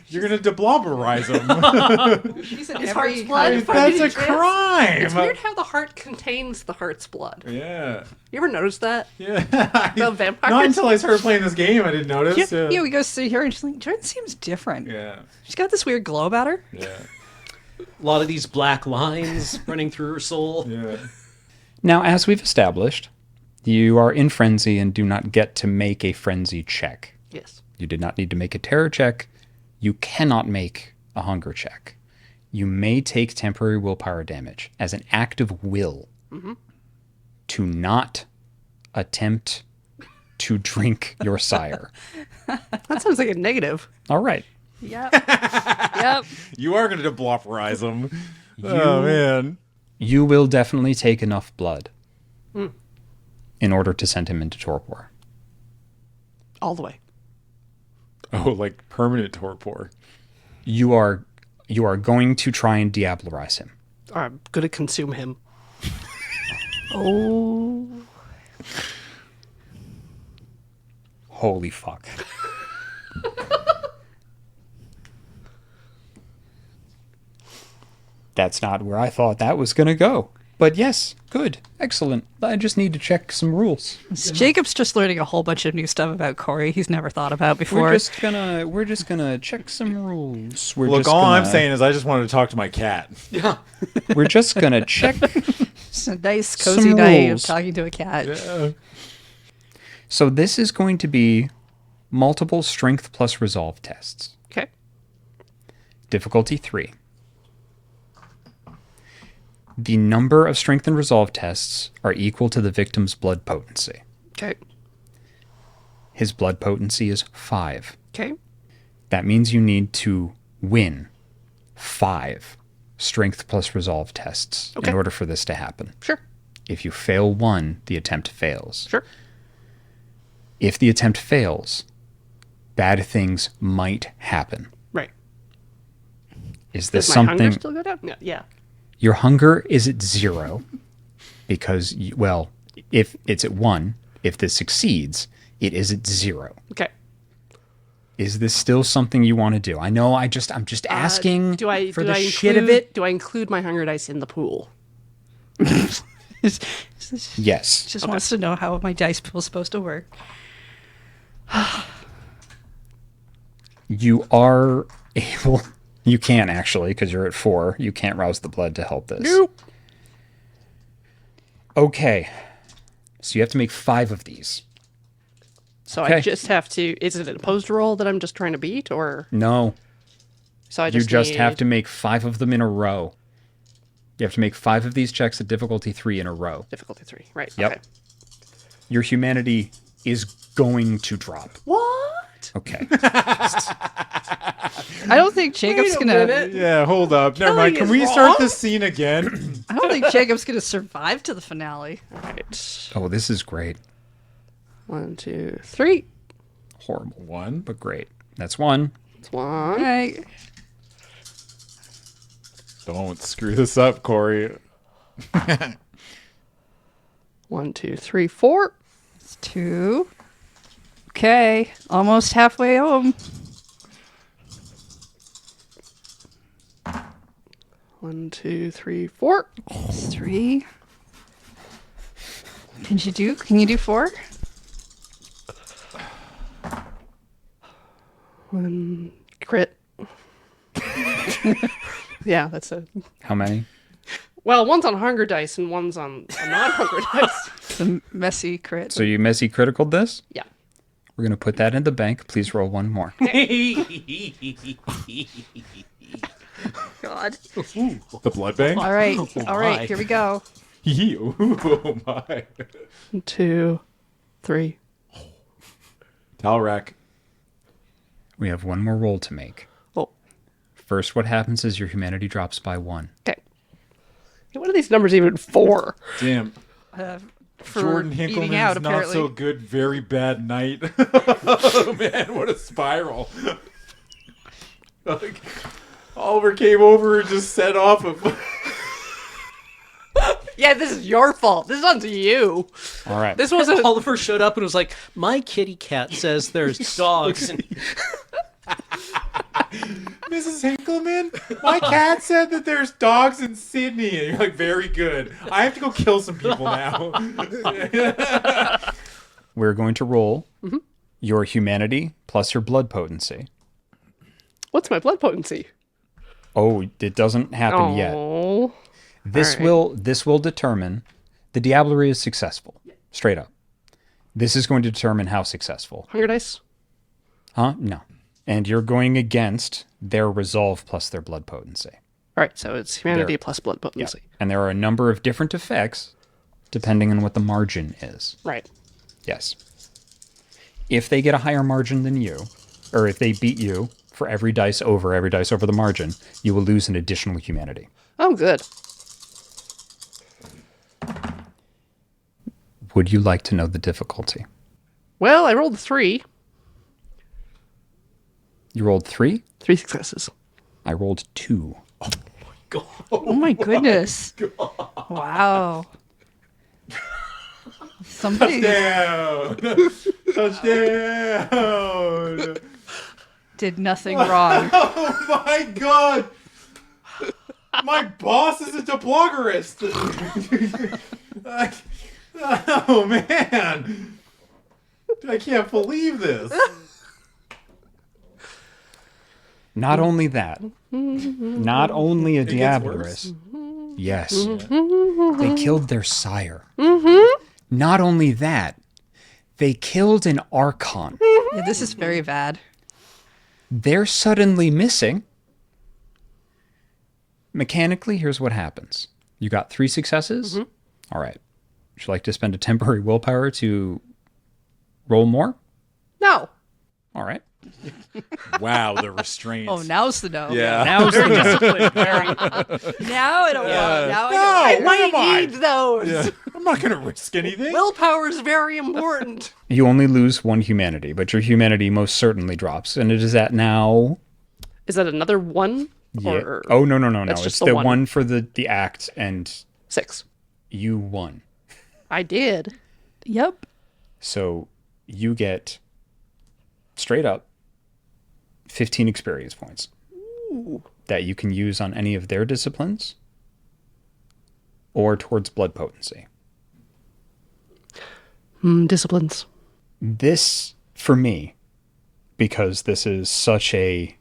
You're gonna deblobberize him. His heart's blood. That's a crime. It's weird how the heart contains the heart's blood. Yeah. You ever noticed that? Yeah. The vampires? Not until I started playing this game, I didn't notice. Yeah, we go see her and she's like, Jordynne seems different. Yeah. She's got this weird glow about her. Yeah. A lot of these black lines running through her soul. Yeah. Now, as we've established, you are in frenzy and do not get to make a frenzy check. Yes. You did not need to make a terror check. You cannot make a hunger check. You may take temporary willpower damage as an act of will to not attempt to drink your sire. That sounds like a negative. All right. Yep. Yep. You are gonna deblobberize him. Oh man. You will definitely take enough blood in order to send him into torpor. All the way. Oh, like permanent torpor. You are going to try and diablerize him. I'm gonna consume him. Oh. Holy fuck. That's not where I thought that was going to go. But yes, good. Excellent. I just need to check some rules. Jacob's just learning a whole bunch of new stuff about Corey he's never thought about before. We're just gonna check some rules. Look, all I'm saying is I just wanted to talk to my cat. Yeah. We're just gonna check. It's a nice, cozy Some night of rules. talking to a cat. Yeah. So this is going to be multiple strength plus resolve tests. Okay. Difficulty 3. The number of strength and resolve tests are equal to the victim's blood potency. Okay. His blood potency is 5. Okay. That means you need to win 5 strength plus resolve tests Okay. in order for this to happen. Sure. If you fail one, the attempt fails. Sure. If the attempt fails, bad things might happen. Right. Is this Does my hunger something... still go down? No. Yeah. Your hunger is at 0 because, well, if it's at 1, if this succeeds, it is at 0. Okay. Is this still something you want to do? I know I'm just asking for the shit of it. Do I include my hunger dice in the pool? Yes. Just wants to know how my dice pool is supposed to work. You are able... You can't, actually, because you're at 4. You can't rouse the blood to help this. Nope. Okay. So you have to make 5 of these. So Okay. I just have to... Is it an opposed roll that I'm just trying to beat, or... No. So I You just need... have to make 5 of them in a row. You have to make 5 of these checks at difficulty 3 in a row. Difficulty 3. Right. Yep. Okay. Your humanity is going to drop. What? Okay. I don't think Jacob's gonna. Yeah, hold up. Never mind. Can is we wrong. start this scene again? I don't think Jacob's gonna survive to the finale. Right. Oh, this is great. 1, 2, 3. Horrible. 1. But great. That's 1. That's 1. All right. Don't screw this up, Corey. 1, 2, 3, 4. It's 2. Okay, almost halfway home. 1, 2, 3, 4. It's 3. Can you do 4? 1 crit. Yeah, that's it. How many? Well, one's on hunger dice and one's on a non-hunger dice. It's a messy crit. So you messy criticaled this? Yeah. We're going to put that in the bank. Please roll 1 more. God. The blood bank? All right. Oh, All right. my. Here we go. Oh my. 1, 2, 3. Talrac. We have 1 more roll to make. Oh, First, what happens is your humanity drops by 1. okay. Hey, what are these numbers even for? Damn. For Jordan eating Hinkleman's out, not apparently. so good, very bad night. Oh man, what a spiral. Like, Oliver came over and just set off a... Yeah, this is your fault. This one's you. All right. This wasn't... Oliver showed up and was like, "My kitty cat says there's dogs." And Mrs. Hinkleman, my cat said that there's dogs in Sydney. And you're like, very good. I have to go kill some people now. We're going to roll your humanity plus your blood potency. What's my blood potency? Oh, it doesn't happen yet. Oh. This will determine the diablerie is successful. Straight up. This is going to determine how successful. Hunger dice? Huh? No. And you're going against their resolve plus their blood potency. All right, so it's humanity There. plus blood Yeah. potency. And there are a number of different effects depending on what the margin is. Right. Yes. If they get a higher margin than you, or if they beat you for every dice over the margin, you will lose an additional humanity. Oh, good. Would you like to know the difficulty? Well, I rolled 3. You rolled 3? 3 successes. I rolled 2. Oh my goodness. Wow. Somebody Down. Touchdown. did nothing wrong. Oh my god. My boss is a deblogerist. Oh man. I can't believe this. Not only that, not only a gets worse? diablerist. Yes. They killed their sire. Not only that, they killed an archon. Yeah, this is very bad. They're suddenly missing. Mechanically, here's what happens. You got 3 successes? All right. Would you like to spend a temporary willpower to roll more? No. All right. Wow, the restraints. Oh, now's the no. Yeah. Now's the Now I don't want. Now No, I don't. why am I? Need those. Yeah. I'm not going to risk anything. Willpower is very important. You only lose 1 humanity, but your humanity most certainly drops. And it is at now... Is that another 1? Yeah. Or Oh, no. That's It's just the the one. one for the act, and 6. you won. I did. Yep. So you get straight up 15 experience points that you can use on any of their disciplines or towards blood potency. Disciplines. This, for me, because this is such a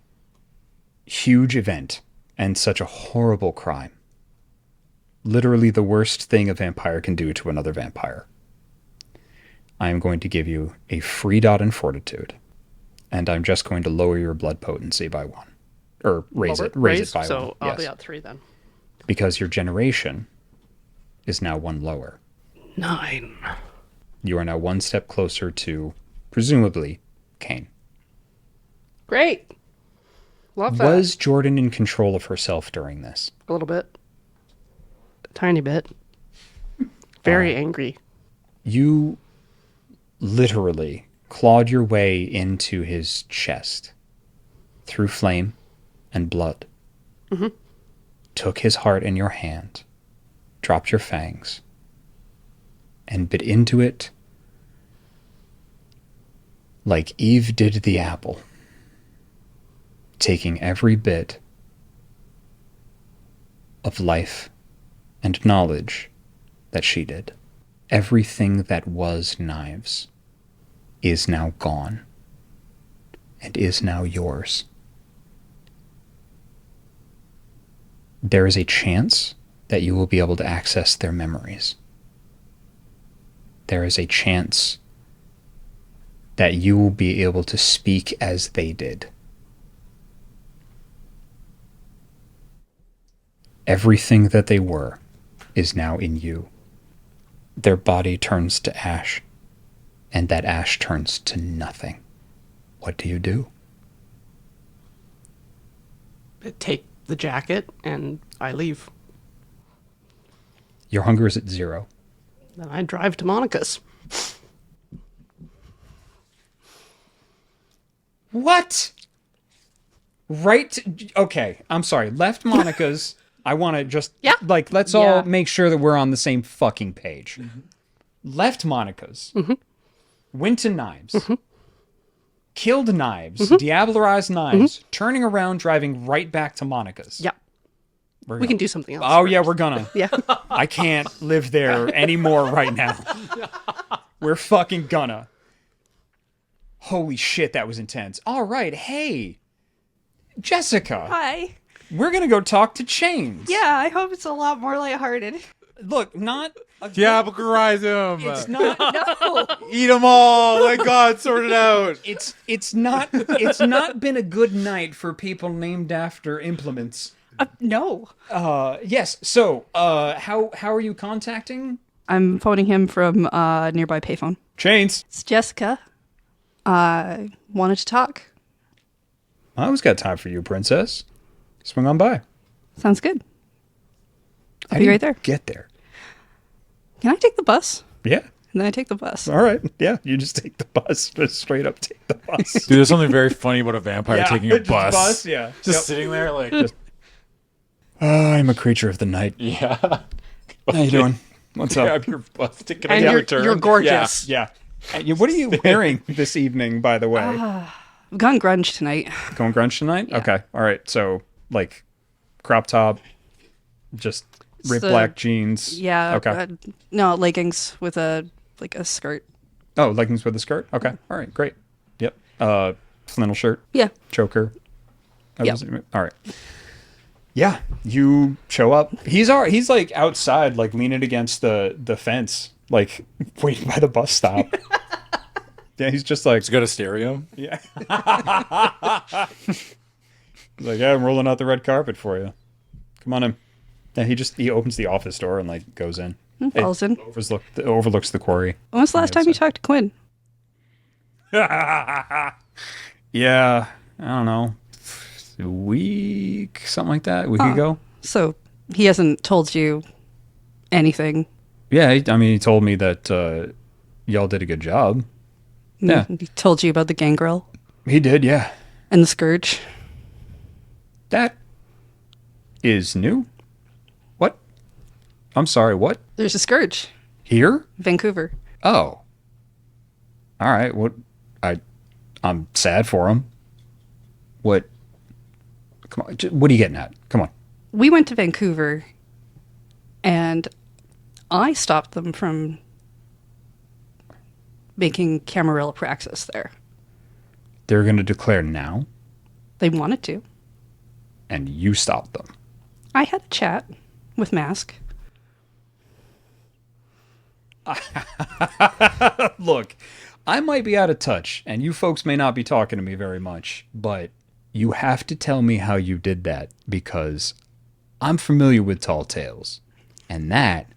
huge event and such a horrible crime, literally the worst thing a vampire can do to another vampire, I am going to give you a free dot in fortitude, and I'm just going to lower your blood potency by 1. Or raise it by 1. So I'll be Yes. at 3 then. Because your generation is now 1 lower. 9. You are now 1 step closer to, presumably, Cain. Great. Love that. Was Jordynne in control of herself during this? A little bit. A tiny bit. Very angry. You literally clawed your way into his chest through flame and blood. Took his heart in your hand, dropped your fangs, and bit into it like Eve did the apple, taking every bit of life and knowledge that she did. Everything that was Knives is now gone and is now yours. There is a chance that you will be able to access their memories. There is a chance that you will be able to speak as they did. Everything that they were is now in you. Their body turns to ash, and that ash turns to nothing. What do you do? Take the jacket and I leave. Your hunger is at 0. Then I drive to Monica's. What? Okay, I'm sorry. Left Monica's. I want to just, Yeah. let's all make sure that we're on the same fucking page. Left Monica's. Went to Knives. Killed Knives. Diablerized Knives. Turning around, driving right back to Monica's. Yeah. We can do something else. Oh, first. yeah, we're gonna. Yeah. I can't live there anymore right now. We're fucking gonna. Holy shit, that was intense. All right, hey, Jessica. Hi. We're gonna go talk to Chains. Yeah, I hope it's a lot more lighthearted. Look, not. Diablecarize him. It's not. No. Eat them all. Let God sort it out. It's not been a good night for people named after implements. No. Yes. So, how are you contacting I'm phoning him from a nearby payphone. Chains? It's Jessica. Wanted to talk. I always got time for you, princess. Swing on by. Sounds good. How be do you right there. Get there. Can I take the bus? Yeah. And then I take the bus. All right. Yeah. You just take the bus. Just straight up take the bus. Dude, there's something very funny about a vampire taking a just bus. Yeah. Just sitting there like, just, I'm a creature of the night. yeah. How you doing? What's up? Grab your bus ticket And and you're, return. you're gorgeous. Yeah. What are you wearing this evening, by the way? I've gone grunge tonight. Going grunge tonight? Yeah. Okay. All right. So, like, crop top, just ripped the- black jeans. Yeah. Okay. No, leggings with a skirt. Oh, leggings with a skirt? Okay. All right. Great. Yep. Flannel shirt, Yeah. choker. Yep. All right. Yeah. You show up. He's like outside, like leaning against the fence, like waiting by the bus stop. Yeah. He's just like, He's got a stereo. yeah. He's like, yeah, I'm rolling out the red carpet for you. Come on in. Yeah, he opens the office door and like goes in. Falls in. Overlooks the quarry. When was the last time you talked to Quinn? Yeah, I don't know, a week, something like that. A week ago. So he hasn't told you anything. Yeah, he told me that y'all did a good job. Yeah, He told you about the gangrel he did. Yeah, and the scourge. that is new. What? I'm sorry. What? There's a scourge. Here? Vancouver. Oh. All right. I'm sad for him. What? Come on. What are you getting at? Come on. We went to Vancouver, and I stopped them from making Camarilla Praxis there. They're going to declare now, They wanted to. and you stopped them. I had a chat with Mask. Look, I might be out of touch, and you folks may not be talking to me very much, but you have to tell me how you did that, because I'm familiar with tall tales, and that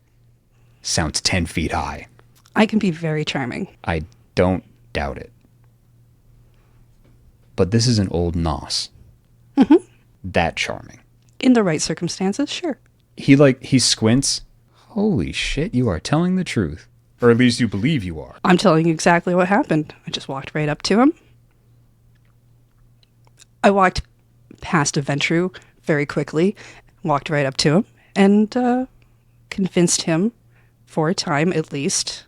sounds 10 feet high. I can be very charming. I don't doubt it. But this is an old Nos. Mm-hmm. That charming. In the right circumstances, sure. He squints. Holy shit, you are telling the truth. Or at least you believe you are. I'm telling you exactly what happened. I just walked right up to him. I walked past Aventru very quickly, walked right up to him, and convinced him, for a time at least,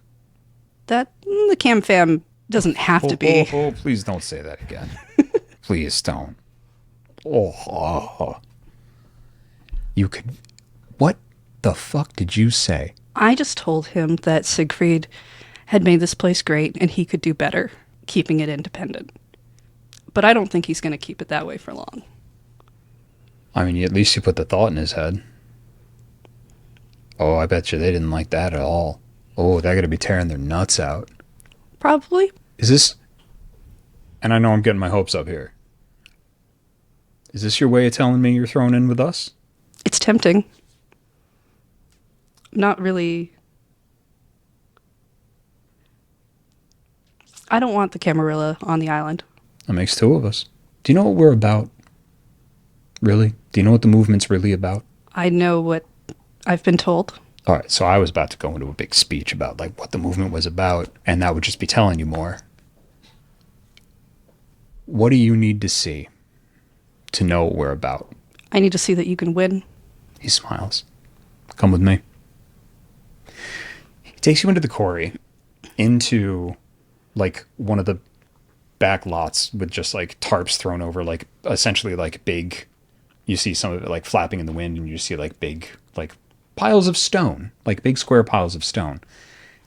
that the Cam Fam doesn't have to be. Oh, please don't say that again. Please don't. You could... What the fuck did you say? I just told him that Siegfried had made this place great and he could do better, keeping it independent. But I don't think he's going to keep it that way for long. I mean, at least you put the thought in his head. Oh, I bet you they didn't like that at all. Oh, they're going to be tearing their nuts out. Probably. Is this... And I know I'm getting my hopes up here. Is this your way of telling me you're thrown in with us? It's tempting. Not really. I don't want the Camarilla on the island. That makes two of us. Do you know what we're about? Really? Do you know what the movement's really about? I know what I've been told. All right, so I was about to go into a big speech about like what the movement was about, and that would just be telling you more. What do you need to see to know what we're about? I need to see that you can win. He smiles. Come with me. He takes you into the quarry, into like one of the back lots with just like tarps thrown over, like essentially like big, you see some of it like flapping in the wind, and you see like big like piles of stone, like big square piles of stone.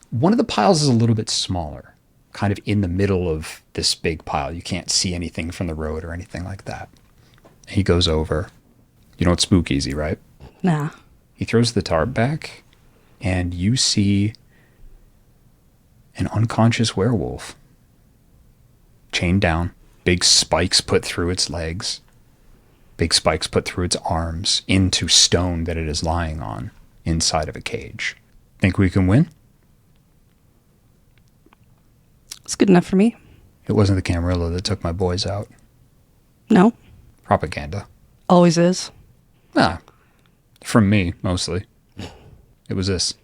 One of the piles is a little bit smaller, kind of in the middle of this big pile. You can't see anything from the road or anything like that. He goes over. You know it's spook easy, right? Nah. He throws the tarp back, and you see an unconscious werewolf. Chained down, big spikes put through its legs, big spikes put through its arms into stone that it is lying on inside of a cage. Think we can win? It's good enough for me. It wasn't the Camarilla that took my boys out. No. Propaganda. Always is. Ah, from me, mostly. It was this.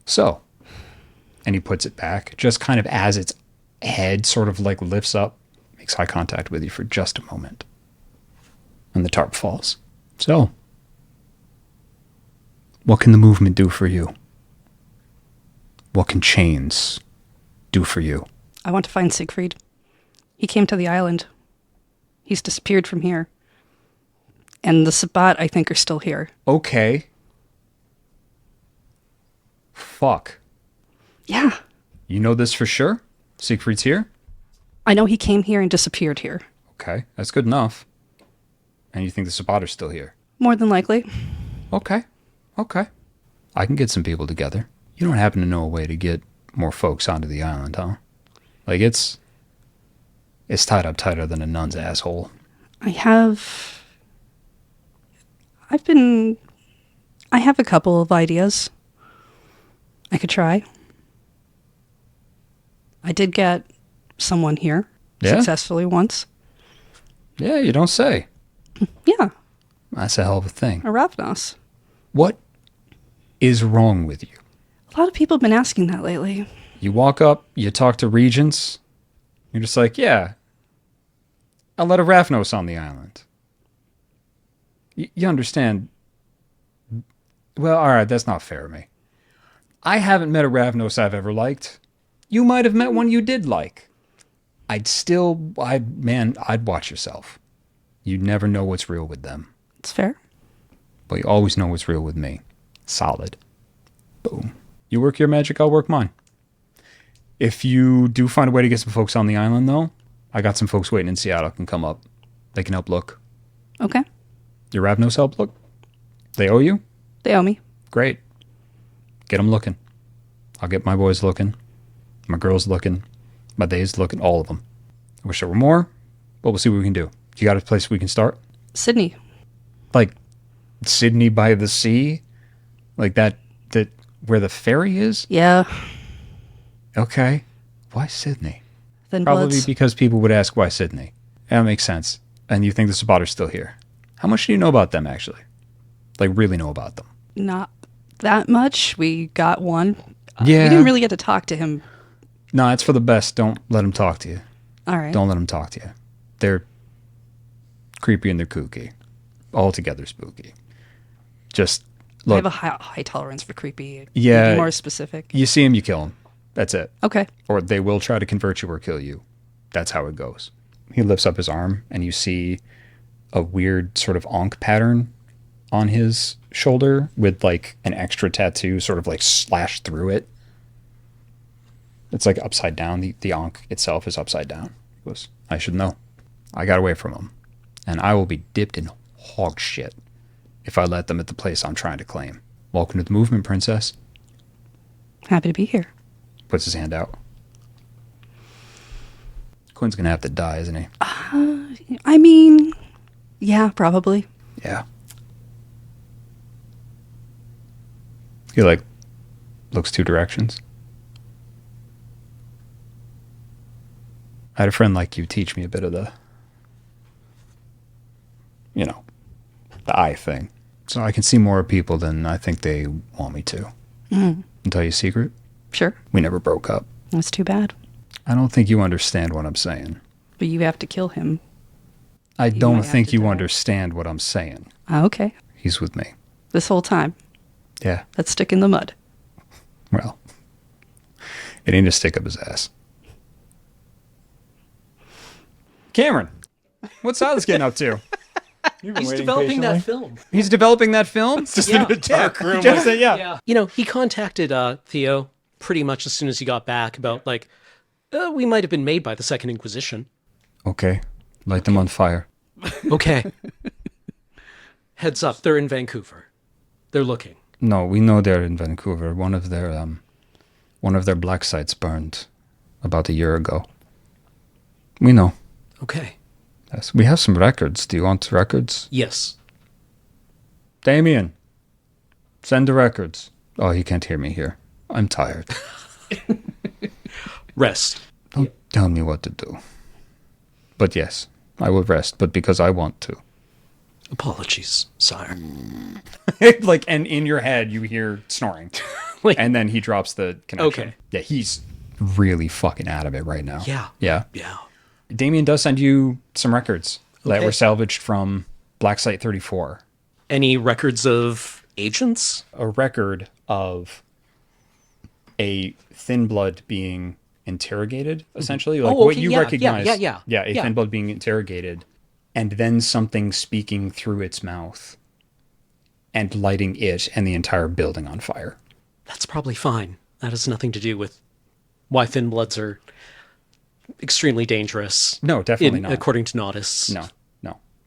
So, and he puts it back, just kind of as its head sort of like lifts up, makes eye contact with you for just a moment. And the tarp falls. So, what can the movement do for you? What can chains do for you? I want to find Siegfried. He came to the island. He's disappeared from here. And the Sabbat, I think, are still here. Okay. Fuck. Yeah. You know this for sure? Siegfried's here? I know he came here and disappeared here. Okay, that's good enough. And you think the Sabbat are still here? More than likely. Okay. I can get some people together. You don't happen to know a way to get more folks onto the island, huh? Like it's tied up tighter than a nun's asshole. I have a couple of ideas. I could try. I did get someone here successfully once. Yeah, you don't say. Yeah, That's a hell of a thing. a Ravnos. What is wrong with you? A lot of people have been asking that lately. You walk up, you talk to regents, you're just like, yeah, I'll let a Ravnos on the island. You understand? Well, all right, that's not fair of me. I haven't met a Ravnos I've ever liked. You might have met one you did like. I'd watch yourself. You never know what's real with them. It's fair. But you always know what's real with me. Solid. Boom. You work your magic, I'll work mine. If you do find a way to get some folks on the island, though, I got some folks waiting in Seattle can come up. They can help look. Okay. Your Ravnos help look? They owe you? They owe me. Great. Get them looking. I'll get my boys looking. My girls looking. My days looking. All of them. I wish there were more, but we'll see what we can do. You got a place we can start? Sydney. Like Sydney by the sea? Like that where the ferry is? Yeah. Okay. Why Sydney? Thin Probably Bloods. because people would ask why Sydney. That makes sense. And you think the Sabotter's still here. How much do you know about them, actually? Like, really know about them? Not that much. We got one. Yeah. We didn't really get to talk to him. No, it's for the best. Don't let them talk to you. All right. Don't let them talk to you. They're creepy and they're kooky. Altogether spooky. Just, I look, have a high tolerance for creepy. Yeah. Be more specific. you see them, you kill them. That's it. Okay. Or they will try to convert you or kill you. That's how it goes. He lifts up his arm, and you see a weird sort of Ankh pattern on his shoulder with like an extra tattoo sort of like slashed through it. It's like upside down. The Ankh itself is upside down. He goes, I should know. I got away from him, and I will be dipped in hog shit if I let them at the place I'm trying to claim. Welcome to the movement, princess. Happy to be here. Puts his hand out. Quinn's gonna have to die, isn't he? I mean, yeah, probably. Yeah. He like looks two directions. I had a friend like you teach me a bit of the eye thing. So I can see more people than I think they want me to. And tell you a secret? Sure. We never broke up. That's too bad. I don't think you understand what I'm saying. But you have to kill him. I might don't have think to you die. understand what I'm saying. Okay. He's with me. This whole time. Yeah. Let's stick in the mud. Well, it ain't a stick up his ass. Cameron, what's Silas getting up to? You've been He's waiting developing that patiently? film. He's developing that film? Just Yeah. in a dark room. Just, like, yeah. You know, he contacted Theo pretty much as soon as he got back about, like, we might have been made by the Second Inquisition. Okay. Light them on fire. Okay. Heads up, they're in Vancouver. They're looking. No, we know they're in Vancouver. One of their black sites burned about a year ago. We know. Okay. Yes. We have some records. Do you want records? Yes. Damien, send the records. Oh, he can't hear me here. I'm tired. Rest. Don't tell me what to do. But yes, I will rest, but because I want to. Apologies, sire. Like, and in your head, you hear snoring. Like- And then he drops the connection. Okay. Yeah, he's really fucking out of it right now. Yeah. Yeah. Yeah. Damien does send you some records that Okay. were salvaged from Black Site 34. Any records of agents? A record of a thin blood being interrogated, essentially. Like Oh, what okay, you yeah, recognize. yeah. Yeah, a thin blood being interrogated. And then something speaking through its mouth and lighting it and the entire building on fire. That's probably fine. That has nothing to do with why thin bloods are extremely dangerous. No, definitely not. According to Nautists. No.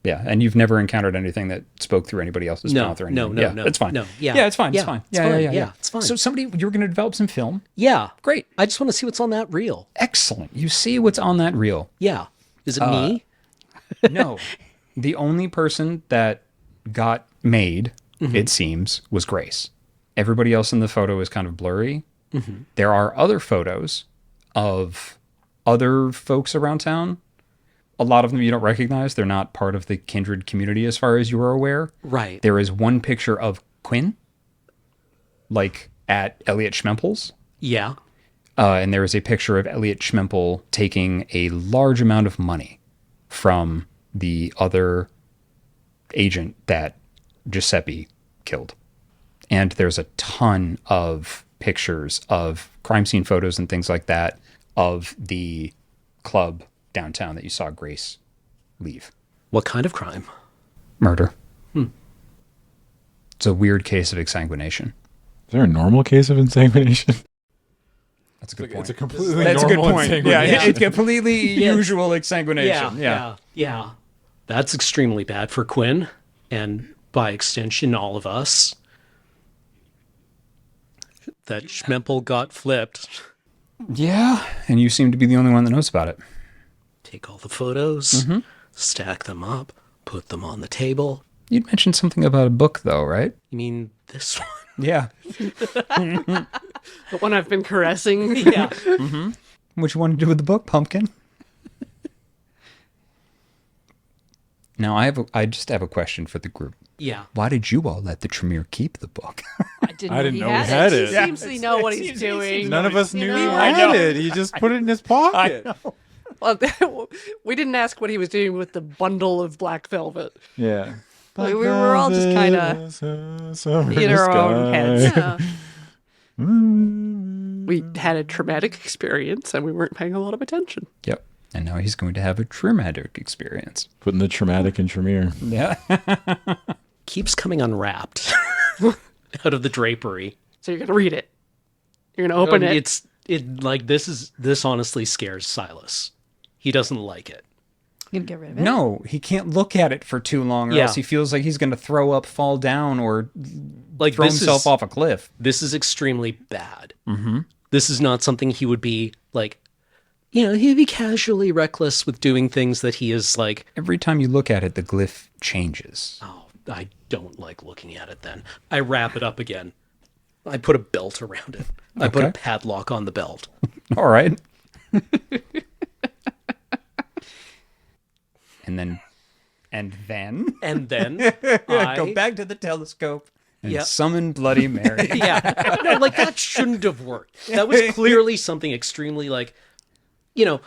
Yeah, and you've never encountered anything that spoke through anybody else's No, mouth or no, anything. no, yeah, no, it's fine. no, yeah. Yeah, it's fine. It's Yeah, fine. it's Yeah, fine. yeah, Yeah, it's fine. So you were going to develop some film? Yeah. Great. I just want to see what's on that reel. Excellent. You see what's on that reel. Yeah. Is it me? No. The only person that got made, it seems, was Grace. Everybody else in the photo is kind of blurry. There are other photos of other folks around town. A lot of them you don't recognize. They're not part of the kindred community as far as you are aware. Right. There is one picture of Quinn, like at Elliot Schmempel's. Yeah. And there is a picture of Elliot Schmempel taking a large amount of money from the other agent that Giuseppe killed. And there's a ton of pictures of crime scene photos and things like that of the club downtown that you saw Grace leave. What kind of crime? Murder. It's a weird case of exsanguination. Is there a normal case of insanguination? That's a good point. It's a completely That's a good normal point. Yeah, insanguination. it's completely usual exsanguination. Yeah. That's extremely bad for Quinn, and by extension, all of us. That Schmempel got flipped. Yeah, and you seem to be the only one that knows about it. Take all the photos, stack them up, put them on the table. You'd mentioned something about a book, though, right? You mean this one? Yeah. The one I've been caressing. Yeah. What you want to do with the book, Pumpkin? Now, I just have a question for the group. Yeah. Why did you all let the Tremere keep the book? I didn't know he had it. He seems to know what he's doing. None of us knew he know. had it. He just put it in his pocket. Well, we didn't ask what he was doing with the bundle of black velvet. Yeah. We were all just kind of In our own heads. We had a traumatic experience and we weren't paying a lot of attention. Yep. And now he's going to have a traumatic experience. Putting the traumatic in Tremere. Yeah. Keeps coming unwrapped out of the drapery. So you're going to read it. You're going to open it. This honestly scares Silas. He doesn't like it. You gonna get rid of it? No, he can't look at it for too long or Yeah. else he feels like he's going to throw up, fall down, or Like throw this himself is, off a cliff. This is extremely bad. Mm-hmm. This is not something he would be like, he'd be casually reckless with doing things that he is like, Every time you look at it, the glyph changes. oh, I don't like looking at it then. I wrap it up again. I put a belt around it. I put a Okay. padlock on the belt. All right. And then And then go back to the telescope and Yep. summon Bloody Mary. Yeah. No, like that shouldn't have worked. That was clearly something extremely like, you're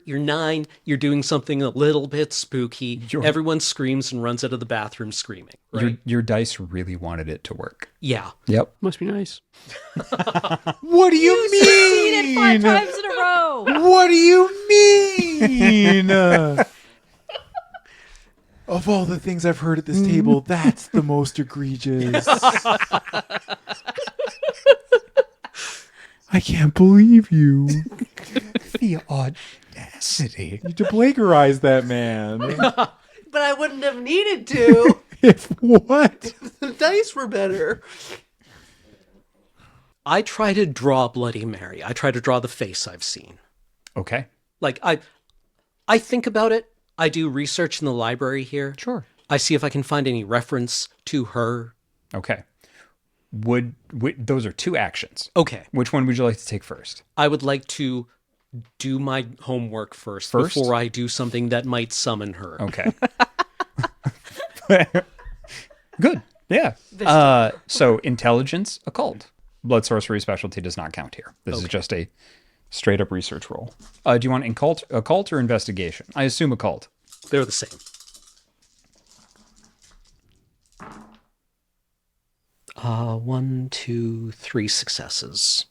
9, you're doing something a little bit spooky. Everyone screams and runs out of the bathroom screaming. Right? Your dice really wanted it to work. Yeah. Yep. Must be nice. What do you Succeeded 5 mean? times in a row. What do you mean? Of all the things I've heard at this table, that's the most egregious. I can't believe you. The audacity. You need to plagiarize that man. But I wouldn't have needed to. If what? The dice were better. I try to draw Bloody Mary. I try to draw the face I've seen. Okay. Like I think about it. I do research in the library here. Sure. I see if I can find any reference to her. Okay. Would those are 2 actions. Okay. Which one would you like to take first? I would like to do my homework first before I do something that might summon her. Okay. Good. Yeah. So intelligence, occult. Blood sorcery specialty does not count here. This is just a straight up research roll. Do you want occult or investigation? I assume occult. They're the same. 1, 2, 3 successes.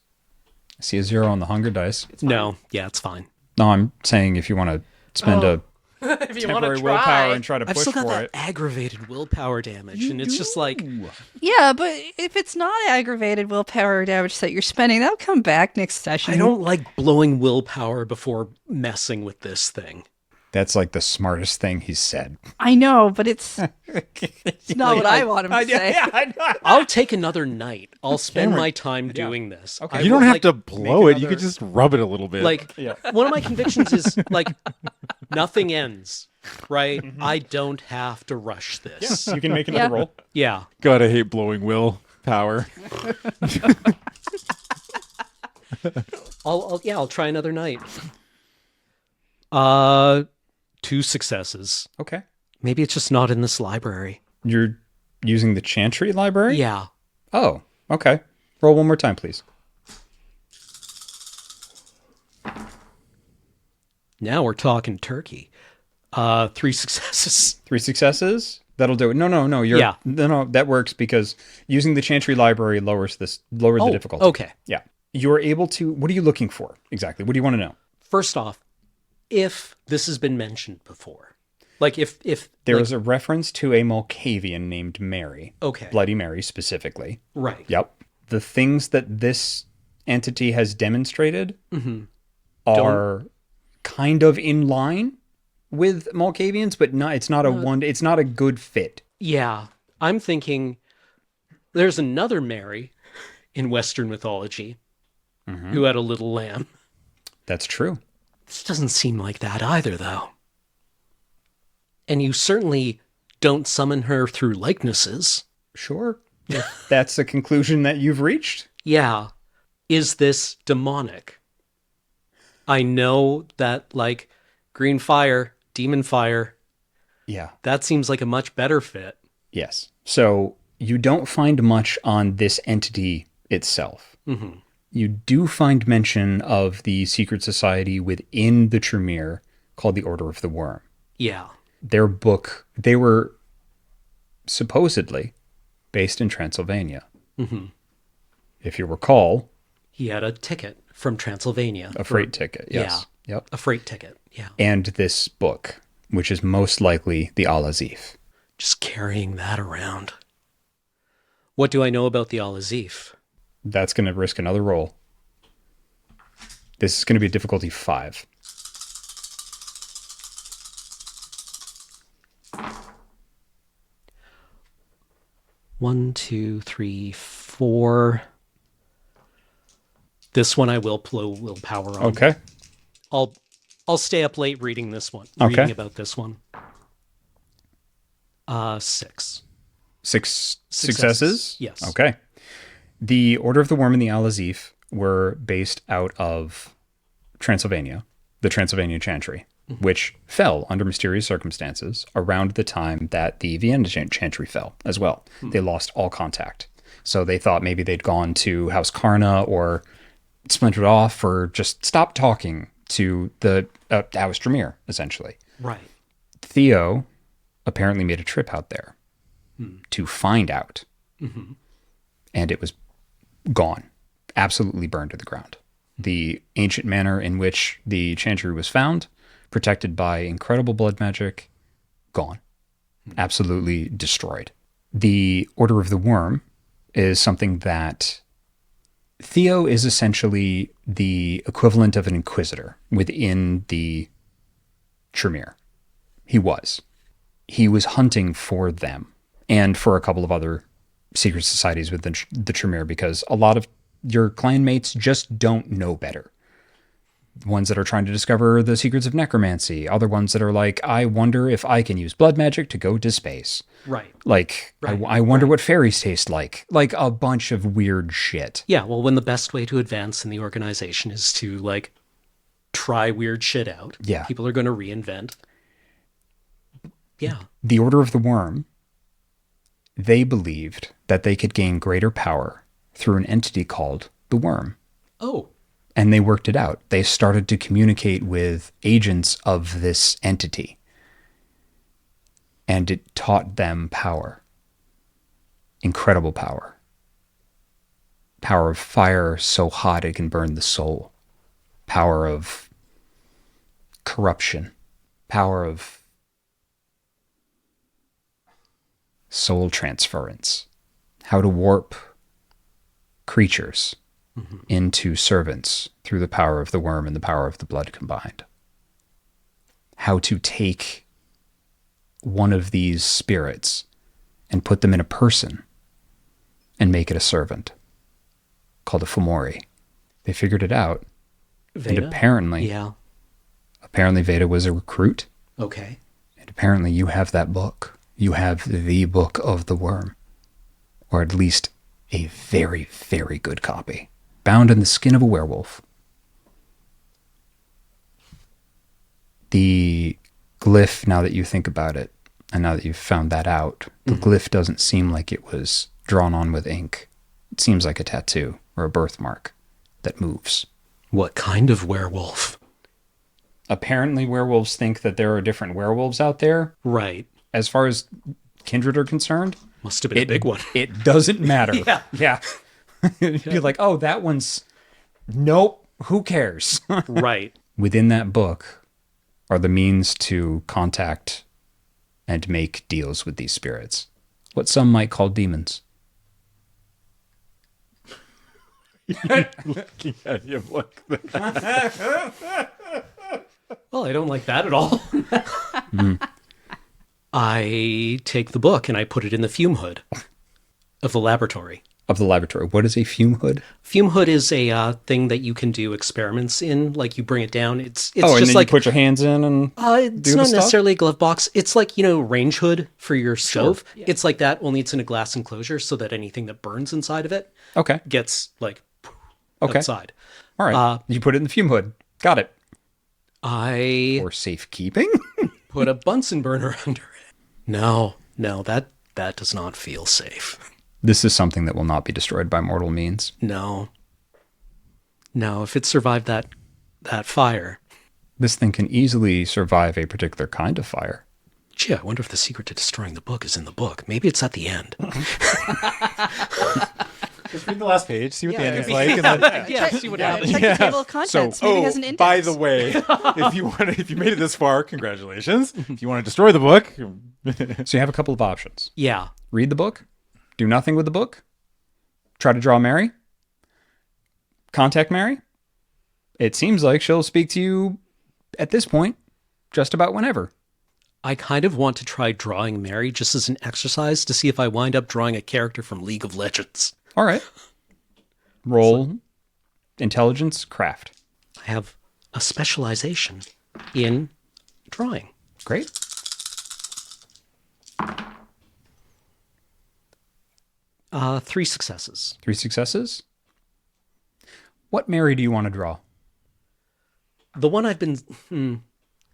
I see a 0 on the hunger dice. No, yeah, it's fine. No, I'm saying if you want to spend a If you want to temporary willpower try. and try to I've push still got for that it. aggravated willpower damage, and it's just like, Yeah, but if it's not aggravated willpower damage that you're spending, that'll come back next session. I don't like blowing willpower before messing with this thing. That's like the smartest thing he's said. I know, but it's not what I want him to say. I know. I'll take another night. I'll spend my time doing this. Okay. I You don't will, have like, to blow it. You another- could just rub it a little bit. Like, one of my convictions is, like, nothing ends, right? I don't have to rush this. You can make another Yeah. roll. Yeah. gotta hate blowing will power. I'll try another night. 2 successes. Okay. Maybe it's just not in this library. You're using the Chantry Library? Yeah. Oh, okay. Roll one more time, please. Now we're talking turkey. 3 successes. 3 successes? That'll do it. No. Yeah. No, that works because using the Chantry Library lowers the difficulty. Okay. Yeah. You're able to. What are you looking for exactly? What do you want to know? First off, if this has been mentioned before. Like if There like, is a reference to a Malkavian named Mary. Okay. Bloody Mary specifically. right. Yep. The things that this entity has demonstrated are kind of in line with Malkavians, but not. It's not it's not a good fit. Yeah. I'm thinking there's another Mary in Western mythology who had a little lamb. That's true. This doesn't seem like that either, though. And you certainly don't summon her through likenesses. Sure. If that's the conclusion that you've reached. Yeah. Is this demonic? I know that, like, green fire, demon fire, Yeah. that seems like a much better fit. Yes. So you don't find much on this entity itself. You do find mention of the secret society within the Tremere called the Order of the Worm. Yeah. Their book, they were supposedly based in Transylvania. If you recall, He had a ticket from Transylvania. a freight ticket. Yes. Yep. A freight ticket. Yeah. And this book, which is most likely the Al-Azif. Just carrying that around. What do I know about the Al-Azif? That's going to risk another roll. This is going to be difficulty 5. One, two, three, 4. This one I will blow willpower on. Okay. I'll stay up late reading this one. Okay. Reading about this one. 6. 6 successes? Yes. Okay. The Order of the Worm and the Al-Azif were based out of Transylvania, the Transylvania Chantry, which fell under mysterious circumstances around the time that the Vienna Chantry fell as well. They lost all contact. So they thought maybe they'd gone to House Karna or splintered off or just stopped talking to the House Tremere, essentially. Right. Theo apparently made a trip out there to find out. And it was gone, absolutely burned to the ground. The ancient manor in which the chantry was found, protected by incredible blood magic, gone, absolutely destroyed. The Order of the Worm is something that Theo is essentially the equivalent of an inquisitor within the Tremere. He was hunting for them and for a couple of other secret societies within the Tremere, because a lot of your clanmates just don't know better. Ones that are trying to discover the secrets of necromancy, other ones that are like, I wonder if I can use blood magic to go to space. Right. Like, I wonder what fairies taste like a bunch of weird shit. Yeah, well, when the best way to advance in the organization is to, like, try weird shit out. Yeah. People are going to reinvent. Yeah. The Order of the Worm, they believed that they could gain greater power through an entity called the Worm. Oh. And they worked it out. They started to communicate with agents of this entity. And it taught them power. Incredible power. Power of fire so hot it can burn the soul. Power of corruption. Power of soul transference. How to warp creatures into servants through the power of the worm and the power of the blood combined. How to take one of these spirits and put them in a person and make it a servant, called a Fomori. They figured it out. Veda? And apparently Veda was a recruit. Okay. And apparently you have that book. You have the Book of the Worm. Or at least a very, very good copy. Bound in the skin of a werewolf. The glyph, now that you think about it, and now that you've found that out, the glyph doesn't seem like it was drawn on with ink. It seems like a tattoo or a birthmark that moves. What kind of werewolf? Apparently werewolves think that there are different werewolves out there. Right. As far as kindred are concerned, Must have been a big one. It doesn't matter. Yeah. Yeah. You'd be like, oh, that one's... Nope. Who cares? Right. Within that book, are the means to contact and make deals with these spirits, what some might call demons. Looking at you like that. Well, I don't like that at all. I take the book and I put it in the fume hood of the laboratory. Of the laboratory. What is a fume hood? Fume hood is a thing that you can do experiments in. Like you bring it down. It's and just then like you put your hands in and it's do not the stuff? necessarily a glove box. It's like, range hood for your stove. It's like that, only it's in a glass enclosure so that anything that burns inside of it Okay. gets like Okay. outside. All right. You put it in the fume hood. Got it. I For safekeeping? put a Bunsen burner under it. No, that does not feel safe. This is something that will not be destroyed by mortal means. No, if it survived that fire. This thing can easily survive a particular kind of fire. Gee, I wonder if the secret to destroying the book is in the book. Maybe it's at the end. Just read the last page, see what the ending's like. And then, See what happens. Check the table of contents. Maybe it has an index. by the way, if you made it this far, congratulations. If you want to destroy the book, So you have a couple of options. Yeah. Read the book, do nothing with the book, try to draw Mary, contact Mary. It seems like she'll speak to you at this point just about whenever. I kind of want to try drawing Mary just as an exercise to see if I wind up drawing a character from League of Legends. All right. Roll intelligence craft. I have a specialization in drawing. Great. Three successes. 3 successes. What Mary do you want to draw? The one I've been...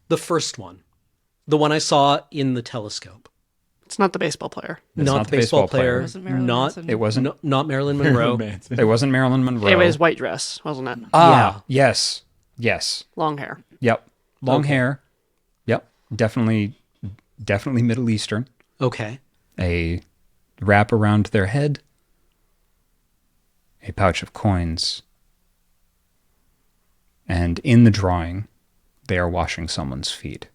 the first one. The one I saw in the telescope. It's not the baseball player. It's Not the baseball player. Wasn't Marilyn Not, Manson. It wasn't. not Marilyn Monroe. It wasn't Marilyn Monroe. It was white dress, wasn't it? Ah, yes. Yes. Long hair. Yep. Long Okay. hair. Yep. Definitely Middle Eastern. Okay. A wrap around their head. A pouch of coins. And in the drawing, they are washing someone's feet,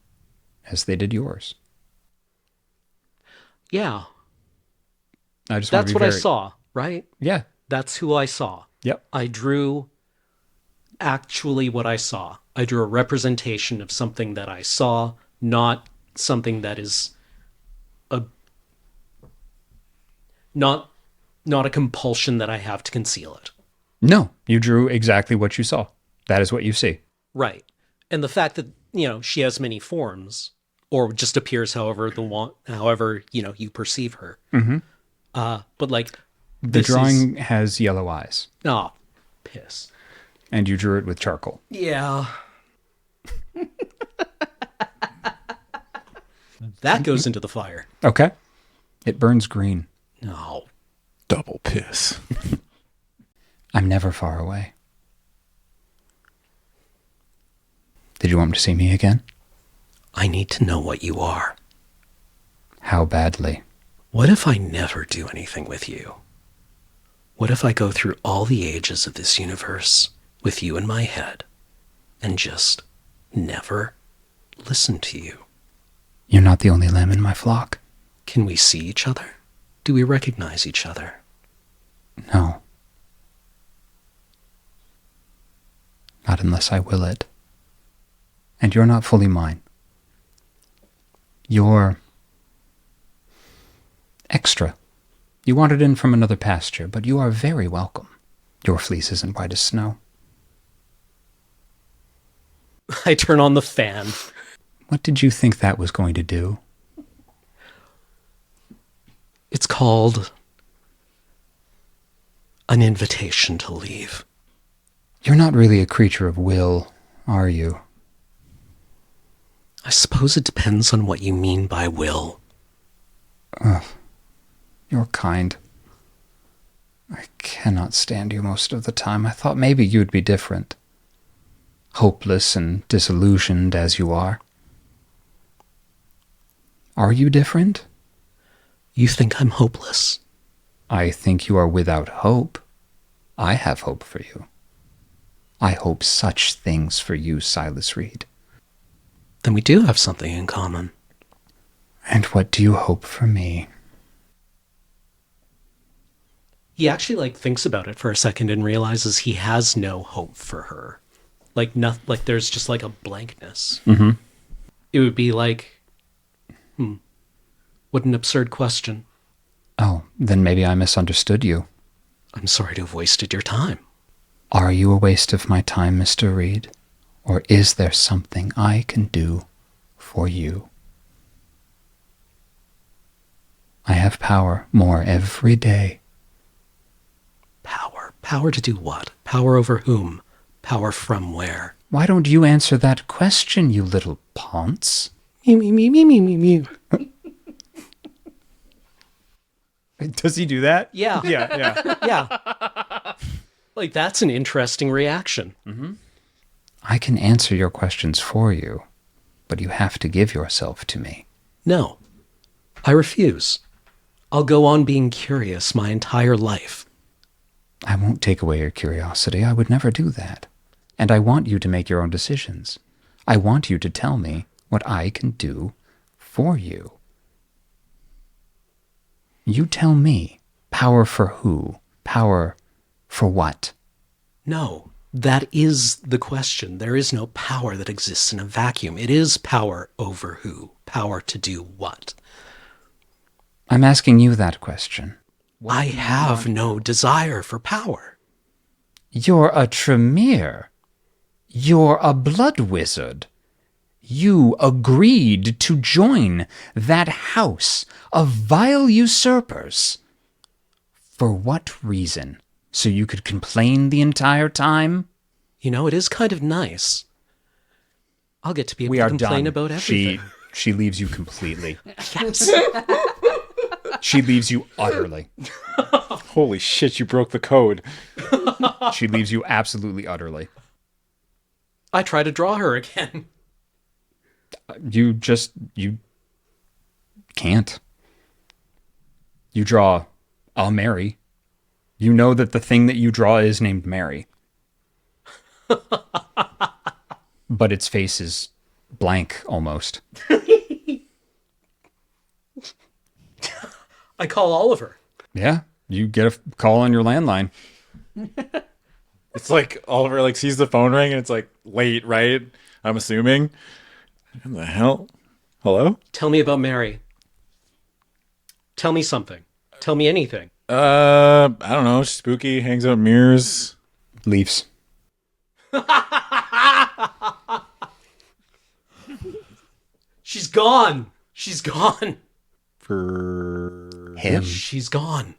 as they did yours. Yeah. I just want That's to be what I very- saw, right? Yeah. That's who I saw. Yep. I drew actually what I saw. I drew a representation of something that I saw, not something that is not a compulsion that I have to conceal it. No, you drew exactly what you saw. That is what you see. Right. And the fact that, she has many forms or just appears however you perceive her. Mm-hmm. But like The drawing has yellow eyes, oh, piss. and you drew it with charcoal. Yeah. That goes into the fire. Okay. It burns green. No. double piss. I'm never far away. Did you want to see me again? I need to know what you are. How badly? What if I never do anything with you? What if I go through all the ages of this universe with you in my head and just never listen to you? You're not the only lamb in my flock. Can we see each other? Do we recognize each other? No. Not unless I will it. And you're not fully mine. You're extra. You wandered in from another pasture, but you are very welcome. Your fleece isn't white as snow. I turn on the fan. What did you think that was going to do? It's called an invitation to leave. You're not really a creature of will, are you? I suppose it depends on what you mean by will. You're kind. I cannot stand you most of the time. I thought maybe you'd be different. Hopeless and disillusioned as you are. Are you different? You think I'm hopeless? I think you are without hope. I have hope for you. I hope such things for you, Silas Reed. Then we do have something in common. And what do you hope for me? He actually thinks about it for a second and realizes he has no hope for her. There's just a blankness. Mm-hmm. It would be what an absurd question. Oh, then maybe I misunderstood you. I'm sorry to have wasted your time. Are you a waste of my time, Mr. Reed? Or is there something I can do for you? I have power more every day. Power. Power to do what? Power over whom? Power from where? Why don't you answer that question, you little ponce? Me, me, me, me, me, me, me. Does he do that? Yeah. Yeah. Yeah. That's an interesting reaction. Mm-hmm. I can answer your questions for you, but you have to give yourself to me. No. I refuse. I'll go on being curious my entire life. I won't take away your curiosity. I would never do that. And I want you to make your own decisions. I want you to tell me what I can do for you. You tell me. Power for who? Power for what? No, that is the question. There is no power that exists in a vacuum. It is power over who? Power to do what? I'm asking you that question. I have no desire for power. You're a Tremere. You're a blood wizard. You agreed to join that house of vile usurpers. For what reason? So you could complain the entire time? You know, it is kind of nice. I'll get to be able to complain about everything. She leaves you completely. Yes. She leaves you utterly. Holy shit, you broke the code. She leaves you absolutely utterly. I try to draw her again. You can't. You draw a Mary. You know that the thing that you draw is named Mary. But its face is blank almost. I call Oliver. Yeah, you get a call on your landline. It's like Oliver sees the phone ring and it's late, right? I'm assuming. What the hell? Hello? Tell me about Mary. Tell me something. Tell me anything. I don't know. Spooky, hangs out in mirrors. Leaves. She's gone. She's gone. For him. She's gone.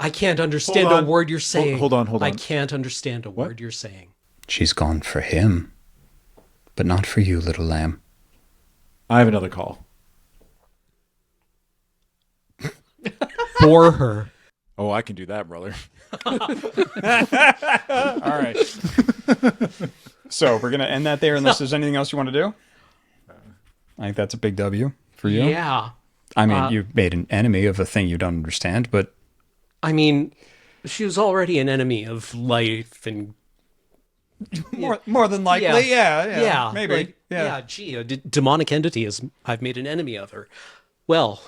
I can't understand a word you're saying. Hold on. I can't understand a word you're saying. She's gone for him. But not for you, little lamb. I have another call. Bore her. Oh, I can do that, brother. All right. So we're going to end that there unless there's anything else you want to do. I think that's a big W for you. Yeah. I mean, you've made an enemy of a thing you don't understand, but... I mean, she was already an enemy of life and... More than likely, yeah. Maybe. Gee, a demonic entity I've made an enemy of her. Well,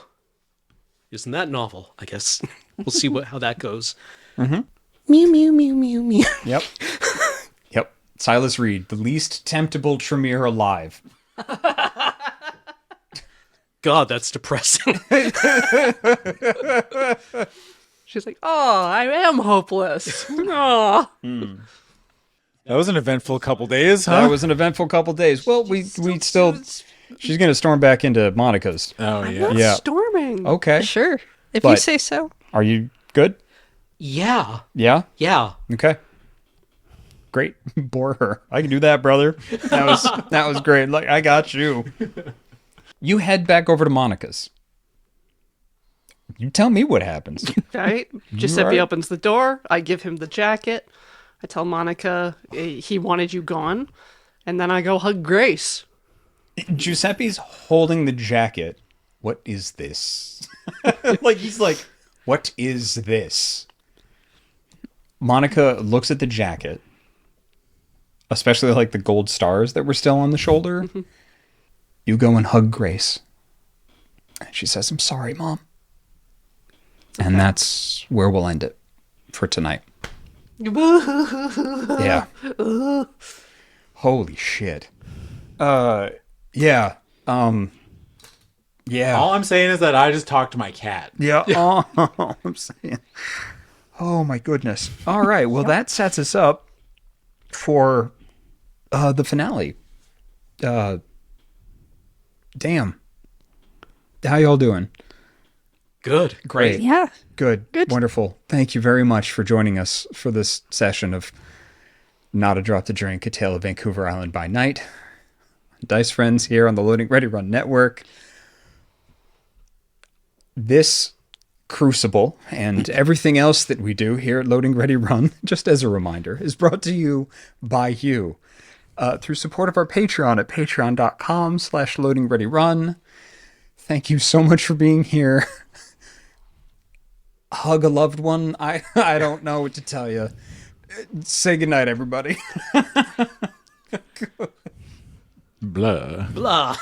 isn't that novel? I guess we'll see how that goes. Mm-hmm. Mew, mew, mew, mew, mew. Yep. Yep. Silas Reed, the least temptable Tremere alive. God, that's depressing. She's like, oh, I am hopeless. Oh. That was an eventful couple days, huh? That was an eventful couple days. Well, we still... She's going to storm back into Monica's. Oh, I'm yeah. not Yeah. storming. Okay. Sure. If you But- say so. Are you good? Yeah. Yeah? Yeah. Okay. Great. Bore her. I can do that, brother. That was great. I got you. You head back over to Monica's. You tell me what happens. Right? Giuseppe right. opens the door. I give him the jacket. I tell Monica he wanted you gone. And then I go hug Grace. Giuseppe's holding the jacket. What is this? He's like, what is this? Monica looks at the jacket, especially the gold stars that were still on the shoulder. You go and hug Grace. And she says, I'm sorry, Mom. And that's where we'll end it for tonight. Yeah. Holy shit. Yeah. Yeah. All I'm saying is that I just talked to my cat. Yeah. Oh, I'm saying. Oh my goodness. All right. Well, that sets us up for the finale. Damn. How y'all doing? Good. Great. Yeah. Good. Good. Wonderful. Thank you very much for joining us for this session of Not a Drop to Drink, A Tale of Vancouver Island by Night. Dice Friends here on the Loading Ready Run Network. This Crucible and everything else that we do here at Loading Ready Run, just as a reminder, is brought to you by you through support of our Patreon at patreon.com/loadingreadyrun. Thank you so much for being here. Hug a loved one. I don't know what to tell you. Say goodnight, everybody. Blah. Blah.